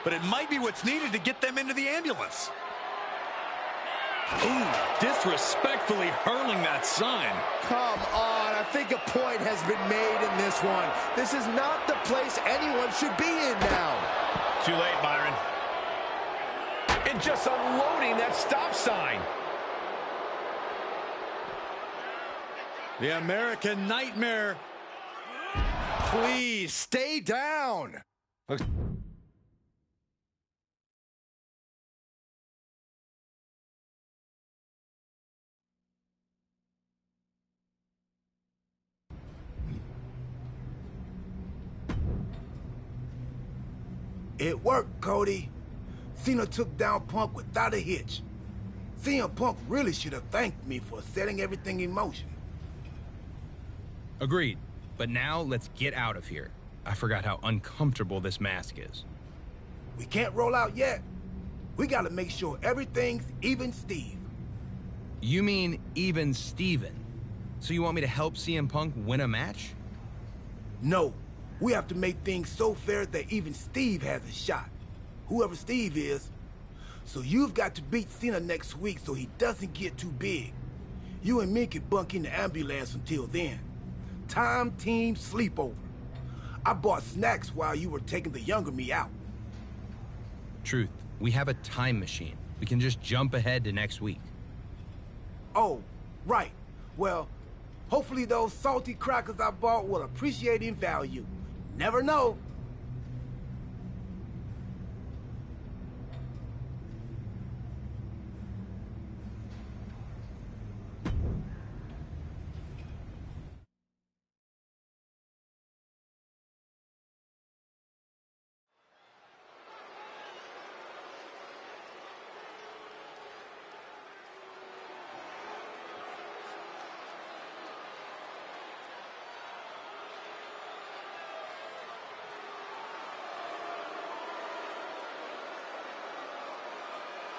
But it might be what's needed to get them into the ambulance. Ooh, disrespectfully hurling that sign. Come on, I think a point has been made in this one. This is not the place anyone should be in now. Too late, Byron. And just unloading that stop sign. The American Nightmare. Please, stay down. It worked, Cody. Cena took down Punk without a hitch. CM Punk really should have thanked me for setting everything in motion. Agreed. But now let's get out of here. I forgot how uncomfortable this mask is. We can't roll out yet. We gotta make sure everything's even Steve. You mean even Steven? So you want me to help CM Punk win a match? No. We have to make things so fair that even Steve has a shot. Whoever Steve is. So you've got to beat Cena next week so he doesn't get too big. You and me can bunk in the ambulance until then. Time team sleepover. I bought snacks while you were taking the younger me out. Truth, we have a time machine. We can just jump ahead to next week. Oh, right. Well, hopefully those salty crackers I bought will appreciate in value. Never know.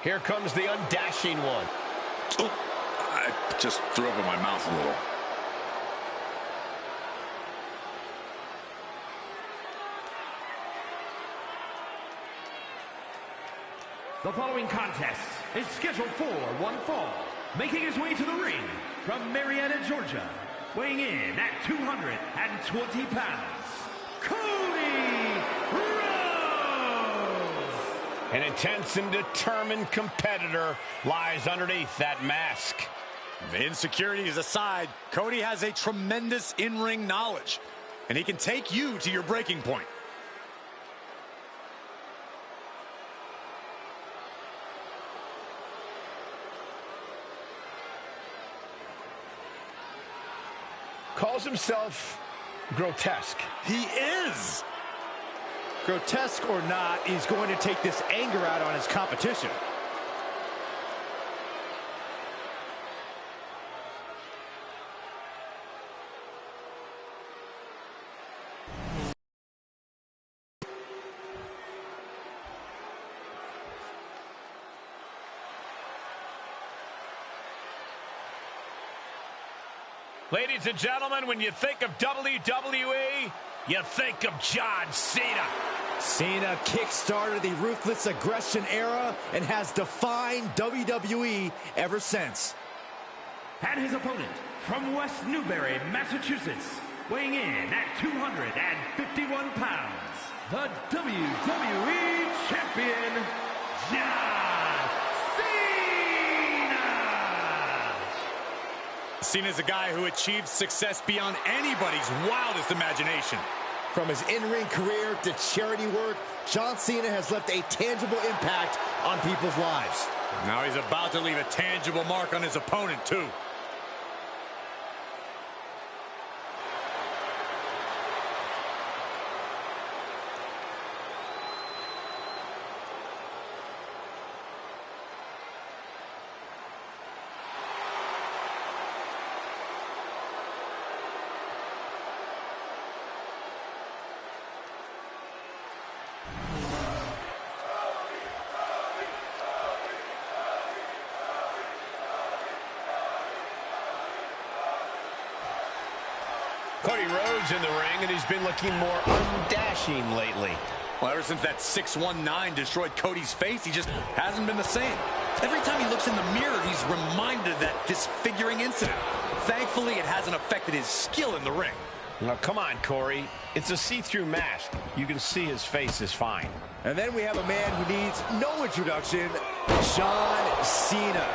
Here comes the undashing one. Oh, I just threw up in my mouth a little. The following contest is scheduled for one fall. Making his way to the ring from Marietta, Georgia, weighing in at 220 pounds, Cody Rhodes. An intense and determined competitor lies underneath that mask. Insecurities aside, Cody has a tremendous in-ring knowledge, and he can take you to your breaking point. Calls himself grotesque. He is! Grotesque or not, he's going to take this anger out on his competition. Ladies and gentlemen, when you think of WWE, you think of John Cena. Cena kick-started the ruthless aggression era and has defined WWE ever since. And his opponent from West Newbury, Massachusetts, weighing in at 251 pounds, the WWE Champion, John Cena! Cena's a guy who achieved success beyond anybody's wildest imagination. From his in-ring career to charity work, John Cena has left a tangible impact on people's lives. Now he's about to leave a tangible mark on his opponent, too. Cody Rhodes in the ring, and he's been looking more undashing lately. Well, ever since that 619 destroyed Cody's face, he just hasn't been the same. Every time he looks in the mirror, he's reminded of that disfiguring incident. Thankfully, it hasn't affected his skill in the ring. Now, come on, Corey. It's a see-through mask. You can see his face is fine. And then we have a man who needs no introduction, John Cena.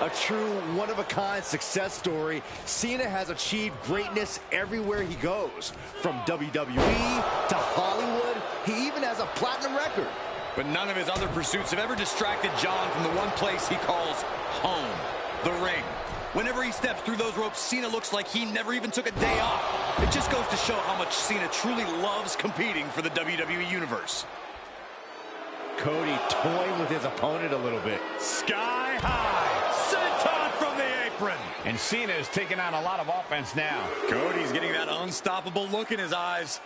A true one-of-a-kind success story. Cena has achieved greatness everywhere he goes. From WWE to Hollywood, he even has a platinum record. But none of his other pursuits have ever distracted John from the one place he calls home, the ring. Whenever he steps through those ropes, Cena looks like he never even took a day off. It just goes to show how much Cena truly loves competing for the WWE Universe. Cody toying with his opponent a little bit. Sky high, senton from the apron. And Cena is taking on a lot of offense now. Cody's getting that unstoppable look in his eyes.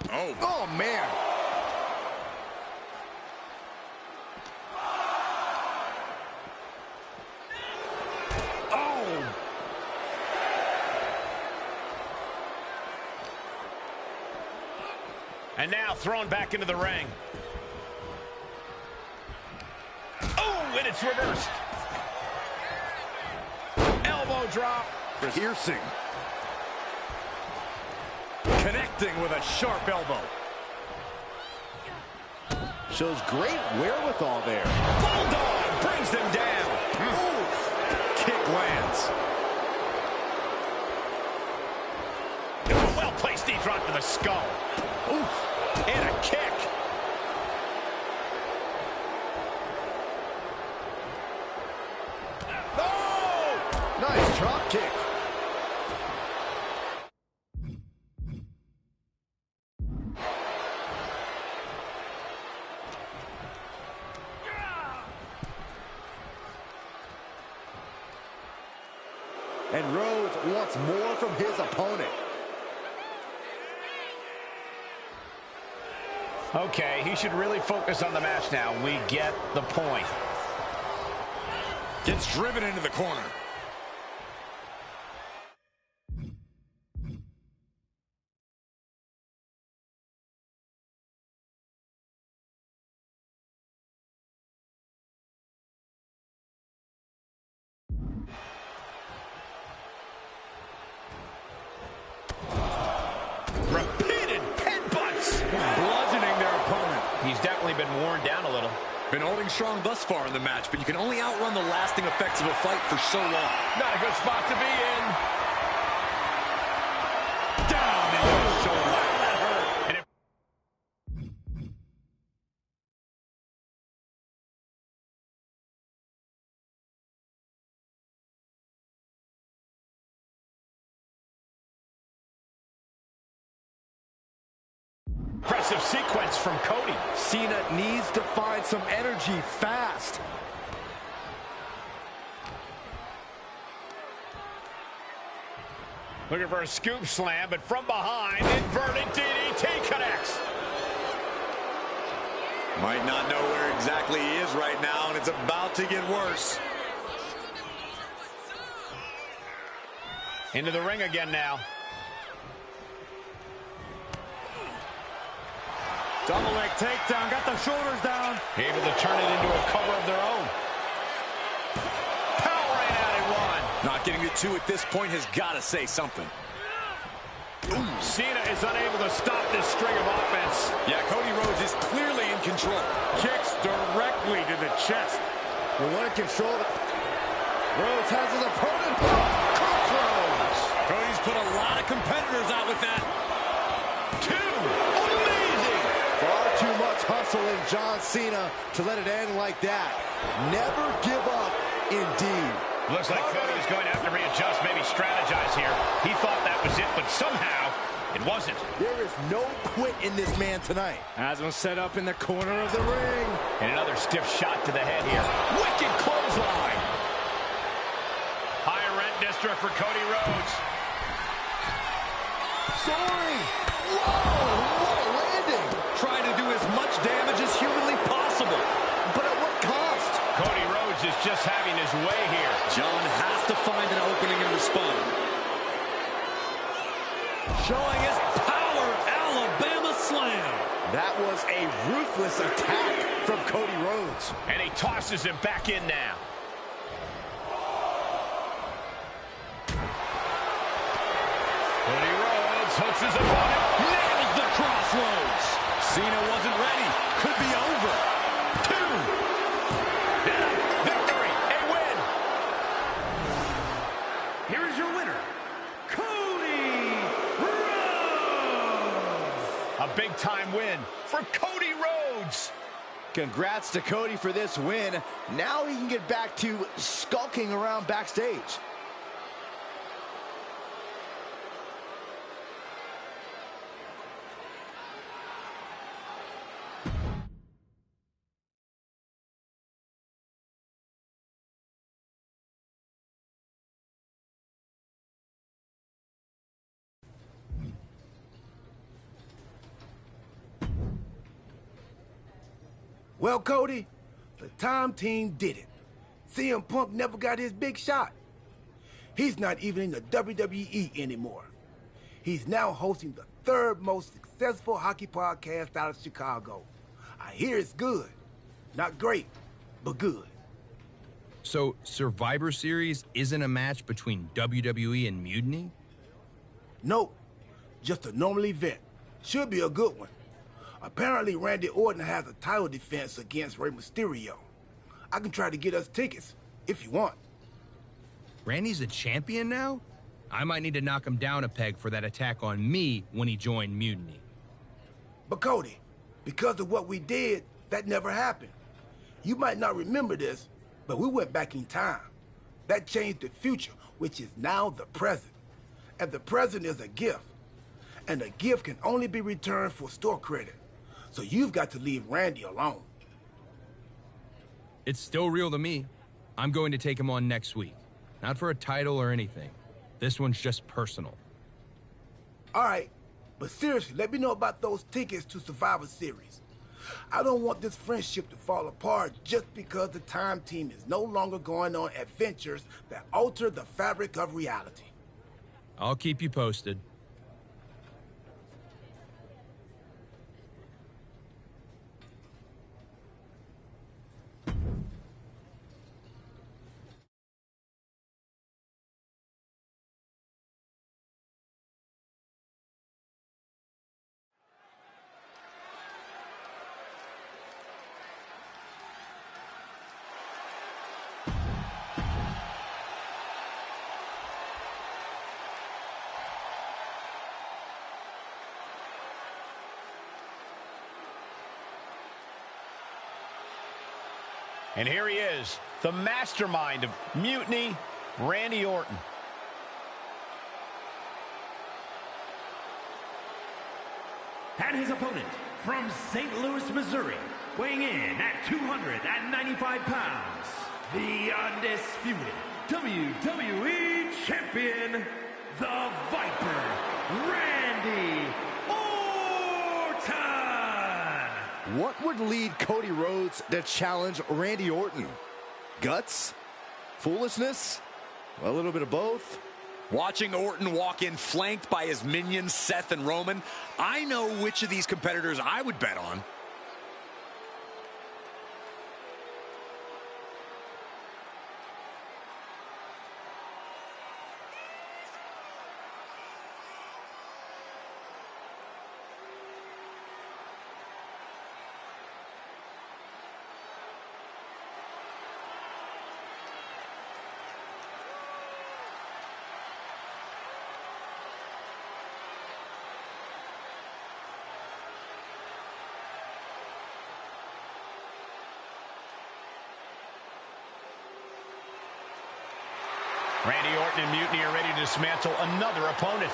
Oh man. And now thrown back into the ring. Oh, and it's reversed. Elbow drop. Piercing. Connecting with a sharp elbow. Shows great wherewithal there. Bulldog brings them down. Oof. Kick lands. Well-placed knee drop to the skull. Oof. And a kick. Oh! Nice drop kick. And Rhodes wants more from his opponent. Okay, he should really focus on the match now. We get the point. Gets driven into the corner. Repeated headbutts. Bludgeoning their opponent. He's definitely been worn down a little. Been holding strong thus far in the match, but you can only outrun the lasting effects of a fight for so long. Not a good spot to be in. Down into the shoulder. Wow, that hurt. And impressive sequence from Cody. Cena needs to find some energy fast. Looking for a scoop slam, but from behind, inverted DDT connects. Might not know where exactly he is right now, and it's about to get worse. Into the ring again now. Double leg takedown, got the shoulders down. Able to turn it into a cover of their own. Powering out at one. Not getting to two at this point has got to say something. Cena is unable to stop this string of offense. Yeah, Cody Rhodes is clearly in control. Kicks directly to the chest. The one in control. Rhodes has his opponent hooked. Crossroads. Cody's put a lot of competitors out with that. Two insolent John Cena to let it end like that. Never give up, indeed. Looks like Cody is going to have to readjust, maybe strategize here. He thought that was it, but somehow it wasn't. There is no quit in this man tonight. Has him set up in the corner of the ring. And another stiff shot to the head here. Wicked clothesline. High rent district for Cody Rhodes. Soaring. Whoa, what a landing. Trying to do as much damage as humanly possible. But at what cost? Cody Rhodes is just having his way here. John has to find an opening and respond. Showing his power, Alabama Slam. That was a ruthless attack from Cody Rhodes. And he tosses him back in now. Cody Rhodes hooks his opponent. Nails the crossroads. Cena wasn't ready. Could be over. 2. And a victory. A win. Here is your winner, Cody Rhodes. A big-time win for Cody Rhodes. Congrats to Cody for this win. Now he can get back to skulking around backstage. Well, Cody, the time team did it. CM Punk never got his big shot. He's not even in the WWE anymore. He's now hosting the 3rd most successful hockey podcast out of Chicago. I hear it's good. Not great, but good. So, Survivor Series isn't a match between WWE and Mutiny? Nope, just a normal event. Should be a good one. Apparently, Randy Orton has a title defense against Rey Mysterio. I can try to get us tickets, if you want. Randy's a champion now? I might need to knock him down a peg for that attack on me when he joined Mutiny. But Cody, because of what we did, that never happened. You might not remember this, but we went back in time. That changed the future, which is now the present. And the present is a gift. And a gift can only be returned for store credit. So you've got to leave Randy alone. It's still real to me. I'm going to take him on next week. Not for a title or anything. This one's just personal. All right, but seriously, let me know about those tickets to Survivor Series. I don't want this friendship to fall apart just because the time team is no longer going on adventures that alter the fabric of reality. I'll keep you posted. And here he is, the mastermind of Mutiny, Randy Orton. And his opponent from St. Louis, Missouri, weighing in at 295 pounds, the undisputed WWE Champion, the Viper, Randy Orton! What would lead Cody Rhodes to challenge Randy Orton? Guts? Foolishness? A little bit of both? Watching Orton walk in flanked by his minions, Seth and Roman, I know which of these competitors I would bet on. Randy Orton and Mutiny are ready to dismantle another opponent.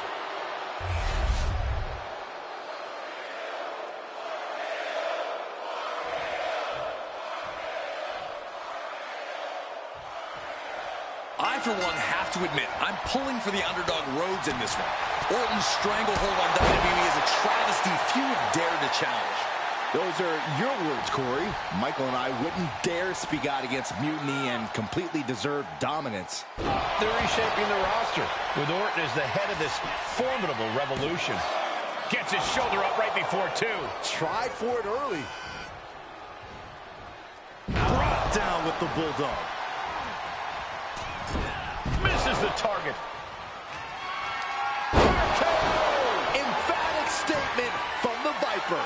I, for one, have to admit, I'm pulling for the underdog Rhodes in this one. Orton's stranglehold on WWE is a travesty few have dared to challenge. Those are your words, Corey. Michael and I wouldn't dare speak out against Mutiny and completely deserve dominance. They're reshaping the roster with Orton as the head of this formidable revolution. Gets his shoulder up right before two. Tried for it early. Brought down with the Bulldog. Misses the target. Emphatic statement from the Viper.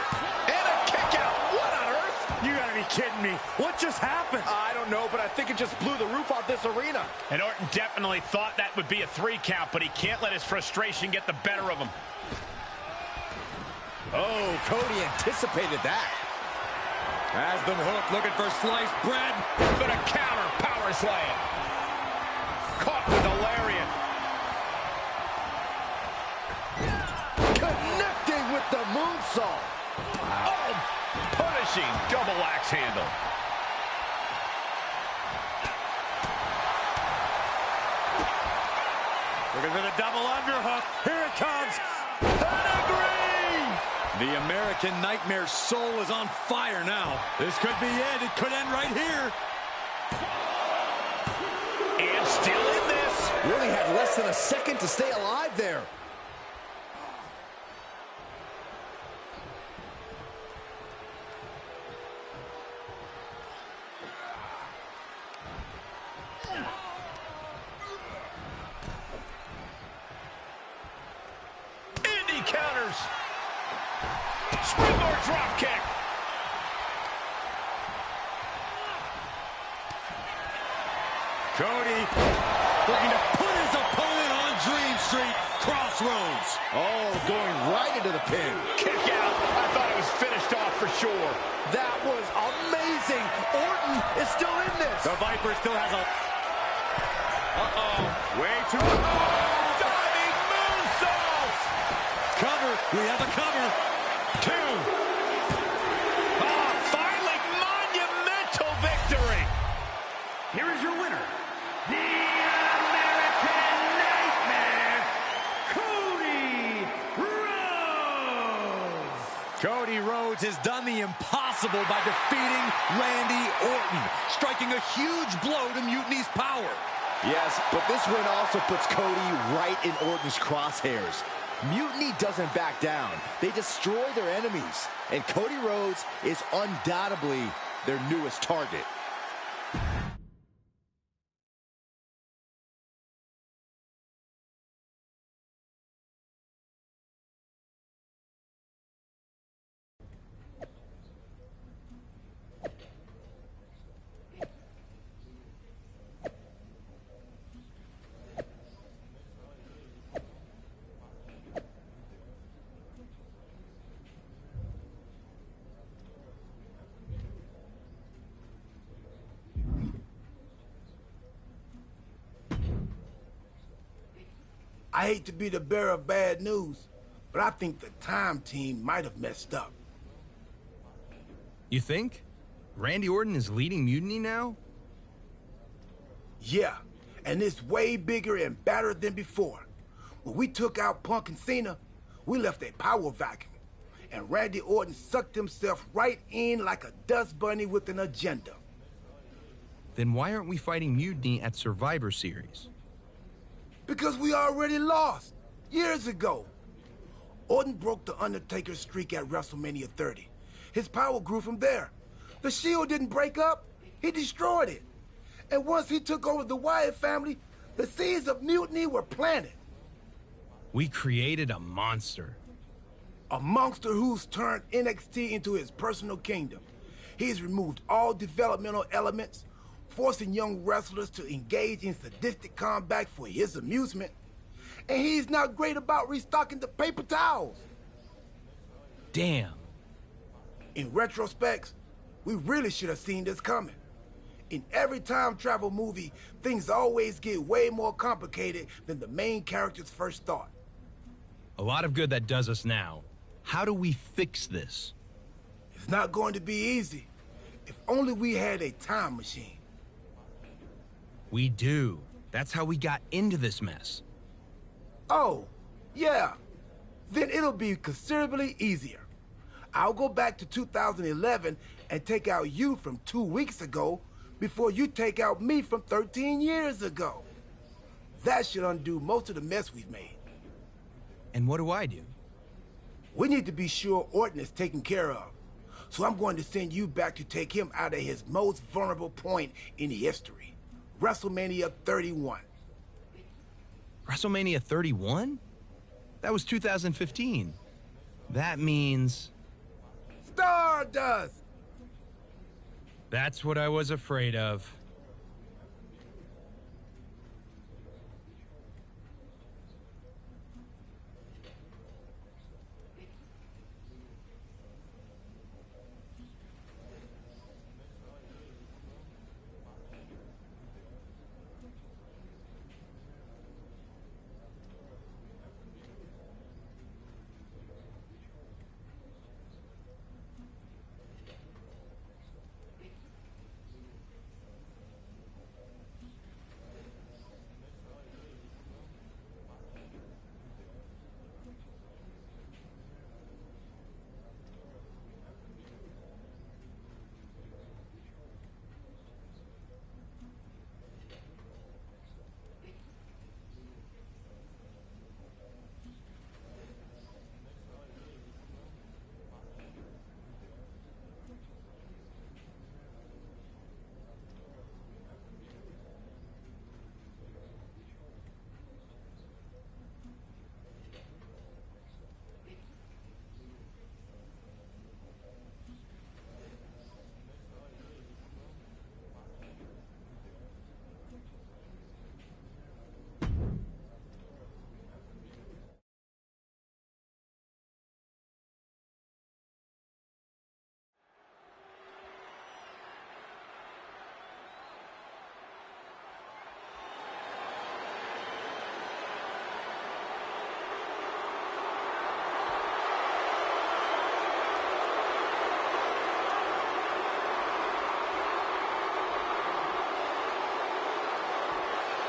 And a kick out. What on earth? You gotta be kidding me. What just happened? I don't know, but I think it just blew the roof off this arena. And Orton definitely thought that would be a 3 count, but he can't let his frustration get the better of him. Oh, Cody anticipated that. Has been hooked, looking for sliced bread. But a counter power slam. Caught with a lariat. Connecting with the moonsault. Oh, punishing double axe handle. Looking for the double underhook. Here it comes. Pedigree! The American Nightmare's soul is on fire now. This could be it. It could end right here. And still in this. Really had less than a second to stay alive there. Indy counters. Springboard drop kick. Cody looking to put his opponent on Dream Street. Crossroads. Oh, going right into the pin. Kick out. I thought it was finished off for sure. That was amazing. Orton is still in this. The Viper still has a... Way too... Diving moonsault. Cover. We have a cover. 2. Finally, monumental victory. Here is your winner, the American Nightmare, Cody Rhodes! Cody Rhodes has done the impossible by defeating Randy Orton, striking a huge blow to Mutiny's power. Yes, but this win also puts Cody right in Orton's crosshairs. Mutiny doesn't back down. They destroy their enemies. And Cody Rhodes is undoubtedly their newest target. I hate to be the bearer of bad news, but I think the time team might have messed up. You think? Randy Orton is leading Mutiny now? Yeah, and it's way bigger and badder than before. When we took out Punk and Cena, we left a power vacuum, and Randy Orton sucked himself right in like a dust bunny with an agenda. Then why aren't we fighting Mutiny at Survivor Series? Because we already lost, years ago. Orton broke the Undertaker's streak at WrestleMania 30. His power grew from there. The Shield didn't break up, he destroyed it. And once he took over the Wyatt family, the seeds of mutiny were planted. We created a monster. A monster who's turned NXT into his personal kingdom. He's removed all developmental elements, forcing young wrestlers to engage in sadistic combat for his amusement. And he's not great about restocking the paper towels. Damn. In retrospect, we really should have seen this coming. In every time travel movie, things always get way more complicated than the main characters first thought. A lot of good that does us now. How do we fix this? It's not going to be easy. If only we had a time machine. We do. That's how we got into this mess. Oh, yeah. Then it'll be considerably easier. I'll go back to 2011 and take out you from 2 weeks ago before you take out me from 13 years ago. That should undo most of the mess we've made. And what do I do? We need to be sure Orton is taken care of. So I'm going to send you back to take him out of his most vulnerable point in history. WrestleMania 31. WrestleMania 31? That was 2015. That means... Stardust! That's what I was afraid of.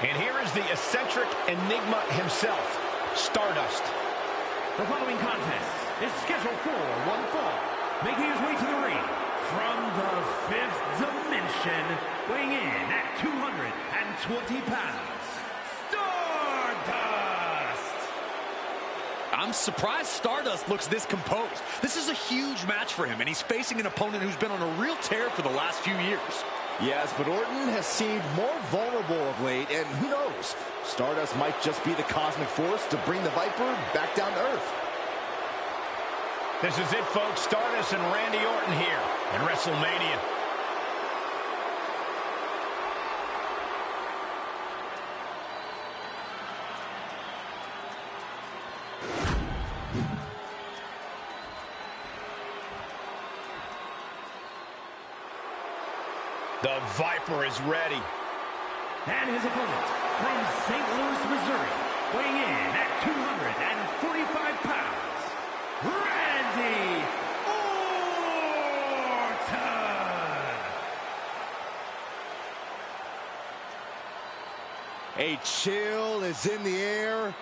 And here is the eccentric enigma himself, Stardust. The following contest is scheduled for one fall, making his way to the ring from the fifth dimension, weighing in at 220 pounds, Stardust! I'm surprised Stardust looks this composed. This is a huge match for him, and he's facing an opponent who's been on a real tear for the last few years. Yes, but Orton has seemed more vulnerable of late, and who knows? Stardust might just be the cosmic force to bring the Viper back down to earth. This is it, folks. Stardust and Randy Orton here at WrestleMania. The Viper is ready. And his opponent from St. Louis, Missouri, weighing in at 245 pounds, Randy Orton! A chill is in the air.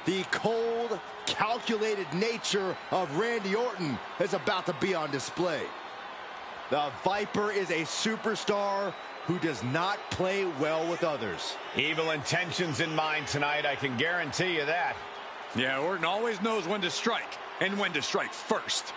The cold, calculated nature of Randy Orton is about to be on display. The Viper is a superstar who does not play well with others. Evil intentions in mind tonight, I can guarantee you that. Yeah, Orton always knows when to strike, and when to strike first.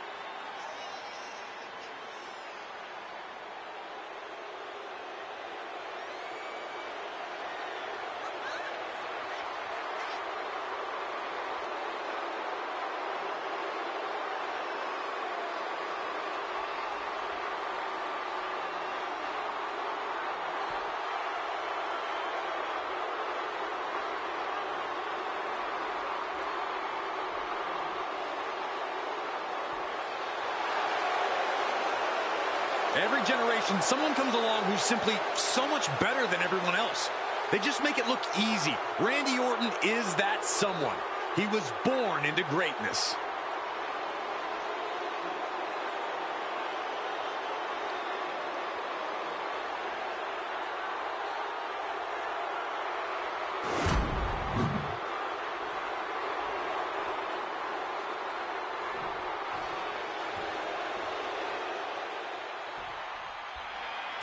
Every generation, someone comes along who's simply so much better than everyone else. They just make it look easy. Randy Orton is that someone. He was born into greatness.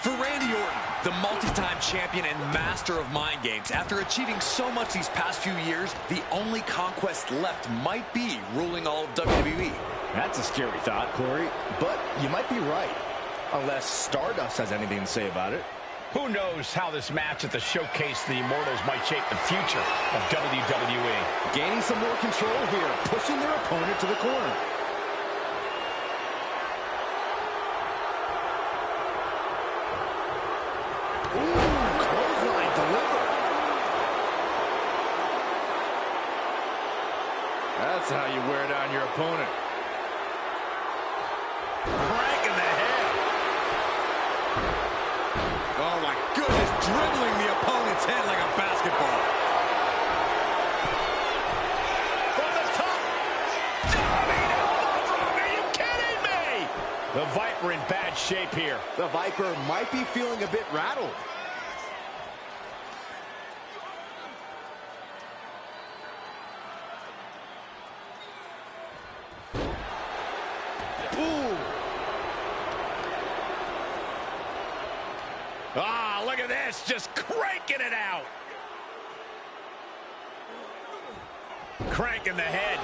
For Randy Orton, the multi-time champion and master of mind games, after achieving so much these past few years, the only conquest left might be ruling all of WWE. That's a scary thought, Corey, but you might be right. Unless Stardust has anything to say about it. Who knows how this match at the Showcase the Immortals might shape the future of WWE. Gaining some more control here, pushing their opponent to the corner. Clothesline delivered. That's how you wear down your opponent. Crank in the head. Oh my goodness, dribbling the opponent's head like a basketball. From the top. Diving elbow drop. Are you kidding me? The Viper in bad shape here. The Viper might be feeling a bit rattled. Ah, look at this, just cranking it out. Cranking the head.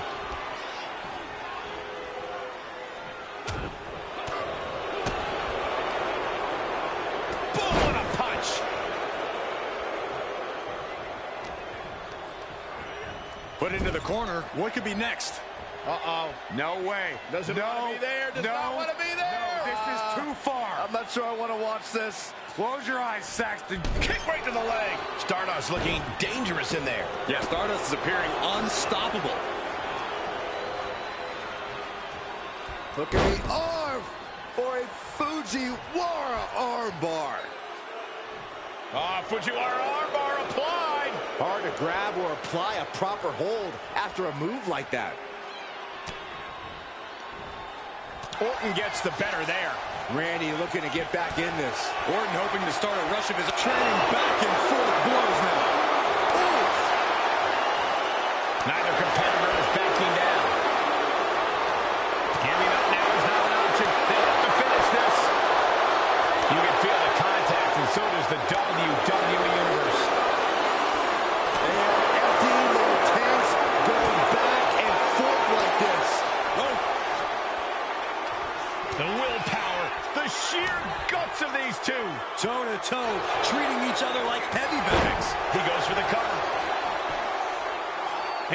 Boom, what a punch. Put into the corner. What could be next? Uh-oh. No way. Doesn't want to be there. Does not want to be there. No, this is too far. I'm not sure I want to watch this. Close your eyes, Saxton. Kick right to the leg. Stardust looking dangerous in there. Yeah, Stardust is appearing unstoppable. Look at the arm for a Fujiwara armbar. Fujiwara armbar applied. Hard to grab or apply a proper hold after a move like that. Orton gets the better there. Randy looking to get back in this. Orton hoping to start a rush of his trading back and forth blows now. Ooh. Neither competitor is backing down. Giving up now is not an option. They have to finish this. You can feel the contact, and so does the WWE Universe. They are emptying their tanks, going back and forth like this. Oh. The willpower, the sheer guts of these two. Toe-to-toe, treating each other like heavy bags. He goes for the cover.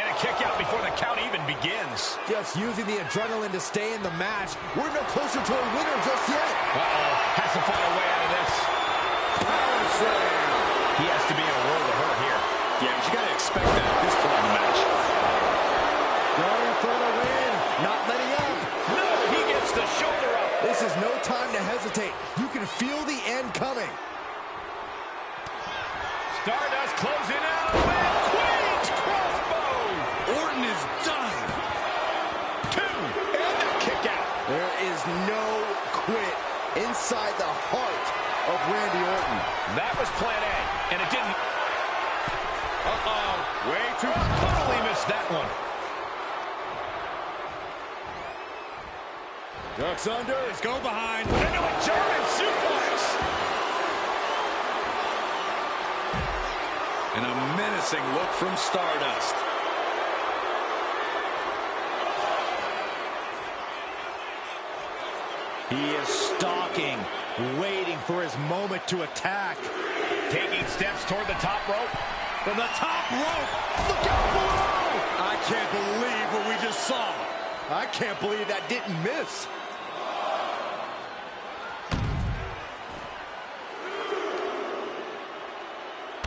And a kick out before the count even begins. Just using the adrenaline to stay in the match. We're no closer to a winner just yet. Uh-oh, has to find a way out of this. Power slam. He has to be in a world of hurt here. Yeah, but you got to expect that at this point in the match. Going for the win, not letting up. No, he gets the shoulder up. This is no time to hesitate. You can feel the end coming. Stardust closing out with Queen's crossbow. Orton is done. 2, and the kick out. There is no quit inside the heart of Randy Orton. That was plan A, and it didn't. Uh-oh, way too totally missed that one. Ducks under. Let's go behind. Into a German suplex. And a menacing look from Stardust. He is stalking, waiting for his moment to attack. Taking steps toward the top rope. From the top rope. Look out below! I can't believe what we just saw. I can't believe that didn't miss.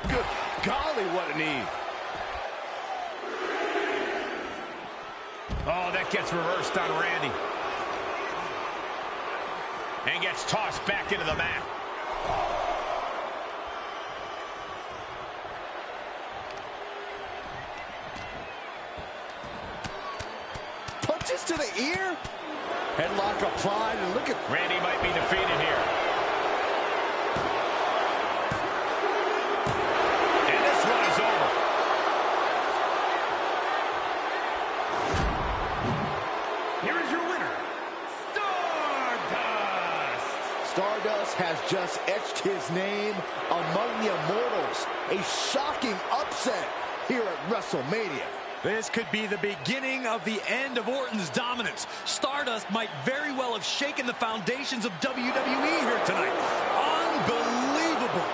Good golly, what a knee. Oh, that gets reversed on Randy. and gets tossed back into the mat. Punches to the ear. Headlock applied, and look at... Randy might be defeated here. And this one is over. Here is your winner, Stardust! Stardust has just etched his name among the immortals. A shocking upset here at WrestleMania. This could be the beginning of the end of Orton's dominance. Stardust might very well have shaken the foundations of WWE here tonight. Unbelievable.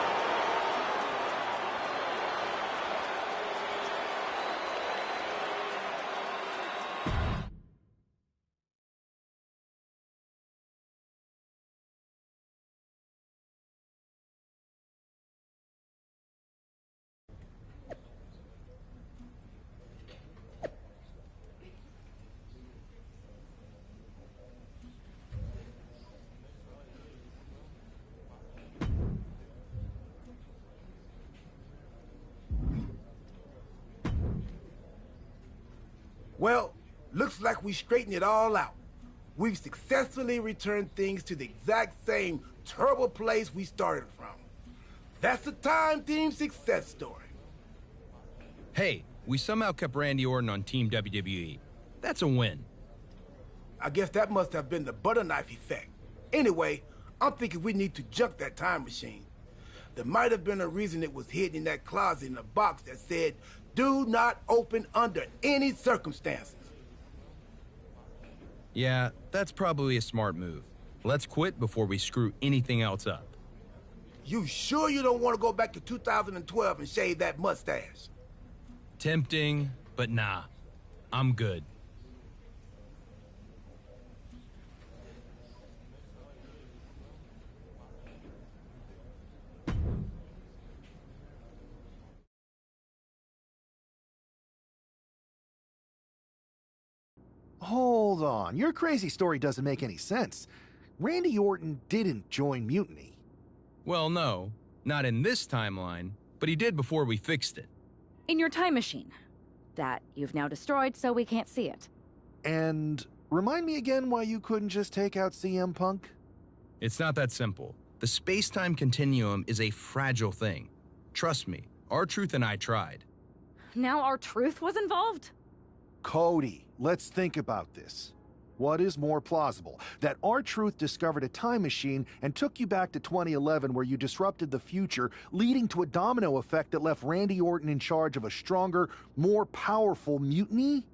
Well, looks like we straightened it all out. We've successfully returned things to the exact same terrible place we started from. That's the Time Team success story. Hey, we somehow kept Randy Orton on Team WWE. That's a win. I guess that must have been the butter knife effect. Anyway, I'm thinking we need to junk that time machine. There might have been a reason it was hidden in that closet in a box that said, "Do not open under any circumstances." Yeah, that's probably a smart move. Let's quit before we screw anything else up. You sure you don't want to go back to 2012 and shave that mustache? Tempting, but nah. I'm good. Hold on. Your crazy story doesn't make any sense. Randy Orton didn't join Mutiny. Well, no. Not in this timeline, but he did before we fixed it. In your time machine. That you've now destroyed so we can't see it. And remind me again why you couldn't just take out CM Punk? It's not that simple. The space-time continuum is a fragile thing. Trust me, R-Truth and I tried. Now R-Truth was involved? Cody, let's think about this. What is more plausible? That R-Truth discovered a time machine and took you back to 2011 where you disrupted the future, leading to a domino effect that left Randy Orton in charge of a stronger, more powerful mutiny?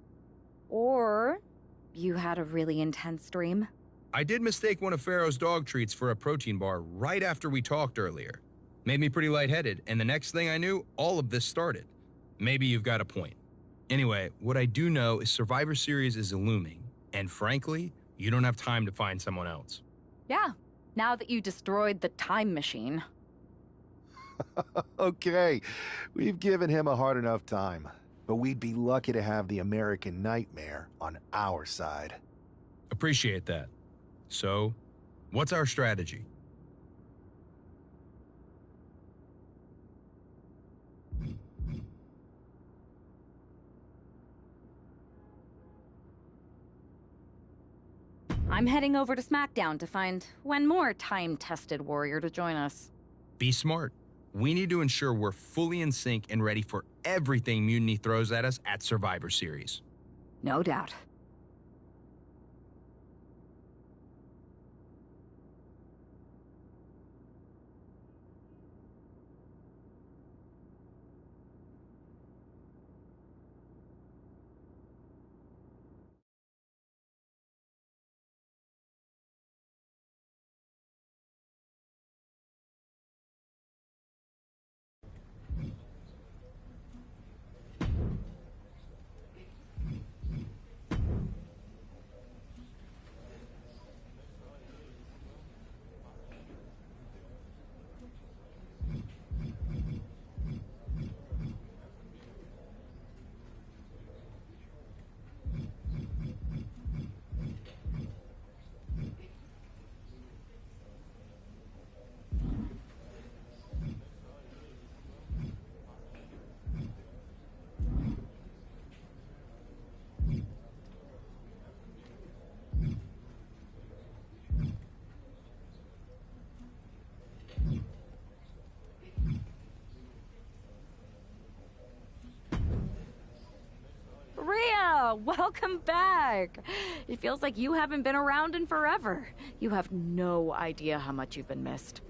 Or you had a really intense dream? I did mistake one of Pharaoh's dog treats for a protein bar right after we talked earlier. Made me pretty lightheaded, and the next thing I knew, all of this started. Maybe you've got a point. Anyway, what I do know is Survivor Series is looming, and frankly, you don't have time to find someone else. Yeah, now that you destroyed the time machine. Okay, we've given him a hard enough time, but we'd be lucky to have the American Nightmare on our side. Appreciate that. So, what's our strategy? I'm heading over to SmackDown to find one more time-tested warrior to join us. Be smart. We need to ensure we're fully in sync and ready for everything Mutiny throws at us at Survivor Series. No doubt. welcome back. It feels like you haven't been around in forever. You have no idea how much you've been missed.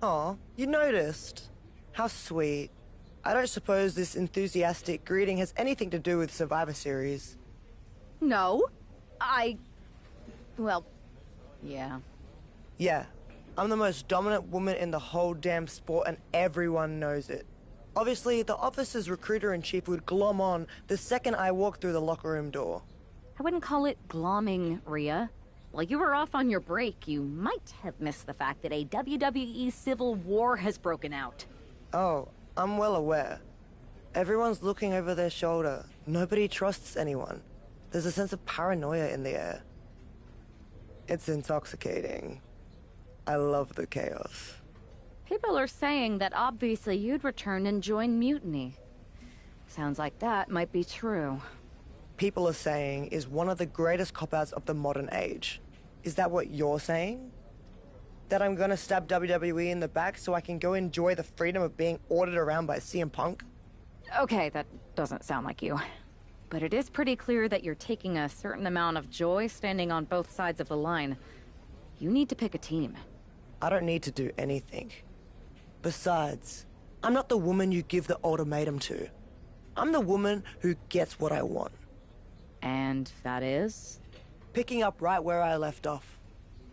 Aw, you noticed. How sweet. I don't suppose this enthusiastic greeting has anything to do with Survivor Series. No. Well, yeah. Yeah, I'm the most dominant woman in the whole damn sport and everyone knows it. Obviously, the office's recruiter-in-chief would glom on the second I walk through the locker room door. I wouldn't call it glomming, Rhea. While you were off on your break, you might have missed the fact that a WWE civil war has broken out. Oh, I'm well aware. Everyone's looking over their shoulder. Nobody trusts anyone. There's a sense of paranoia in the air. It's intoxicating. I love the chaos. People are saying that obviously you'd return and join Mutiny. Sounds like that might be true. People are saying is one of the greatest cop-outs of the modern age. Is that what you're saying? That I'm gonna stab WWE in the back so I can go enjoy the freedom of being ordered around by CM Punk? Okay, that doesn't sound like you. But it is pretty clear that you're taking a certain amount of joy standing on both sides of the line. You need to pick a team. I don't need to do anything. Besides, I'm not the woman you give the ultimatum to. I'm the woman who gets what I want. And that is? Picking up right where I left off.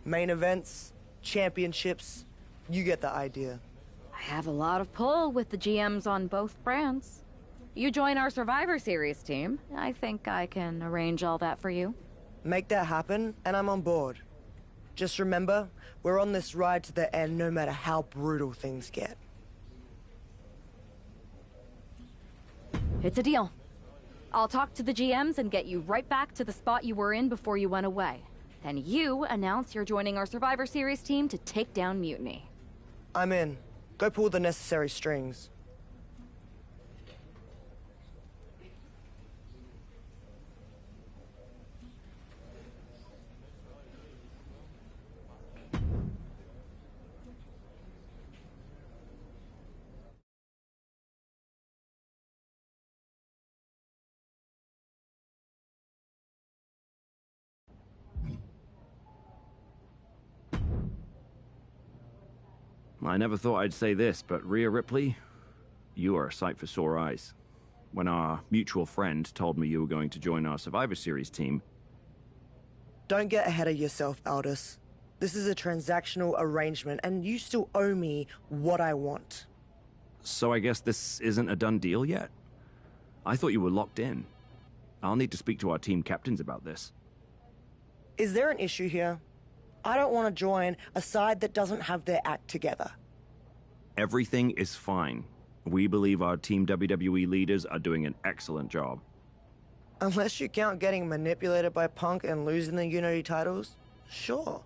Main events, championships, you get the idea. I have a lot of pull with the GMs on both brands. You join our Survivor Series team, I think I can arrange all that for you. Make that happen, and I'm on board. Just remember, we're on this ride to the end no matter how brutal things get. It's a deal. I'll talk to the GMs and get you right back to the spot you were in before you went away. Then you announce you're joining our Survivor Series team to take down Mutiny. I'm in. Go pull the necessary strings. I never thought I'd say this, but Rhea Ripley, you are a sight for sore eyes. When our mutual friend told me you were going to join our Survivor Series team... Don't get ahead of yourself, Aldous. This is a transactional arrangement, and you still owe me what I want. So I guess this isn't a done deal yet? I thought you were locked in. I'll need to speak to our team captains about this. Is there an issue here? I don't want to join a side that doesn't have their act together. Everything is fine. We believe our Team WWE leaders are doing an excellent job. Unless you count getting manipulated by Punk and losing the Unity titles, sure.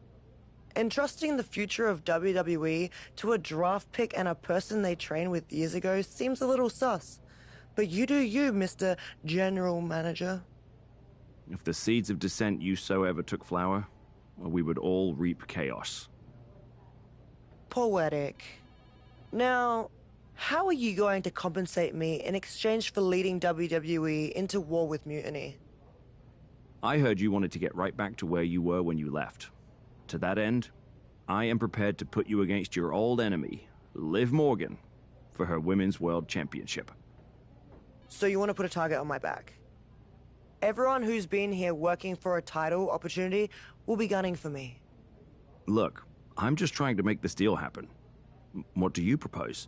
Entrusting the future of WWE to a draft pick and a person they trained with years ago seems a little sus. But you do you, Mr. General Manager. If the seeds of dissent you so ever took flower, well, we would all reap chaos. Poetic. Now, how are you going to compensate me in exchange for leading WWE into war with Mutiny? I heard you wanted to get right back to where you were when you left. To that end, I am prepared to put you against your old enemy, Liv Morgan, for her Women's World Championship. So you want to put a target on my back? Everyone who's been here working for a title opportunity will be gunning for me. Look, I'm just trying to make this deal happen. What do you propose?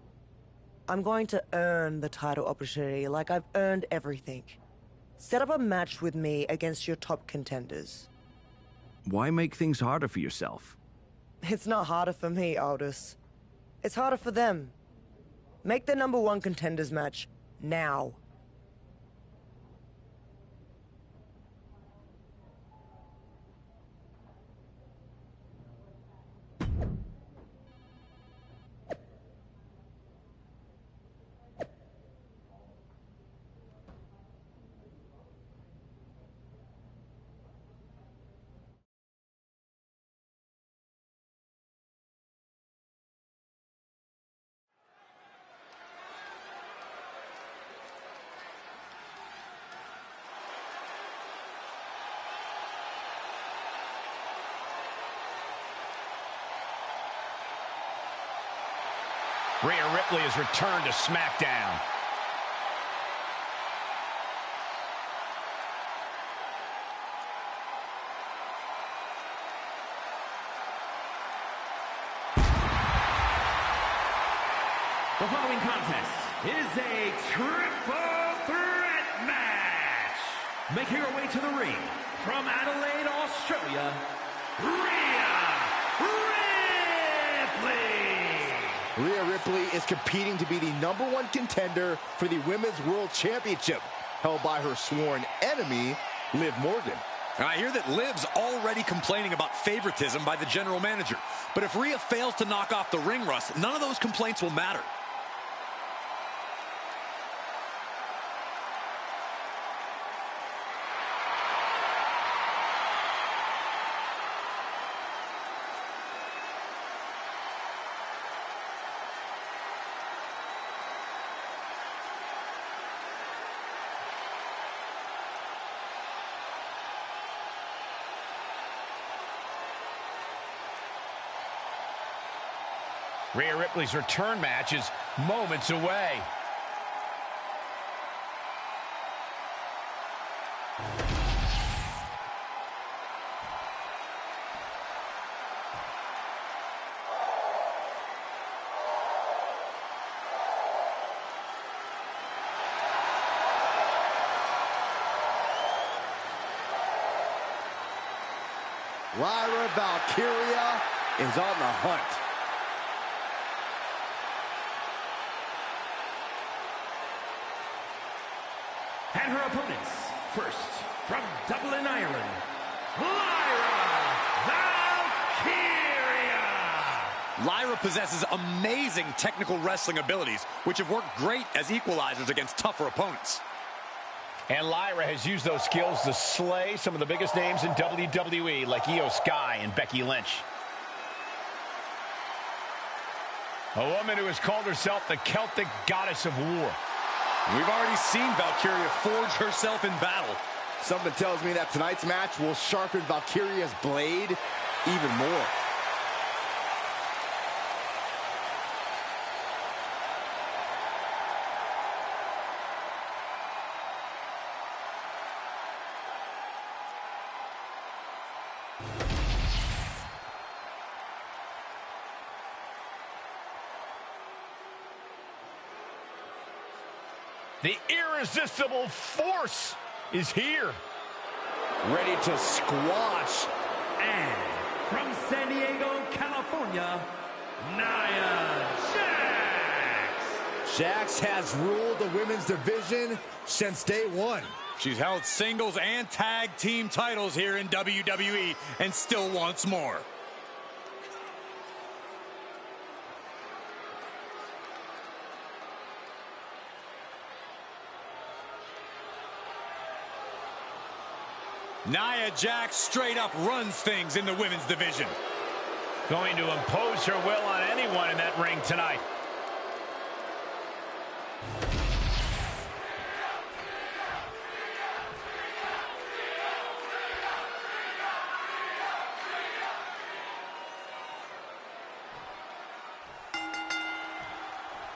I'm going to earn the title opportunity like I've earned everything. Set up a match with me against your top contenders. Why make things harder for yourself? It's not harder for me, Aldous. It's harder for them. Make the #1 contenders match now. Rhea Ripley has returned to SmackDown. The following contest is a triple threat match. Making her way to the ring from Adelaide, Australia, Rhea Ripley is competing to be the #1 contender for the Women's World Championship, held by her sworn enemy, Liv Morgan. I hear that Liv's already complaining about favoritism by the general manager. But if Rhea fails to knock off the ring rust, none of those complaints will matter. Rhea Ripley's return match is moments away. Lyra Valkyria is on the hunt. And her opponents, first, from Dublin, Ireland, Lyra Valkyria! Lyra possesses amazing technical wrestling abilities, which have worked great as equalizers against tougher opponents. And Lyra has used those skills to slay some of the biggest names in WWE, like Io Sky and Becky Lynch. A woman who has called herself the Celtic goddess of war. We've already seen Valkyria forge herself in battle. Something tells me that tonight's match will sharpen Valkyria's blade even more. The irresistible force is here. Ready to squash. And from San Diego, California, Nia Jax. Jax has ruled the women's division since day one. She's held singles and tag team titles here in WWE and still wants more. Nia Jax straight up runs things in the women's division. Going to impose her will on anyone in that ring tonight.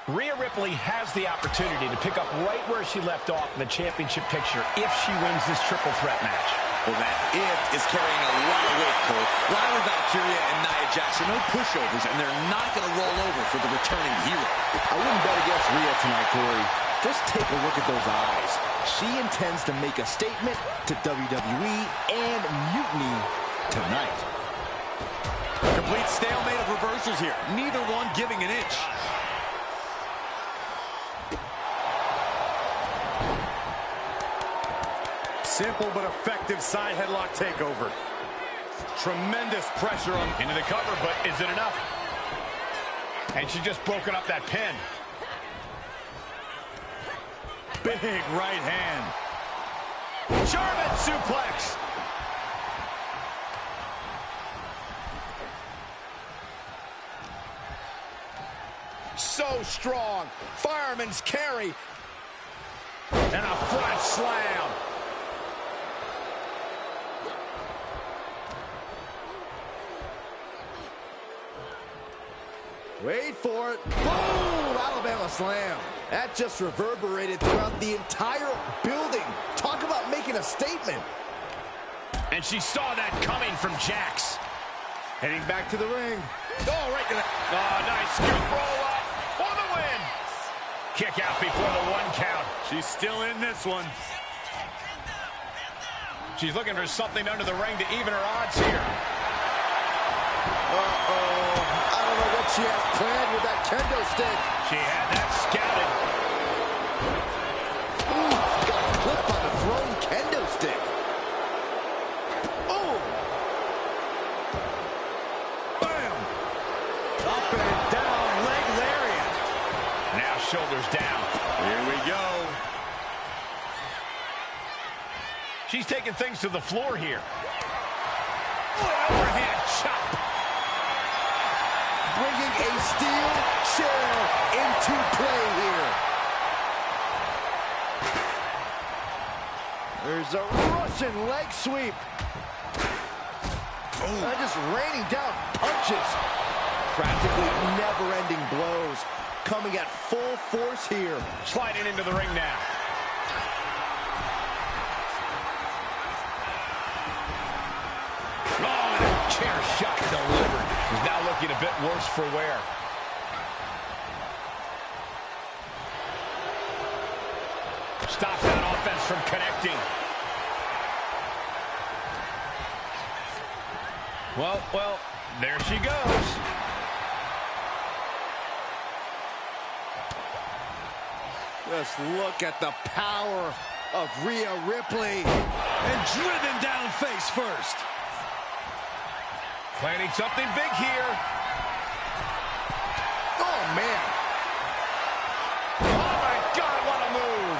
Rhea Ripley has the opportunity to pick up right where she left off in the championship picture if she wins this triple threat match. Well, that if is carrying a lot of weight, Cole. Lyra Valkyria and Nia Jax are no pushovers, and they're not going to roll over for the returning hero. I wouldn't bet against Rhea tonight, Corey. Just take a look at those eyes. She intends to make a statement to WWE and Mutiny tonight. Complete stalemate of reversals here. Neither one giving an inch. Simple but effective side headlock takeover. Tremendous pressure on... Into the cover, but is it enough? And she's just broken up that pin. Big right hand. German suplex. So strong. Fireman's carry. And a front slam. Wait for it. Boom! Alabama slam. That just reverberated throughout the entire building. Talk about making a statement. And she saw that coming from Jax. Heading back to the ring. Oh, right to the... Oh, nice scoop roll up for the win. Kick out before the 1 count. She's still in this one. She's looking for something under the ring to even her odds here. Uh-oh. I don't know what she has planned with that kendo stick. She had that scouted. Ooh, got clipped by the thrown kendo stick. Oh! Bam! Up and down, leg lariat. Now shoulders down. Here we go. She's taking things to the floor here. Oh, an overhand chop. Bringing a steel chair into play here. There's a Russian leg sweep. Just raining down punches. Practically never-ending blows. Coming at full force here. Sliding into the ring now. Oh, and a chair shot delivered. He's now looking a bit worse for wear. Stops that offense from connecting. Well, there she goes. Just look at the power of Rhea Ripley. And driven down face first. Planning something big here. Oh, man. Oh, my God, what a move.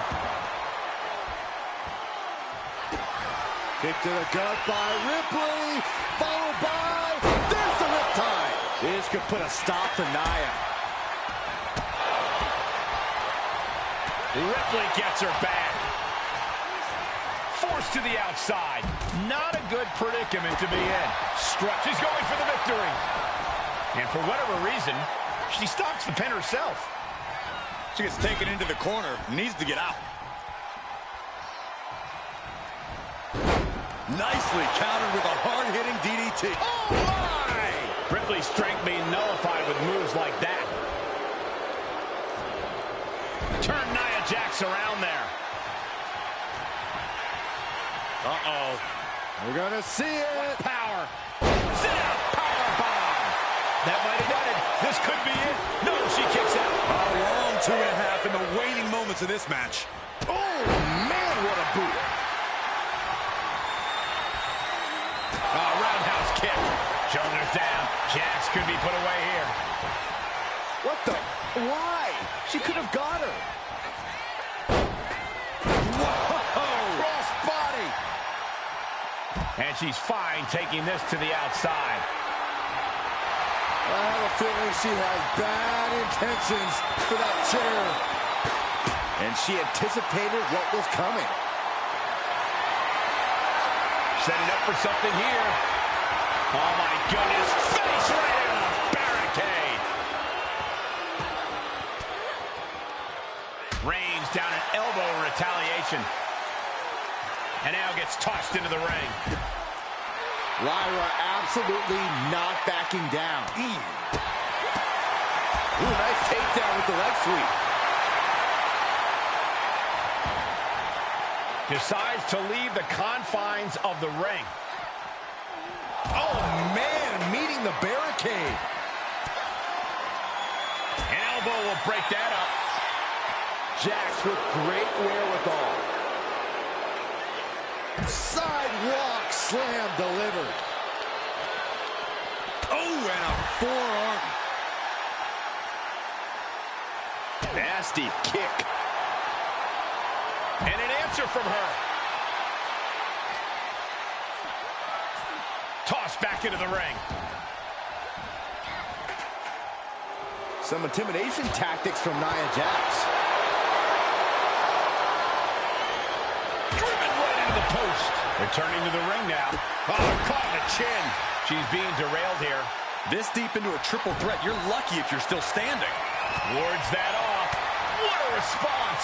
Kick to the gut by Ripley. Followed by... There's the riptide. This could put a stop to Nia. Ripley gets her back. Forced to the outside. Not a good predicament to be in. Strut. She's going for the victory. And for whatever reason, she stops the pin herself. She gets taken into the corner. Needs to get out. Nicely countered with a hard-hitting DDT. Oh, my! Ripley's strength being nullified with moves like that. Turn Nia Jax around there. Uh-oh. We're gonna see it. What power. Sit out. Power bomb. That might have done it. This could be it. No, she kicks out. A long 2.5 in the waning moments of this match. Oh, man, what a boot. Roundhouse kick. Shoulders down. Jax could be put away here. What the? Why? She could have got her. And she's fine taking this to the outside. I have a feeling she has bad intentions for that chair. And she anticipated what was coming. Setting up for something here. Oh, my goodness. Face right in the barricade. Rains down an elbow in retaliation. And now gets tossed into the ring. Lyra absolutely not backing down. Ooh, nice takedown with the leg sweep. Decides to leave the confines of the ring. Oh, man, meeting the barricade. An elbow will break that up. Jax with great wherewithal. Sidewalk slam delivered. Oh, and a forearm. Nasty kick. And an answer from her. Tossed back into the ring. Some intimidation tactics from Nia Jax. The post. Returning to the ring now. Oh, caught in the chin. She's being derailed here. This deep into a triple threat, you're lucky if you're still standing. Wards that off. What a response.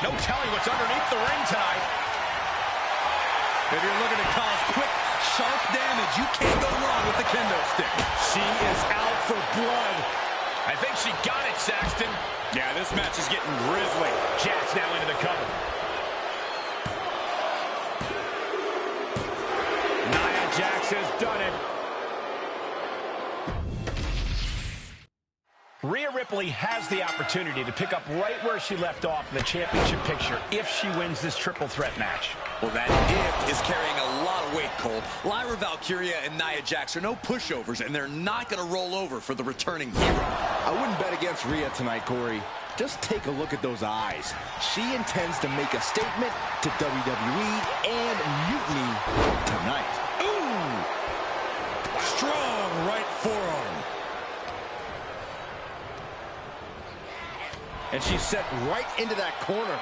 No telling what's underneath the ring tonight. If you're looking to cause quick, sharp damage, you can't go wrong with the kendo stick. She is out for blood. I think she got it, Saxton. Yeah, this match is getting grisly. Jax now into the cover. Nia Jax has done it. Rhea Ripley has the opportunity to pick up right where she left off in the championship picture if she wins this triple threat match. Well, that if is carrying a lot of weight, Cole. Lyra Valkyria and Nia Jax are no pushovers, and they're not going to roll over for the returning hero. I wouldn't bet against Rhea tonight, Corey. Just take a look at those eyes. She intends to make a statement to WWE and Mutiny tonight. Ooh! Strong right forearm. And she's set right into that corner.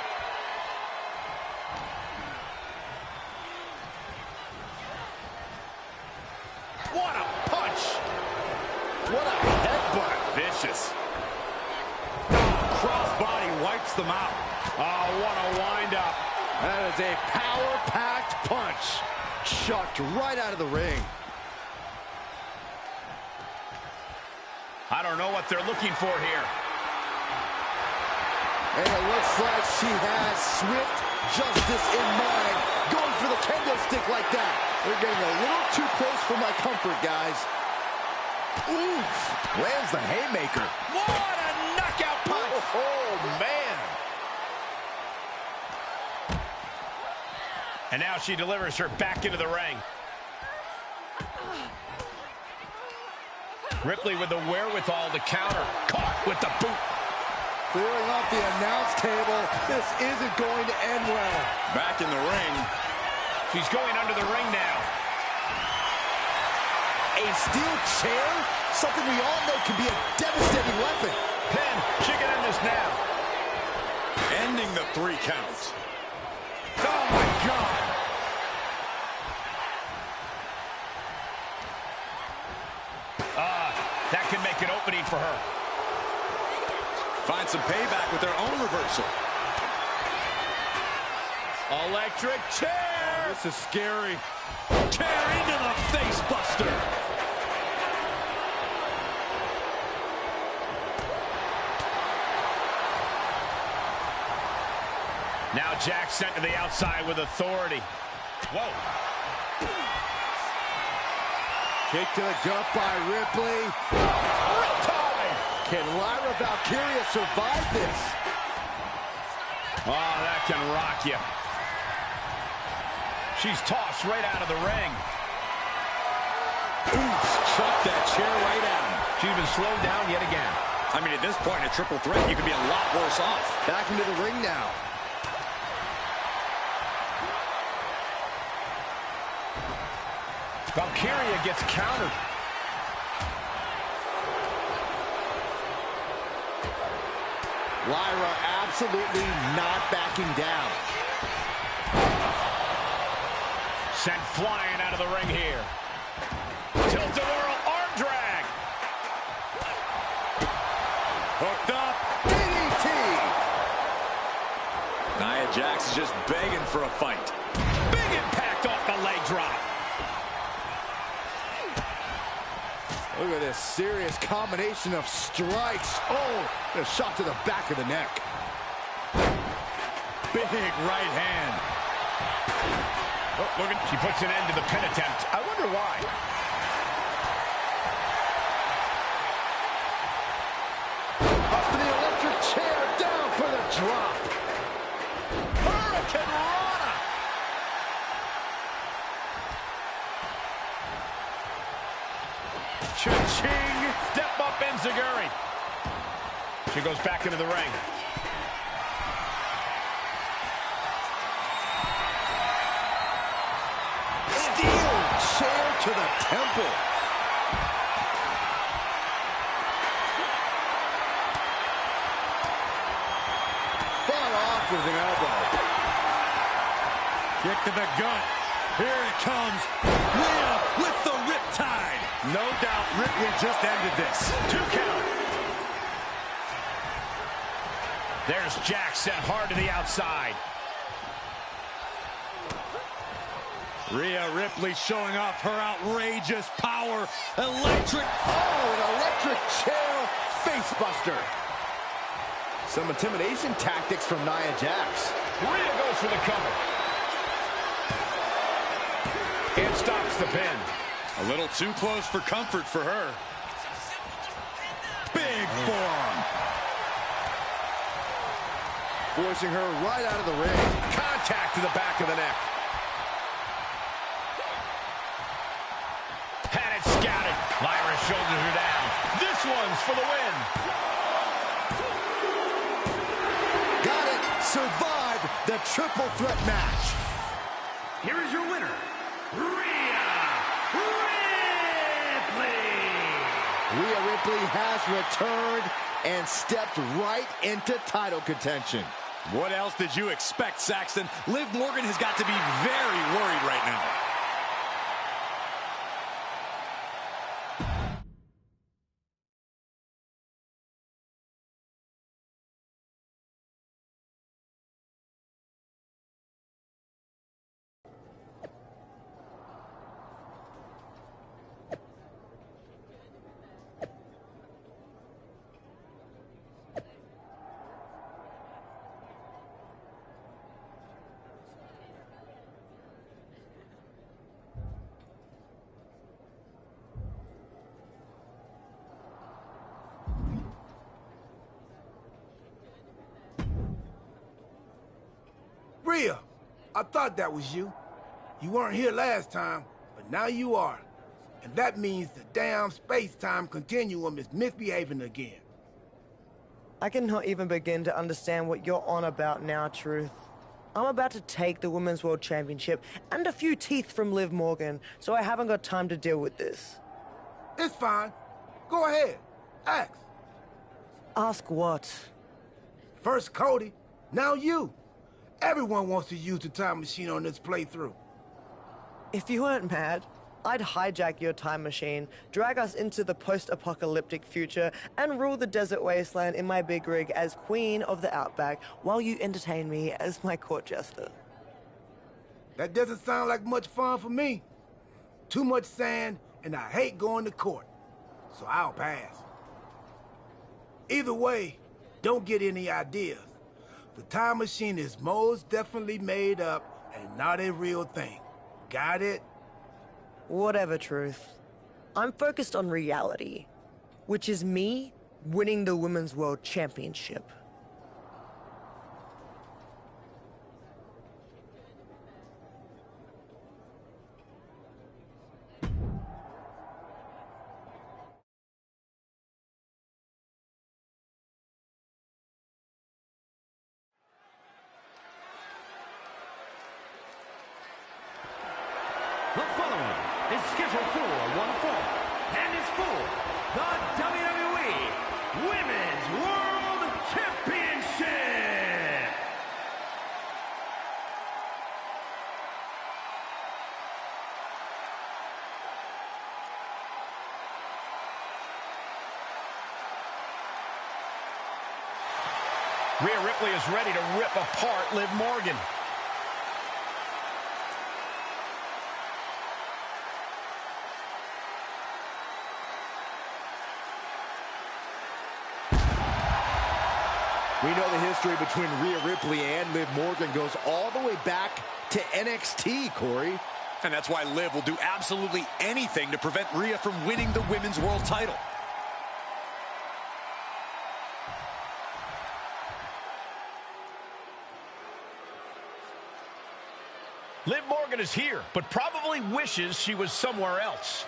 What a punch! What a headbutt. Vicious. Crossbody wipes them out. Oh, what a wind-up. That is a power-packed punch. Chucked right out of the ring. I don't know what they're looking for here. And it looks like she has swift justice in mind. Going for the kendo stick like that. They're getting a little too close for my comfort, guys. Oof. Lands the haymaker. What a knockout punch. Oh, man. And now she delivers her back into the ring. Ripley with the wherewithal to counter. Caught with the boot. Clearing off the announce table. This isn't going to end well. Back in the ring. She's going under the ring now. A steel chair? Something we all know can be a devastating weapon. Pin. She can end this now. Ending the 3 count. Oh, my God. That can make an opening for her. Find some payback with their own reversal. Electric chair. This is scary. Chair into the face buster. Now Jax sent to the outside with authority. Whoa. Kick to the gut by Ripley. Riptide. Can Lyra Valkyria survive this? Oh, that can rock you. She's tossed right out of the ring. Oof, chucked that chair right at him. She's been slowed down yet again. I mean, at this point, a triple threat, you could be a lot worse off. Back into the ring now. Valkyria gets countered. Lyra absolutely not backing down. Sent flying out of the ring here. Tilt-a-whirl arm drag. Hooked up. DDT. Nia Jax is just begging for a fight. Big impact off the leg drop. Look at this serious combination of strikes. Oh, a shot to the back of the neck. Big right hand. Oh, look at, she puts an end to the pin attempt. I wonder why. Up to the electric chair, down for the drop. Hurricane Rana. Cha-ching! Step up Enziguri. She goes back into the ring. Steel chair to the temple. Fought off with an elbow. Kick to the gut. Here it comes. Rhea with the riptide. No doubt Ripley just ended this. 2 count. There's Jax sent hard to the outside. Rhea Ripley showing off her outrageous power. Electric. Oh, an electric chair facebuster. Some intimidation tactics from Nia Jax. Rhea goes for the cover. And stops the pin. A little too close for comfort for her. Big forearm. Forcing her right out of the ring. Contact to the back of the neck. Had it scouted. Lyra's shoulders are down. This one's for the win. Got it. Survived the triple threat match. Here is your winner, Rhea Ripley. Rhea Ripley has returned and stepped right into title contention. What else did you expect, Saxton? Liv Morgan has got to be very worried right now. Rhea, I thought that was you. You weren't here last time, but now you are. And that means the damn space-time continuum is misbehaving again. I cannot even begin to understand what you're on about now, Truth. I'm about to take the Women's World Championship and a few teeth from Liv Morgan, so I haven't got time to deal with this. It's fine. Go ahead. Ask. Ask what? First Cody, now you. Everyone wants to use the time machine on this playthrough. If you weren't mad, I'd hijack your time machine, drag us into the post-apocalyptic future, and rule the desert wasteland in my big rig as Queen of the Outback while you entertain me as my court jester. That doesn't sound like much fun for me. Too much sand, and I hate going to court. So I'll pass. Either way, don't get any ideas. The time machine is most definitely made up and not a real thing. Got it? Whatever, Truth. I'm focused on reality, which is me winning the Women's World Championship. The following is scheduled for one fall and is for the WWE Women's World Championship. Rhea Ripley is ready to rip apart Liv Morgan. We know the history between Rhea Ripley and Liv Morgan goes all the way back to NXT, Corey. And that's why Liv will do absolutely anything to prevent Rhea from winning the Women's World title. Liv Morgan is here, but probably wishes she was somewhere else.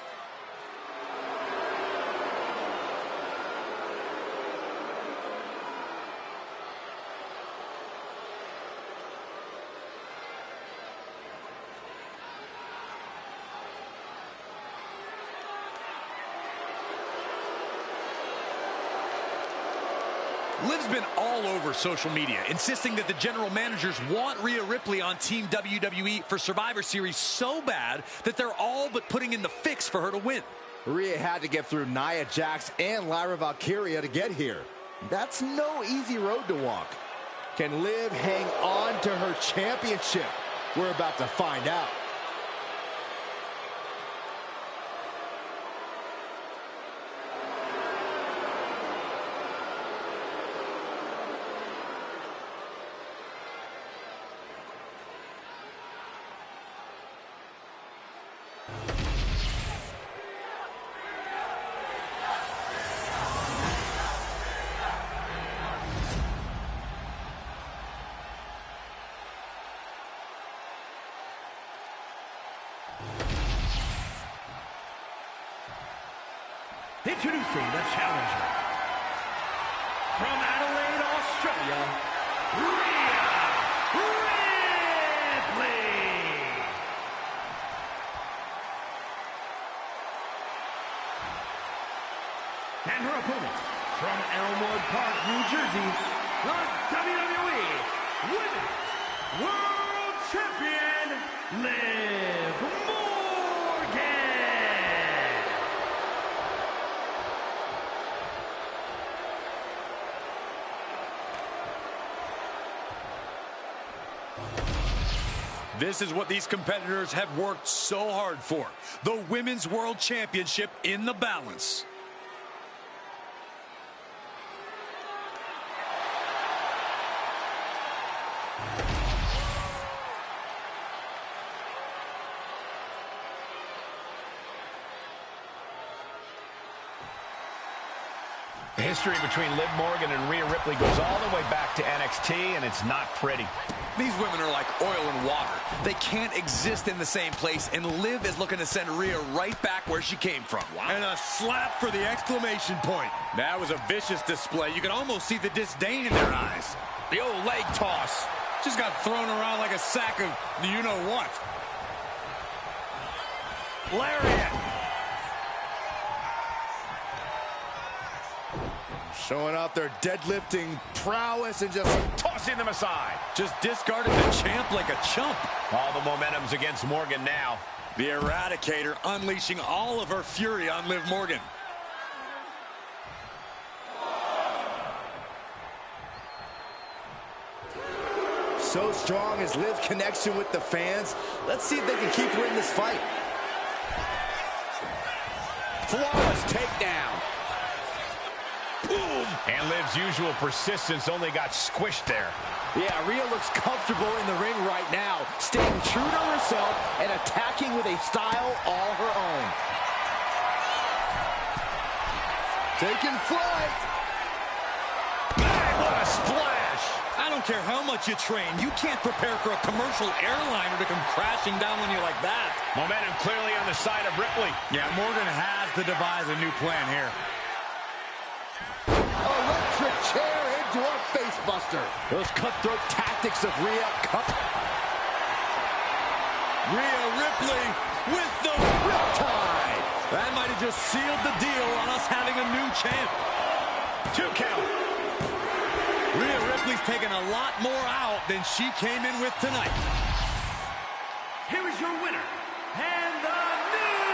Liv's been all over social media, insisting that the general managers want Rhea Ripley on Team WWE for Survivor Series so bad that they're all but putting in the fix for her to win. Rhea had to get through Nia Jax and Lyra Valkyria to get here. That's no easy road to walk. Can Liv hang on to her championship? We're about to find out. Introducing the challenger from Adelaide, Australia, Rhea Ripley. And her opponent from Elmwood Park, New Jersey, the WWE Women's World Champion, Liv Morgan. This is what these competitors have worked so hard for. The Women's World Championship in the balance. The history between Liv Morgan and Rhea Ripley goes all the way back to NXT, and it's not pretty. These women are like oil and water. They can't exist in the same place, and Liv is looking to send Rhea right back where she came from. Wow. And a slap for the exclamation point. That was a vicious display. You can almost see the disdain in their eyes. The old leg toss. Just got thrown around like a sack of you-know-what. Lariat. Showing off their deadlifting prowess and just tossing them aside. Just discarded the champ like a chump. All the momentum's against Morgan now. The Eradicator unleashing all of her fury on Liv Morgan. So strong is Liv's connection with the fans. Let's see if they can keep her in this fight. Flawless takedown. Boom! And Liv's usual persistence only got squished there. Yeah, Rhea looks comfortable in the ring right now, staying true to herself and attacking with a style all her own. Taking flight. Man, what a splash! I don't care how much you train, you can't prepare for a commercial airliner to come crashing down on you like that. Momentum clearly on the side of Ripley. Yeah, Morgan has to devise a new plan here. Electric chair into a facebuster. Those cutthroat tactics of Rhea. Rhea Ripley with the riptide. That might have just sealed the deal on us having a new champ. 2 count. Rhea Ripley's taken a lot more out than she came in with tonight. Here is your winner, and the new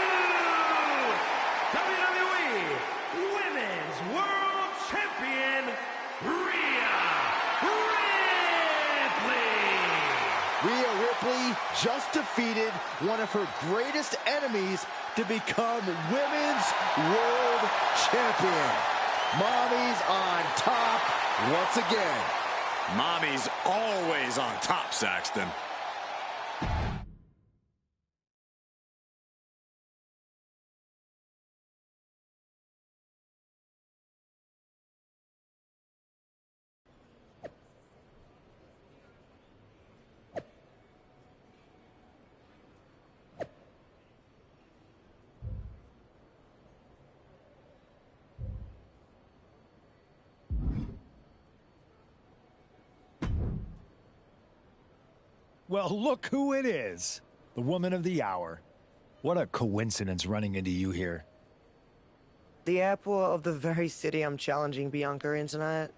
WWE Women's World Champion, Rhea Ripley. Rhea Ripley just defeated one of her greatest enemies to become Women's World Champion. Mommy's on top once again. Mommy's always on top, Saxton. Well, look who it is. The woman of the hour. What a coincidence running into you here. The airport of the very city I'm challenging Bianca in tonight.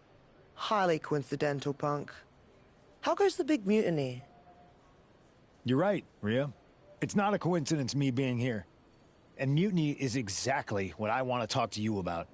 Highly coincidental, Punk. How goes the big mutiny? You're right, Rhea. It's not a coincidence me being here. And mutiny is exactly what I want to talk to you about.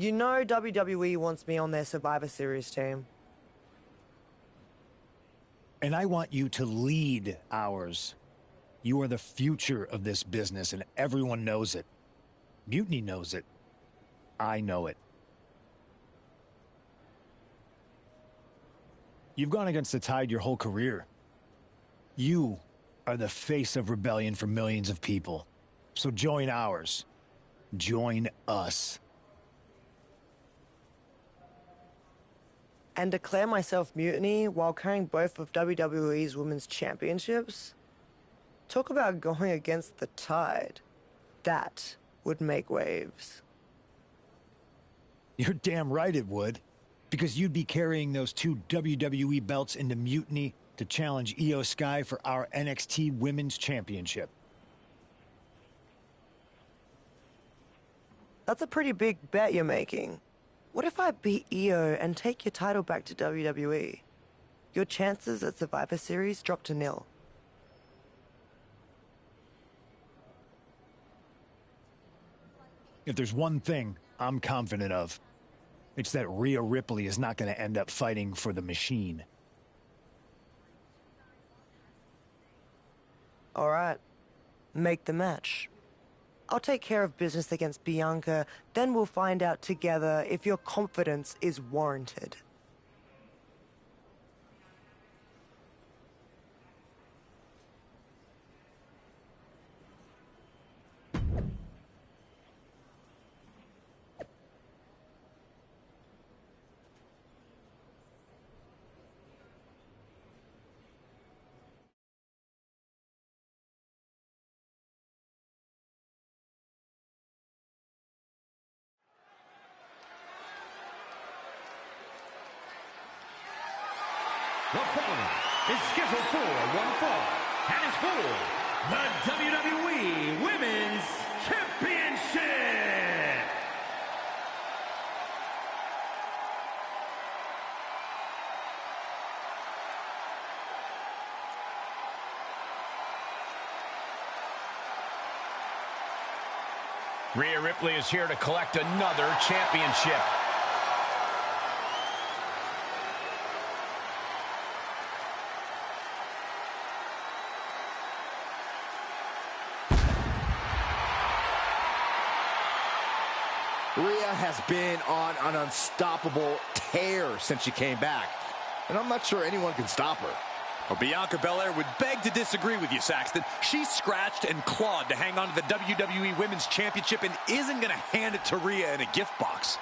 You know WWE wants me on their Survivor Series team. And I want you to lead ours. You are the future of this business, and everyone knows it. Mutiny knows it. I know it. You've gone against the tide your whole career. You are the face of rebellion for millions of people. So join ours. Join us. And declare myself Mutiny while carrying both of WWE's Women's Championships? Talk about going against the tide. That would make waves. You're damn right it would. Because you'd be carrying those 2 WWE belts into Mutiny to challenge Io Sky for our NXT Women's Championship. That's a pretty big bet you're making. What if I beat Io and take your title back to WWE? Your chances at Survivor Series drop to 0. If there's one thing I'm confident of, it's that Rhea Ripley is not going to end up fighting for the machine. Alright, make the match. I'll take care of business against Bianca, then we'll find out together if your confidence is warranted. The following is scheduled for one fall and is for the WWE Women's Championship. Rhea Ripley is here to collect another championship. Rhea has been on an unstoppable tear since she came back, and I'm not sure anyone can stop her. Well, Bianca Belair would beg to disagree with you, Saxton. She scratched and clawed to hang on to the WWE Women's Championship and isn't going to hand it to Rhea in a gift box.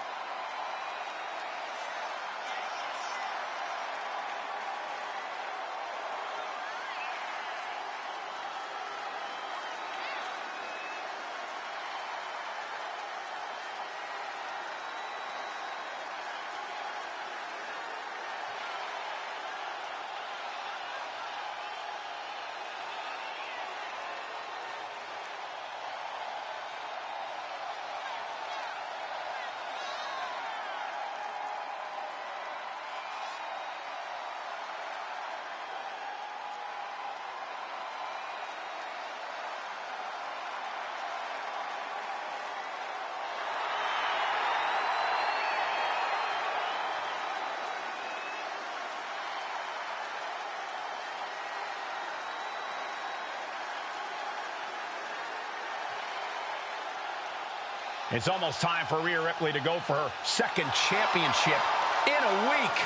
It's almost time for Rhea Ripley to go for her second championship in a week.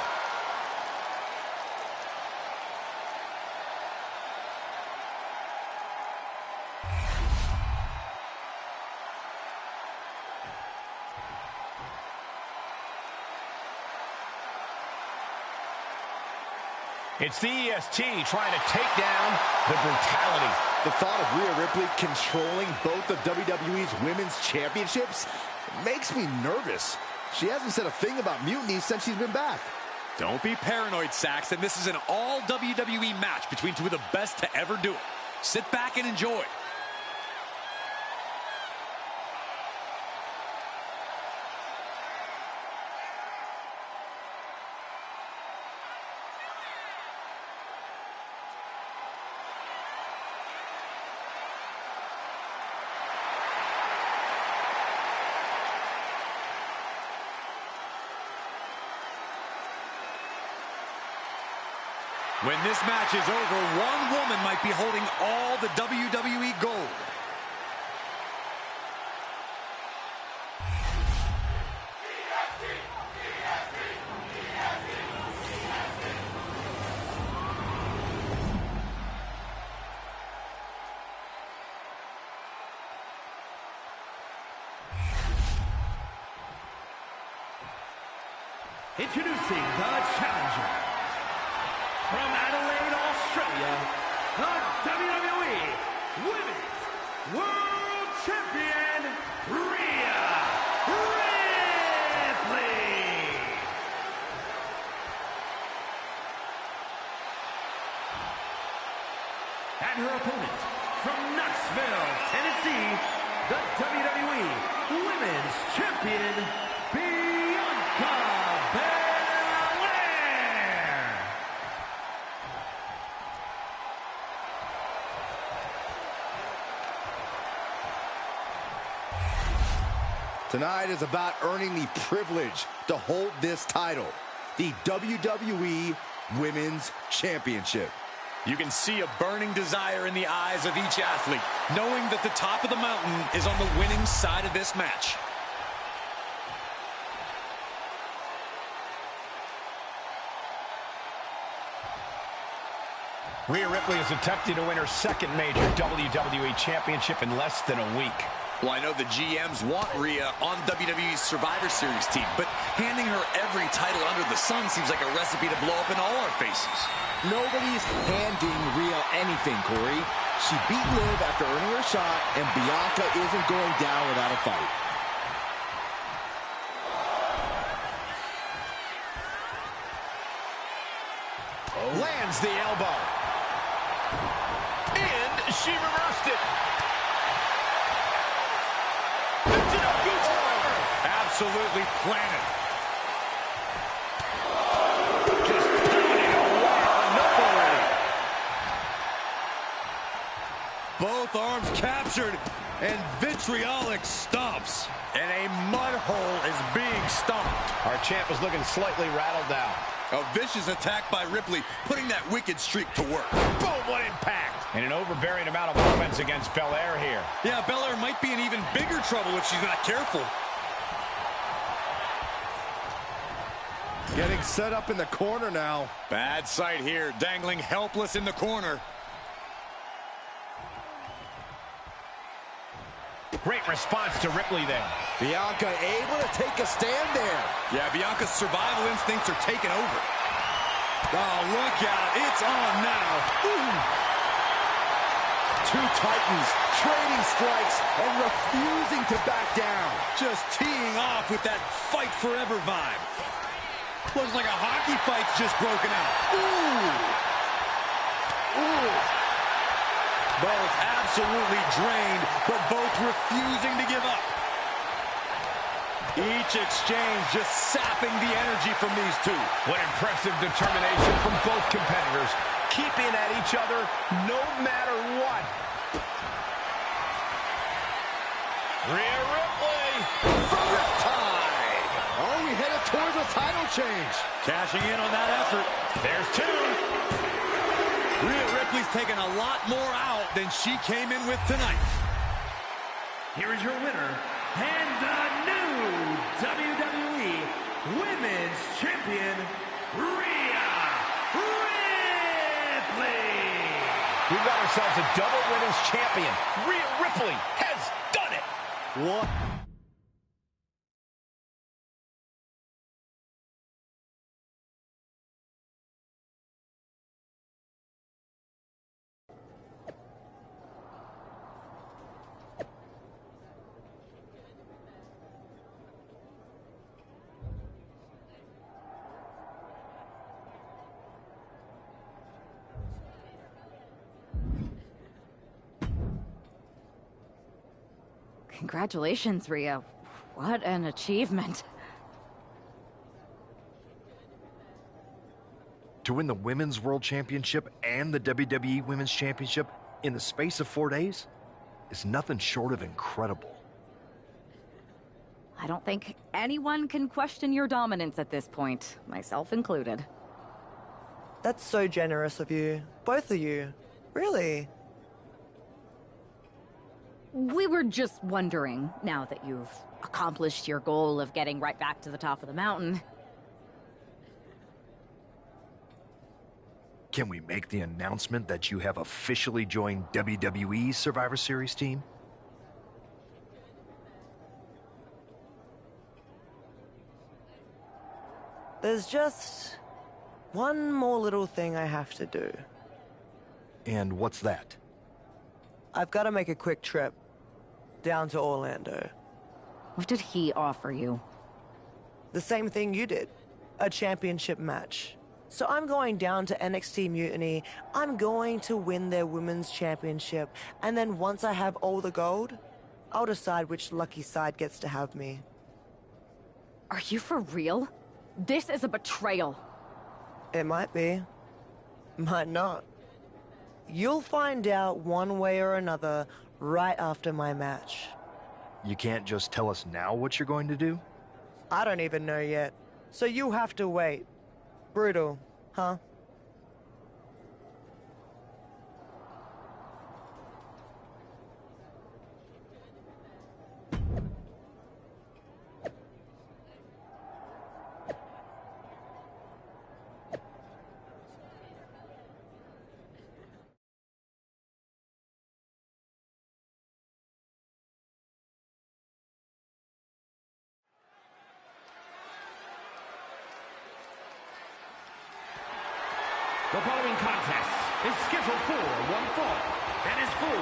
It's the EST trying to take down the brutality. The thought of Rhea Ripley controlling both of WWE's Women's Championships makes me nervous. She hasn't said a thing about Mutiny since she's been back. Don't be paranoid, Saxton. This is an all-WWE match between two of the best to ever do it. Sit back and enjoy. When this match is over, one woman might be holding all the WWE gold. Introducing the challenger from Adelaide, Australia, the WWE Women's World Champion, Rhea Ripley. And her opponent from Knoxville, Tennessee, the WWE Women's Champion, Bianca Belair. Tonight is about earning the privilege to hold this title, the WWE Women's Championship. You can see a burning desire in the eyes of each athlete, knowing that the top of the mountain is on the winning side of this match. Rhea Ripley is attempting to win her second major WWE Championship in less than a week. Well, I know the GMs want Rhea on WWE's Survivor Series team, but handing her every title under the sun seems like a recipe to blow up in all our faces. Nobody's handing Rhea anything, Corey. She beat Liv after earning her shot, and Bianca isn't going down without a fight. Lands the elbow. And she reversed it. Absolutely planted. Just pounding away. Another. Both arms captured, and vitriolic stomps. And a mud hole is being stomped. Our champ is looking slightly rattled now. A vicious attack by Ripley, putting that wicked streak to work. Boom, what impact. And an overbearing amount of offense against Belair here. Yeah, Belair might be in even bigger trouble if she's not careful. Getting set up in the corner now. Bad sight here, dangling helpless in the corner. Great response to Ripley there. Bianca able to take a stand there. Yeah, Bianca's survival instincts are taking over. Oh, look out. It's on now. Ooh. Two titans trading strikes and refusing to back down. Just teeing off with that fight forever vibe. Looks like a hockey fight's just broken out. Ooh. Ooh. Both absolutely drained, but both refusing to give up. Each exchange just sapping the energy from these two. What impressive determination from both competitors, keeping at each other no matter what. Rhea Ripley for Riptide. Are we headed towards a title change? Cashing in on that effort. There's two. Rhea Ripley's taking a lot more out than she came in with tonight. Here is your winner, and the new WWE Women's Champion, Rhea Ripley. We've got ourselves a double women's champion. Rhea Ripley has done it. What? Congratulations, Rhea. What an achievement. To win the Women's World Championship and the WWE Women's Championship in the space of 4 days is nothing short of incredible. I don't think anyone can question your dominance at this point, myself included. That's so generous of you. Both of you. Really. We were just wondering, now that you've accomplished your goal of getting right back to the top of the mountain. Can we make the announcement that you have officially joined WWE's Survivor Series team? There's just one more little thing I have to do. And what's that? I've got to make a quick trip down to Orlando. What did he offer you? The same thing you did. A championship match. So I'm going down to NXT Mutiny. I'm going to win their women's championship. And then once I have all the gold, I'll decide which lucky side gets to have me. Are you for real? This is a betrayal. It might be. Might not. You'll find out one way or another right after my match. You can't just tell us now what you're going to do? I don't even know yet. So you have to wait. Brutal, huh? The following contest is scheduled for one fall and is for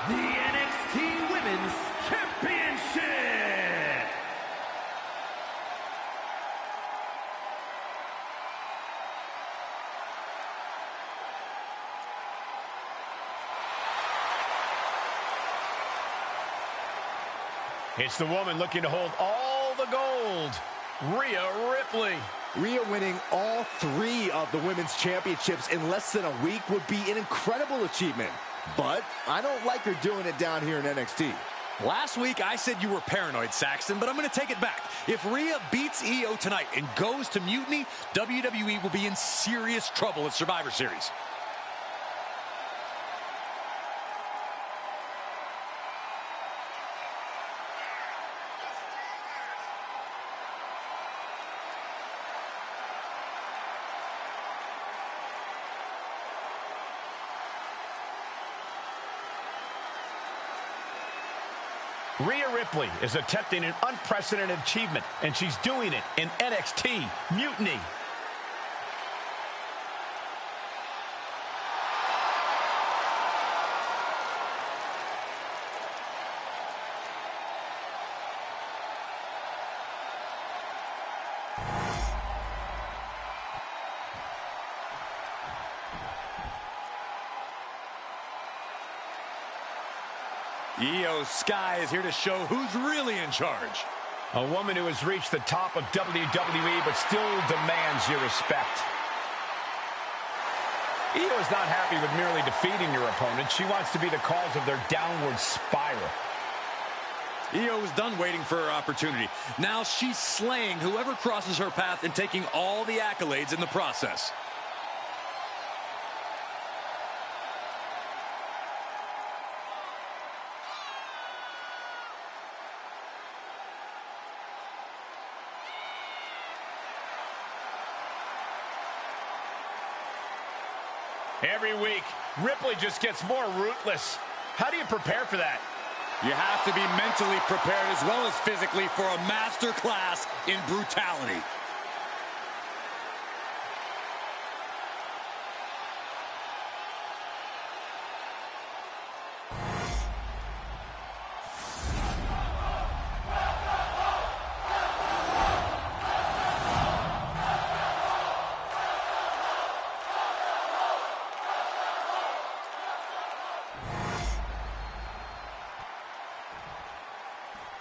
the NXT Women's Championship. It's the woman looking to hold all the gold, Rhea Ripley. Rhea winning all 3 of the women's championships in less than a week would be an incredible achievement. But I don't like her doing it down here in NXT. Last week, I said you were paranoid, Saxton, but I'm going to take it back. If Rhea beats Io tonight and goes to Mutiny, WWE will be in serious trouble at Survivor Series. Rhea Ripley is attempting an unprecedented achievement, and she's doing it in NXT Mutiny. Io Sky is here to show who's really in charge. A woman who has reached the top of WWE but still demands your respect. Io is not happy with merely defeating your opponent. She wants to be the cause of their downward spiral. Io is done waiting for her opportunity. Now she's slaying whoever crosses her path and taking all the accolades in the process. Every week, Ripley just gets more ruthless. How do you prepare for that? You have to be mentally prepared as well as physically for a master class in brutality.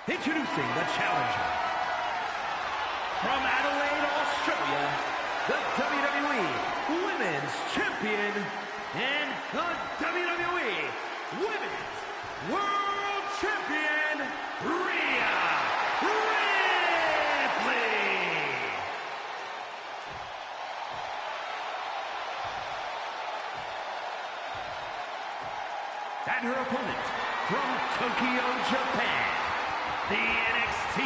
Introducing the challenger. From Adelaide, Australia, the WWE Women's Champion and the WWE Women's World Champion, Rhea Ripley. And her opponent from Tokyo, Japan, the NXT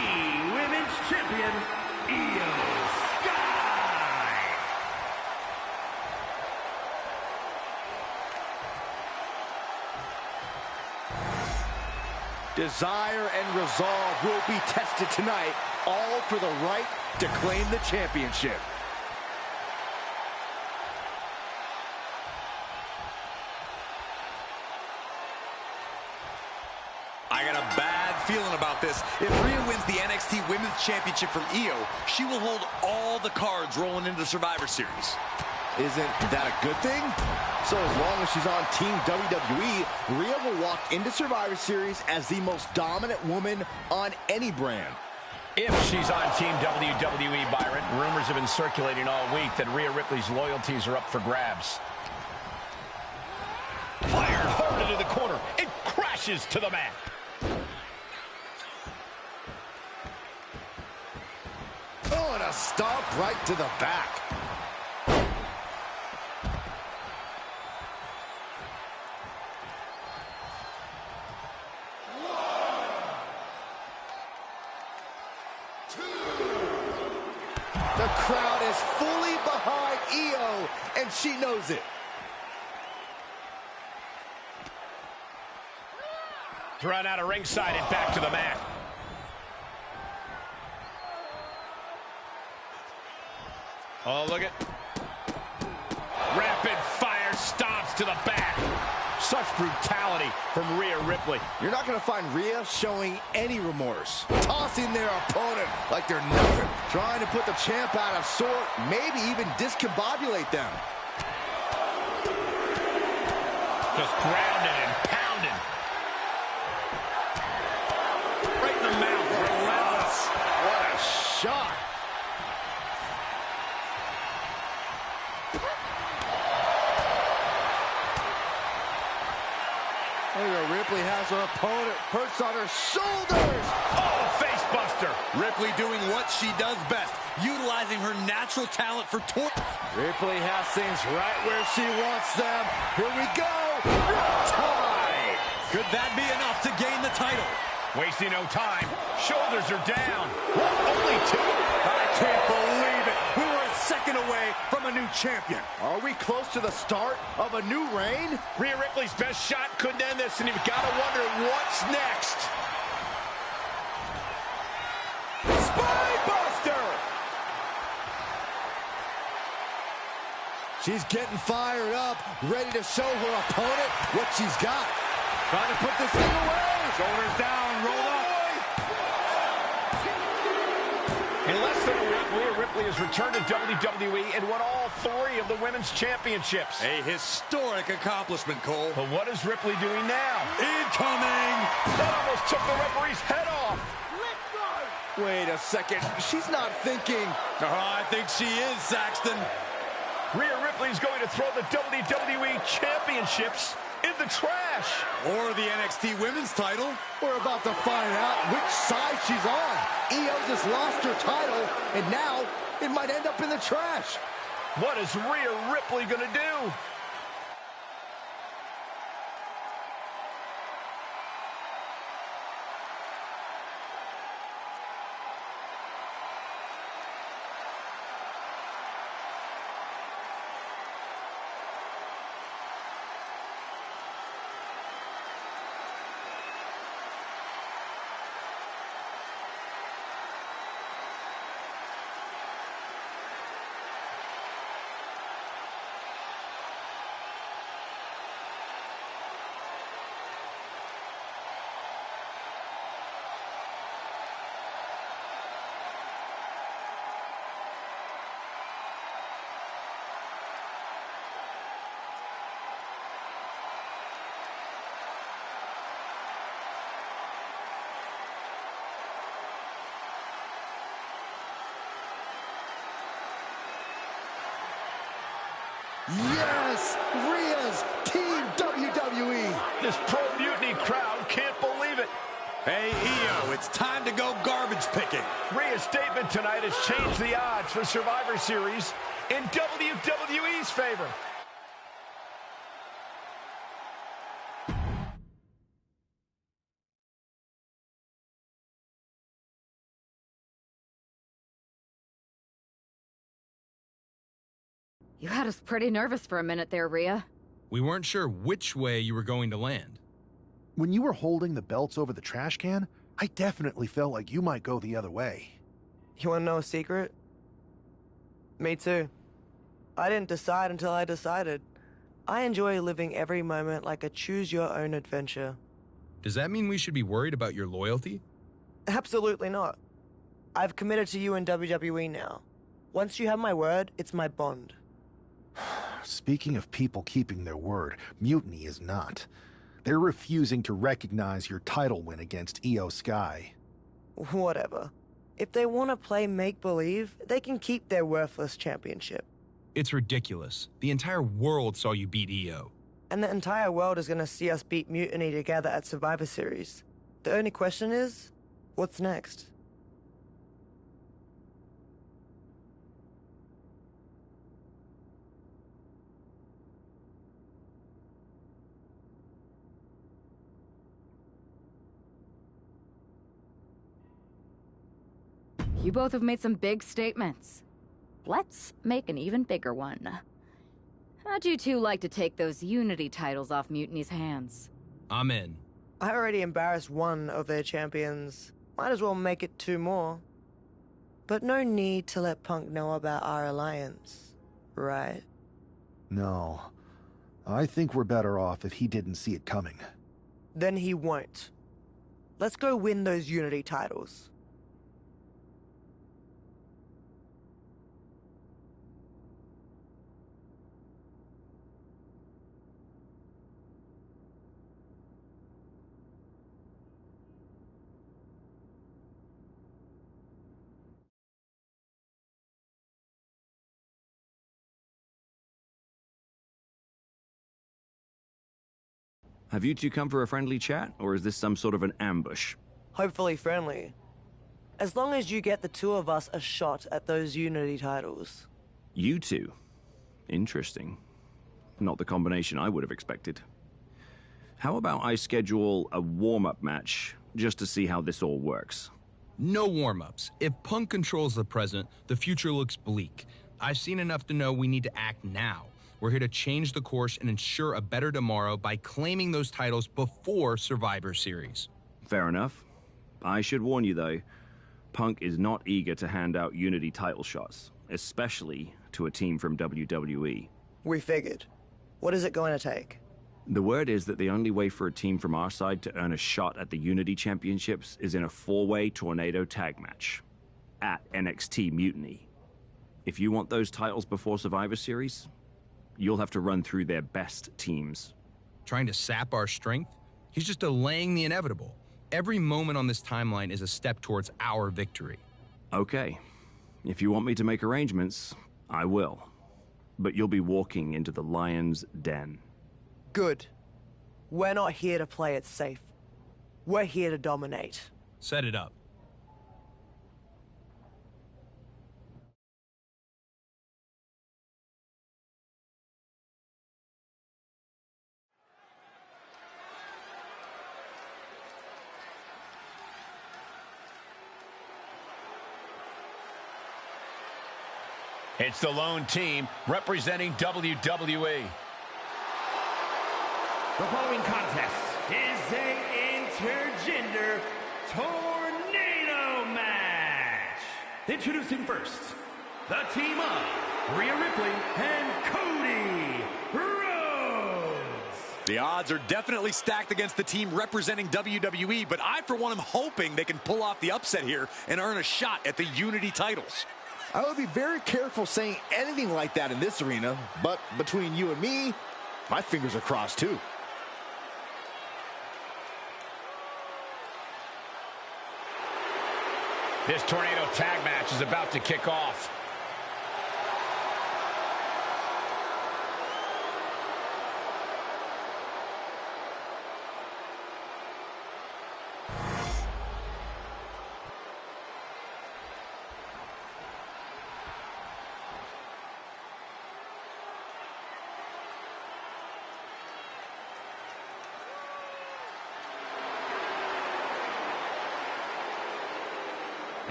Women's Champion, Io Sky. Desire and resolve will be tested tonight, all for the right to claim the championship. I got a bad feeling about this. If Rhea wins the NXT Women's Championship from Io, she will hold all the cards rolling into Survivor Series. Isn't that a good thing? So as long as she's on Team WWE, Rhea will walk into Survivor Series as the most dominant woman on any brand. If she's on Team WWE, Byron, rumors have been circulating all week that Rhea Ripley's loyalties are up for grabs. Fired hard into the corner. It crashes to the mat. Oh, and a stomp right to the back. The crowd is fully behind Io, and she knows it. Thrown out of ringside and back to the mat. Oh, look at... Rapid fire stomps to the back. Such brutality from Rhea Ripley. You're not going to find Rhea showing any remorse. Tossing their opponent like they're nothing. Trying to put the champ out of sort, maybe even discombobulate them. Just grounded and pounded. Right in the mouth. Relentless. What a shot. Ripley has her opponent perched on her shoulders. Oh, face buster. Ripley doing what she does best, utilizing her natural talent for torture. Ripley has things right where she wants them. Here we go. Riptide. Could that be enough to gain the title? Wasting no time. Shoulders are down. Only two. I can't believe it. We were a second away from a new champion. Are we close to the start of a new reign? Rhea Ripley's best shot couldn't end this, and you've got to wonder what's next. Spinebuster! She's getting fired up, ready to show her opponent what she's got. Trying to put this thing away. Shoulders down, rolled up. In less than a week, Rhea Ripley has returned to WWE and won all three of the women's championships. A historic accomplishment, Cole. But what is Ripley doing now? Incoming! That almost took the referee's head off. Wait a second. She's not thinking. Oh, I think she is, Saxton. Rhea Ripley's going to throw the WWE championships in the trash. Or the NXT Women's title. We're about to find out which side she's on. Io just lost her title, and now it might end up in the trash. What is Rhea Ripley going to do? Yes! Rhea's Team WWE! This pro-mutiny crowd can't believe it. Hey, Io, it's time to go garbage picking. Rhea's statement tonight has changed the odds for Survivor Series in WWE's favor. You had us pretty nervous for a minute there, Rhea. We weren't sure which way you were going to land. When you were holding the belts over the trash can, I definitely felt like you might go the other way. You wanna know a secret? Me too. I didn't decide until I decided. I enjoy living every moment like a choose-your-own adventure. Does that mean we should be worried about your loyalty? Absolutely not. I've committed to you in WWE now. Once you have my word, it's my bond. Speaking of people keeping their word, Mutiny is not. They're refusing to recognize your title win against Io Sky. Whatever. If they want to play make-believe, they can keep their worthless championship. It's ridiculous. The entire world saw you beat Io. And the entire world is going to see us beat Mutiny together at Survivor Series. The only question is, what's next? You both have made some big statements. Let's make an even bigger one. How'd you two like to take those Unity titles off Mutiny's hands? I'm in. I already embarrassed one of their champions. Might as well make it two more. But no need to let Punk know about our alliance, right? No. I think we're better off if he didn't see it coming. Then he won't. Let's go win those Unity titles. Have you two come for a friendly chat, or is this some sort of an ambush? Hopefully friendly. As long as you get the two of us a shot at those Unity titles. You two? Interesting. Not the combination I would have expected. How about I schedule a warm-up match, just to see how this all works? No warm-ups. If Punk controls the present, the future looks bleak. I've seen enough to know we need to act now. We're here to change the course and ensure a better tomorrow by claiming those titles before Survivor Series. Fair enough. I should warn you, though, Punk is not eager to hand out Unity title shots, especially to a team from WWE. We figured. What is it going to take? The word is that the only way for a team from our side to earn a shot at the Unity Championships is in a four-way tornado tag match at NXT Mutiny. If you want those titles before Survivor Series, you'll have to run through their best teams. Trying to sap our strength? He's just delaying the inevitable. Every moment on this timeline is a step towards our victory. Okay. If you want me to make arrangements, I will. But you'll be walking into the lion's den. Good. We're not here to play it safe. We're here to dominate. Set it up. It's the lone team representing WWE. The following contest is an intergender tornado match. Introducing first, the team of Rhea Ripley and Cody Rhodes. The odds are definitely stacked against the team representing WWE, but I, for one, am hoping they can pull off the upset here and earn a shot at the Unity titles. I would be very careful saying anything like that in this arena, but between you and me, my fingers are crossed too. This tornado tag match is about to kick off.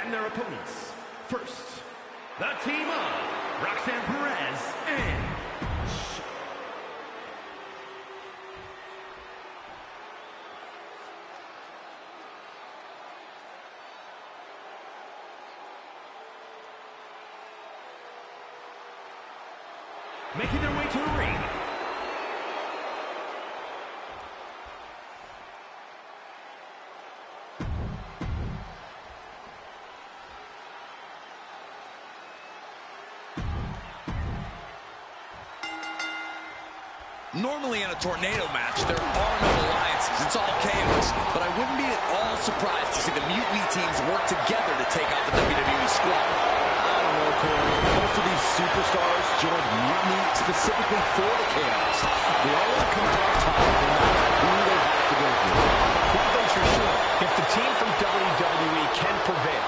And their opponents. First, the team of Roxanne Perez, and making their way to the ring. Normally in a tornado match, there are no alliances. It's all chaos. But I wouldn't be at all surprised to see the Mutiny teams work together to take out the WWE squad. I don't know, Corey. Most of these superstars joined Mutiny specifically for the chaos. They all want to come out on top, no matter who they have to go through. One thing's for sure, if the team from WWE can prevail,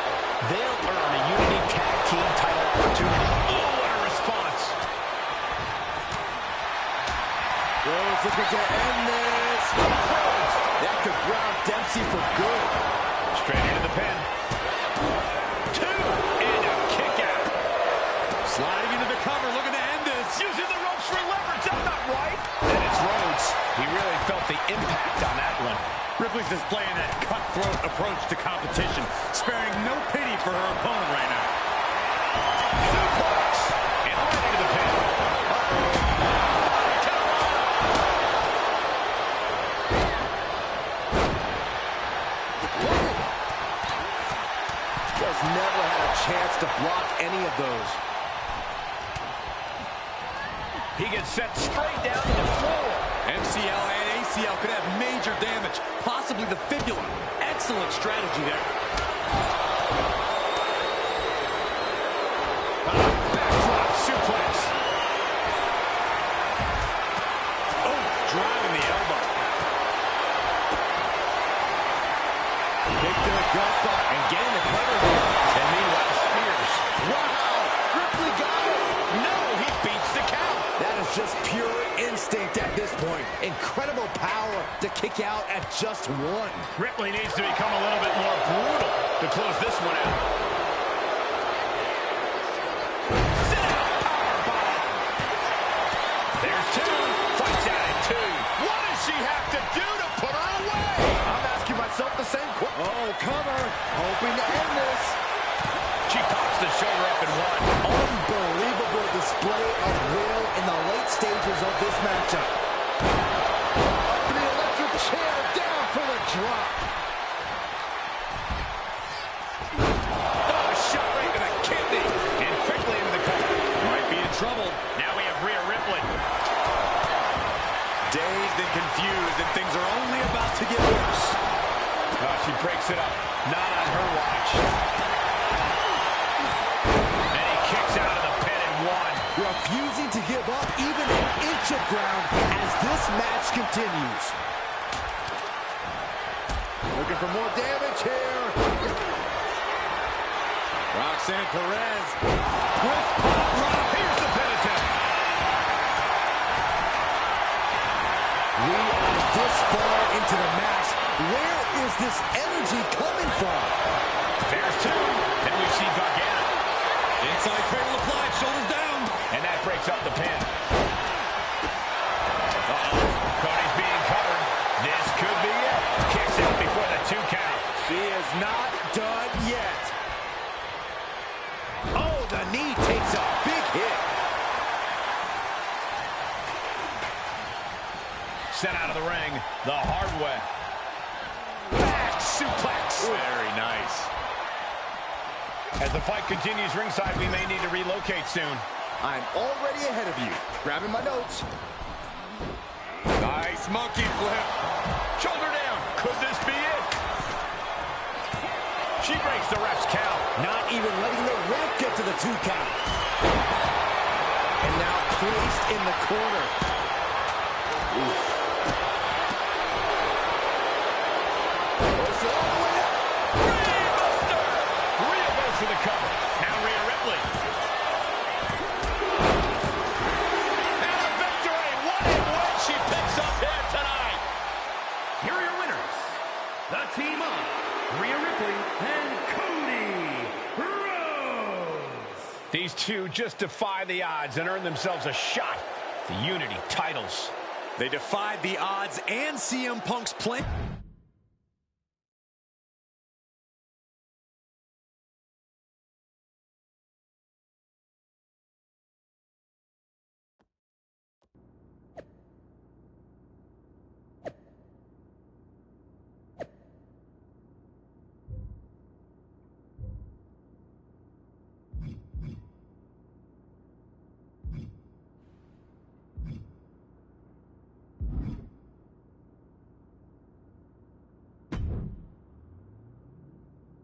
they'll earn a Unity Tag Team title opportunity. Oh, what a response! Rose looking to end this. That could ground Dempsey for good. Straight into the pin. 2, and a kick out. Sliding into the cover, looking to end this. Using the ropes for leverage, that's not right. And it's Rhodes. He really felt the impact on that one. Ripley's displaying that cutthroat approach to competition, sparing no pity for her opponent right now. Suplex. And right into the pin. Never had a chance to block any of those. He gets sent straight down to the floor. MCL and ACL could have major damage, possibly the fibula. Excellent strategy there. Backdrop suplex. Oh, driving the elbow. Kick to the gut spot and getting the cover here. And meanwhile, Spears. Wow! Ripley got it! No, he beats the count. That is just pure instinct at this point. Incredible power to kick out at just one. Ripley needs to become a little bit more brutal to close this one out. Sit out, powerbomb. There's 2. Fights out at 2. What does she have to do to put her away? I'm asking myself the same question. Oh, cover. Hoping to end this. She pops the shoulder up and 1. Unbelievable display of will in the late stages of this matchup. Up to the electric chair, down for the drop. Oh, a shot right to the kidney. And quickly into the cover. Might be in trouble. Now we have Rhea Ripley. Dazed and confused, and things are only about to get worse. Oh, she breaks it up. Not on her watch. And he kicks out of the pin and 1. Refusing to give up even an inch of ground as this match continues. Looking for more damage here. Roxanne Perez. With pop rock. Here's the pin attempt. We are this far into the match. Where is this energy coming from? There's 2. And we see Gargano. Inside cradle applied, shoulders down. And that breaks up the pin. Cody's being covered. This could be it. Kicks out before the 2 count. She is not done yet. Oh, the knee takes a big hit. Sent out of the ring the hard way. Back suplex. Very nice. As the fight continues ringside, we may need to relocate soon. I'm already ahead of you. Grabbing my notes. Nice monkey flip. Shoulder down. Could this be it? She breaks the ref's count. Not even letting the ref get to the 2 count. And now placed in the corner. Oof. Rhea goes for the cover. Now Rhea Ripley. And a victory. What a win she picks up here tonight. Here are your winners. The team of Rhea Ripley and Cody Rhodes. The These two just defy the odds and earn themselves a shot at the Unity titles. They defied the odds and CM Punk's plan.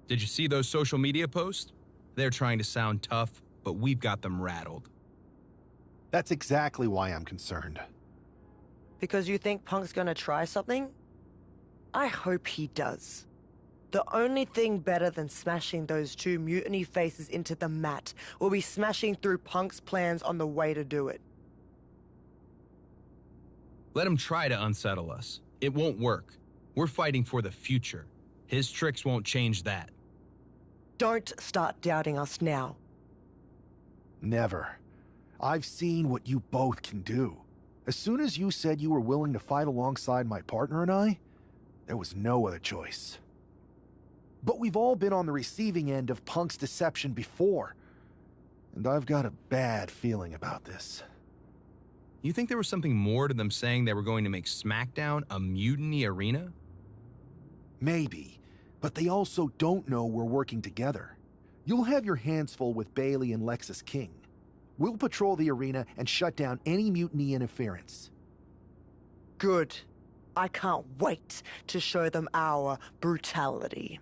Did you see those social media posts? They're trying to sound tough, but we've got them rattled. That's exactly why I'm concerned. Because you think Punk's gonna try something? I hope he does. The only thing better than smashing those two mutiny faces into the mat will be smashing through Punk's plans on the way to do it. Let him try to unsettle us. It won't work. We're fighting for the future. His tricks won't change that. Don't start doubting us now. Never. I've seen what you both can do. As soon as you said you were willing to fight alongside my partner and I, there was no other choice. But we've all been on the receiving end of Punk's deception before, and I've got a bad feeling about this. You think there was something more to them saying they were going to make SmackDown a mutiny arena? Maybe. But they also don't know we're working together. You'll have your hands full with Bailey and Lexus King. We'll patrol the arena and shut down any mutiny interference. Good. I can't wait to show them our brutality.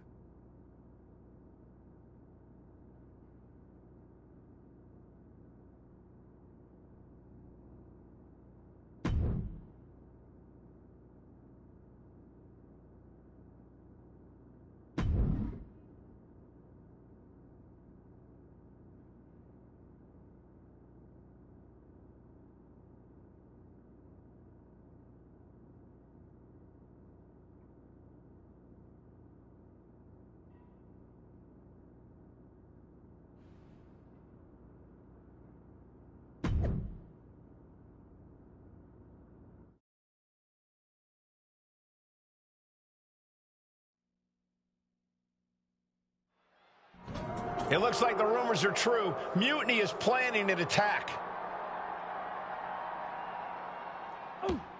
It looks like the rumors are true. Mutiny is planning an attack.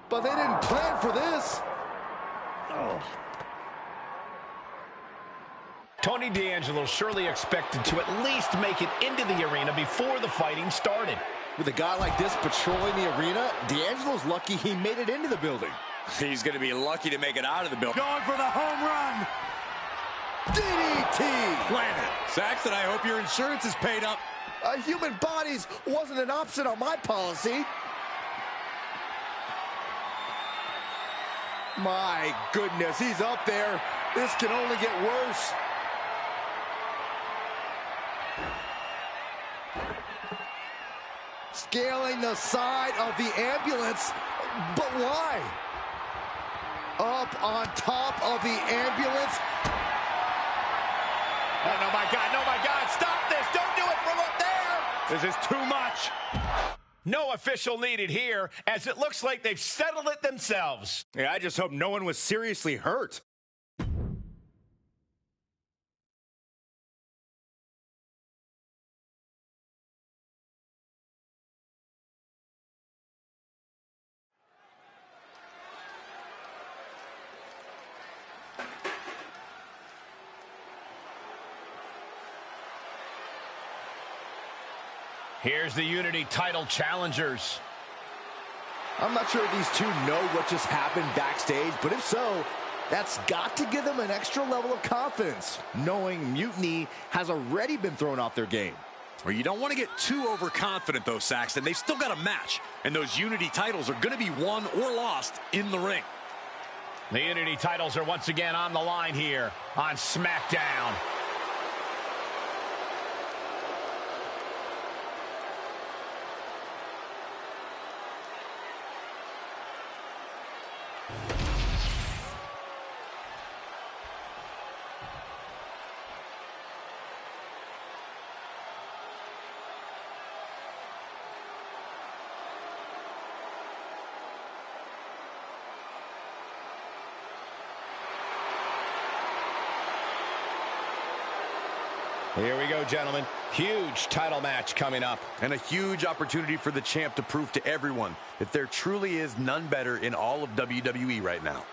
But they didn't plan for this. Tony D'Angelo surely expected to at least make it into the arena before the fighting started. With a guy like this patrolling the arena, D'Angelo's lucky he made it into the building. He's going to be lucky to make it out of the building. Going for the home run. DDT! Planet. Saxton, I hope your insurance is paid up. Human bodies wasn't an option on my policy. My goodness, he's up there. This can only get worse. Scaling the side of the ambulance, but why? Up on top of the ambulance. Oh, no, my God, stop this! Don't do it from up there! This is too much. No official needed here, as it looks like they've settled it themselves. Yeah, I just hope no one was seriously hurt. Here's the Unity title challengers. I'm not sure if these two know what just happened backstage, but if so, that's got to give them an extra level of confidence, knowing Mutiny has already been thrown off their game. Well, you don't want to get too overconfident, though, Saxton. They've still got a match, and those Unity titles are going to be won or lost in the ring. The Unity titles are once again on the line here on SmackDown. Here we go, gentlemen. Huge title match coming up. And a huge opportunity for the champ to prove to everyone that there truly is none better in all of WWE right now.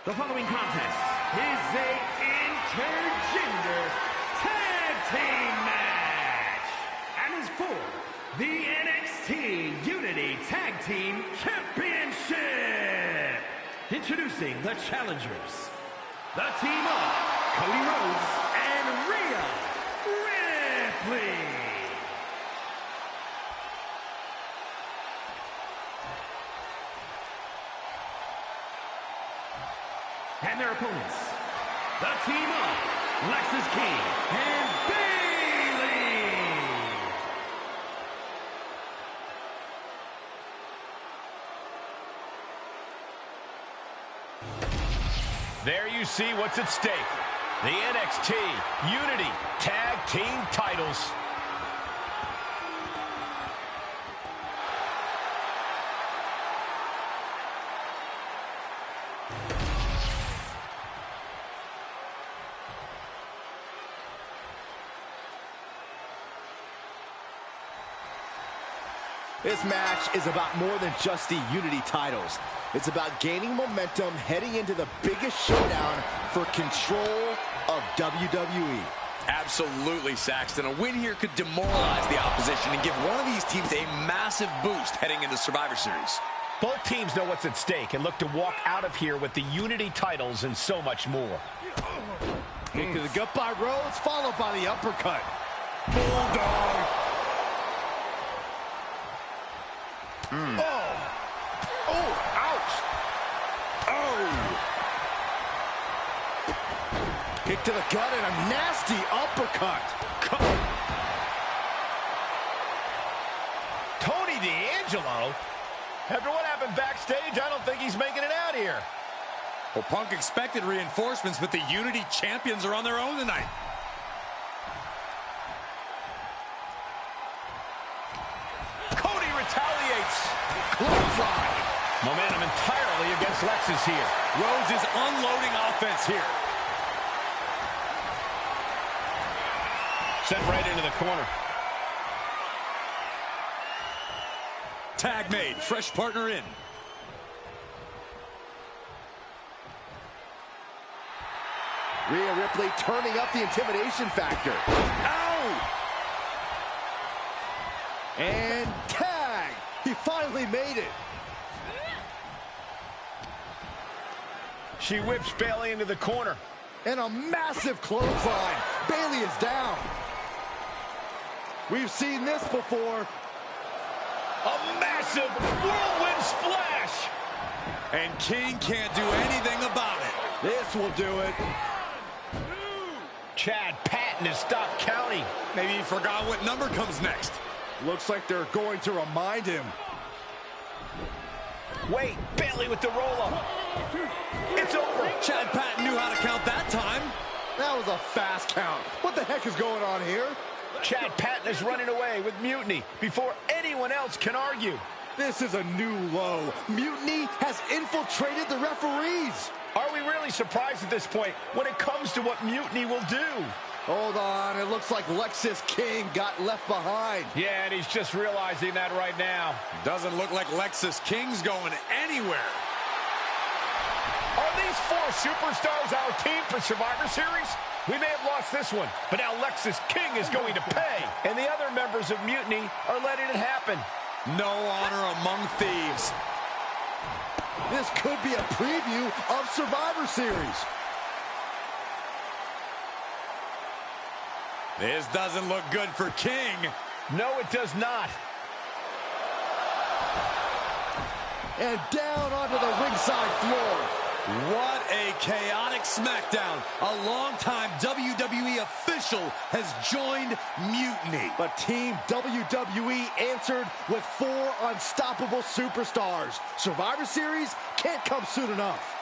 The following contest is a intergender tag team match and is for the NXT Unity Tag Team Championship. Introducing the challengers, the team of Cody Rhodes and Rhea Ripley. And their opponents, the team of Lexis King and Bayley. There you see what's at stake. The NXT Unity Tag Team titles. This match is about more than just the Unity titles. It's about gaining momentum heading into the biggest showdown for control of WWE. Absolutely, Saxton. A win here could demoralize the opposition and give one of these teams a massive boost heading into Survivor Series. Both teams know what's at stake and look to walk out of here with the Unity titles and so much more. Kick to the gut by Rhodes, followed by the uppercut. Bulldog. Oh, ouch. Oh. Kick to the gut and a nasty uppercut. Tony D'Angelo? After what happened backstage, I don't think he's making it out here. Well, Punk expected reinforcements, but the Unity champions are on their own tonight. Cody retaliates. Clothesline. Momentum entirely against Lexis here. Rhodes is unloading offense here. Sent right into the corner. Tag made. Fresh partner in. Rhea Ripley turning up the intimidation factor. Ow! And tag! He finally made it. She whips Bayley into the corner. And a massive clothesline. Bayley is down. We've seen this before. A massive whirlwind splash. And King can't do anything about it. This will do it. Chad Patton has stopped counting. Maybe he forgot what number comes next. Looks like they're going to remind him. Wait, Bayley with the roll-up. It's over. Chad Patton knew how to count that time. That was a fast count. What the heck is going on here? Chad Patton is running away with Mutiny before anyone else can argue. This is a new low. Mutiny has infiltrated the referees. Are we really surprised at this point when it comes to what Mutiny will do? Hold on, it looks like Lexis King got left behind. Yeah, and he's just realizing that right now. Doesn't look like Lexis King's going anywhere. Are these four superstars our team for Survivor Series? We may have lost this one, but now Lexis King is going to pay. And the other members of Mutiny are letting it happen. No honor among thieves. This could be a preview of Survivor Series. This doesn't look good for King. No, it does not. And down onto the ringside floor. What a chaotic SmackDown. A longtime WWE official has joined Mutiny. But Team WWE answered with 4 unstoppable superstars. Survivor Series can't come soon enough.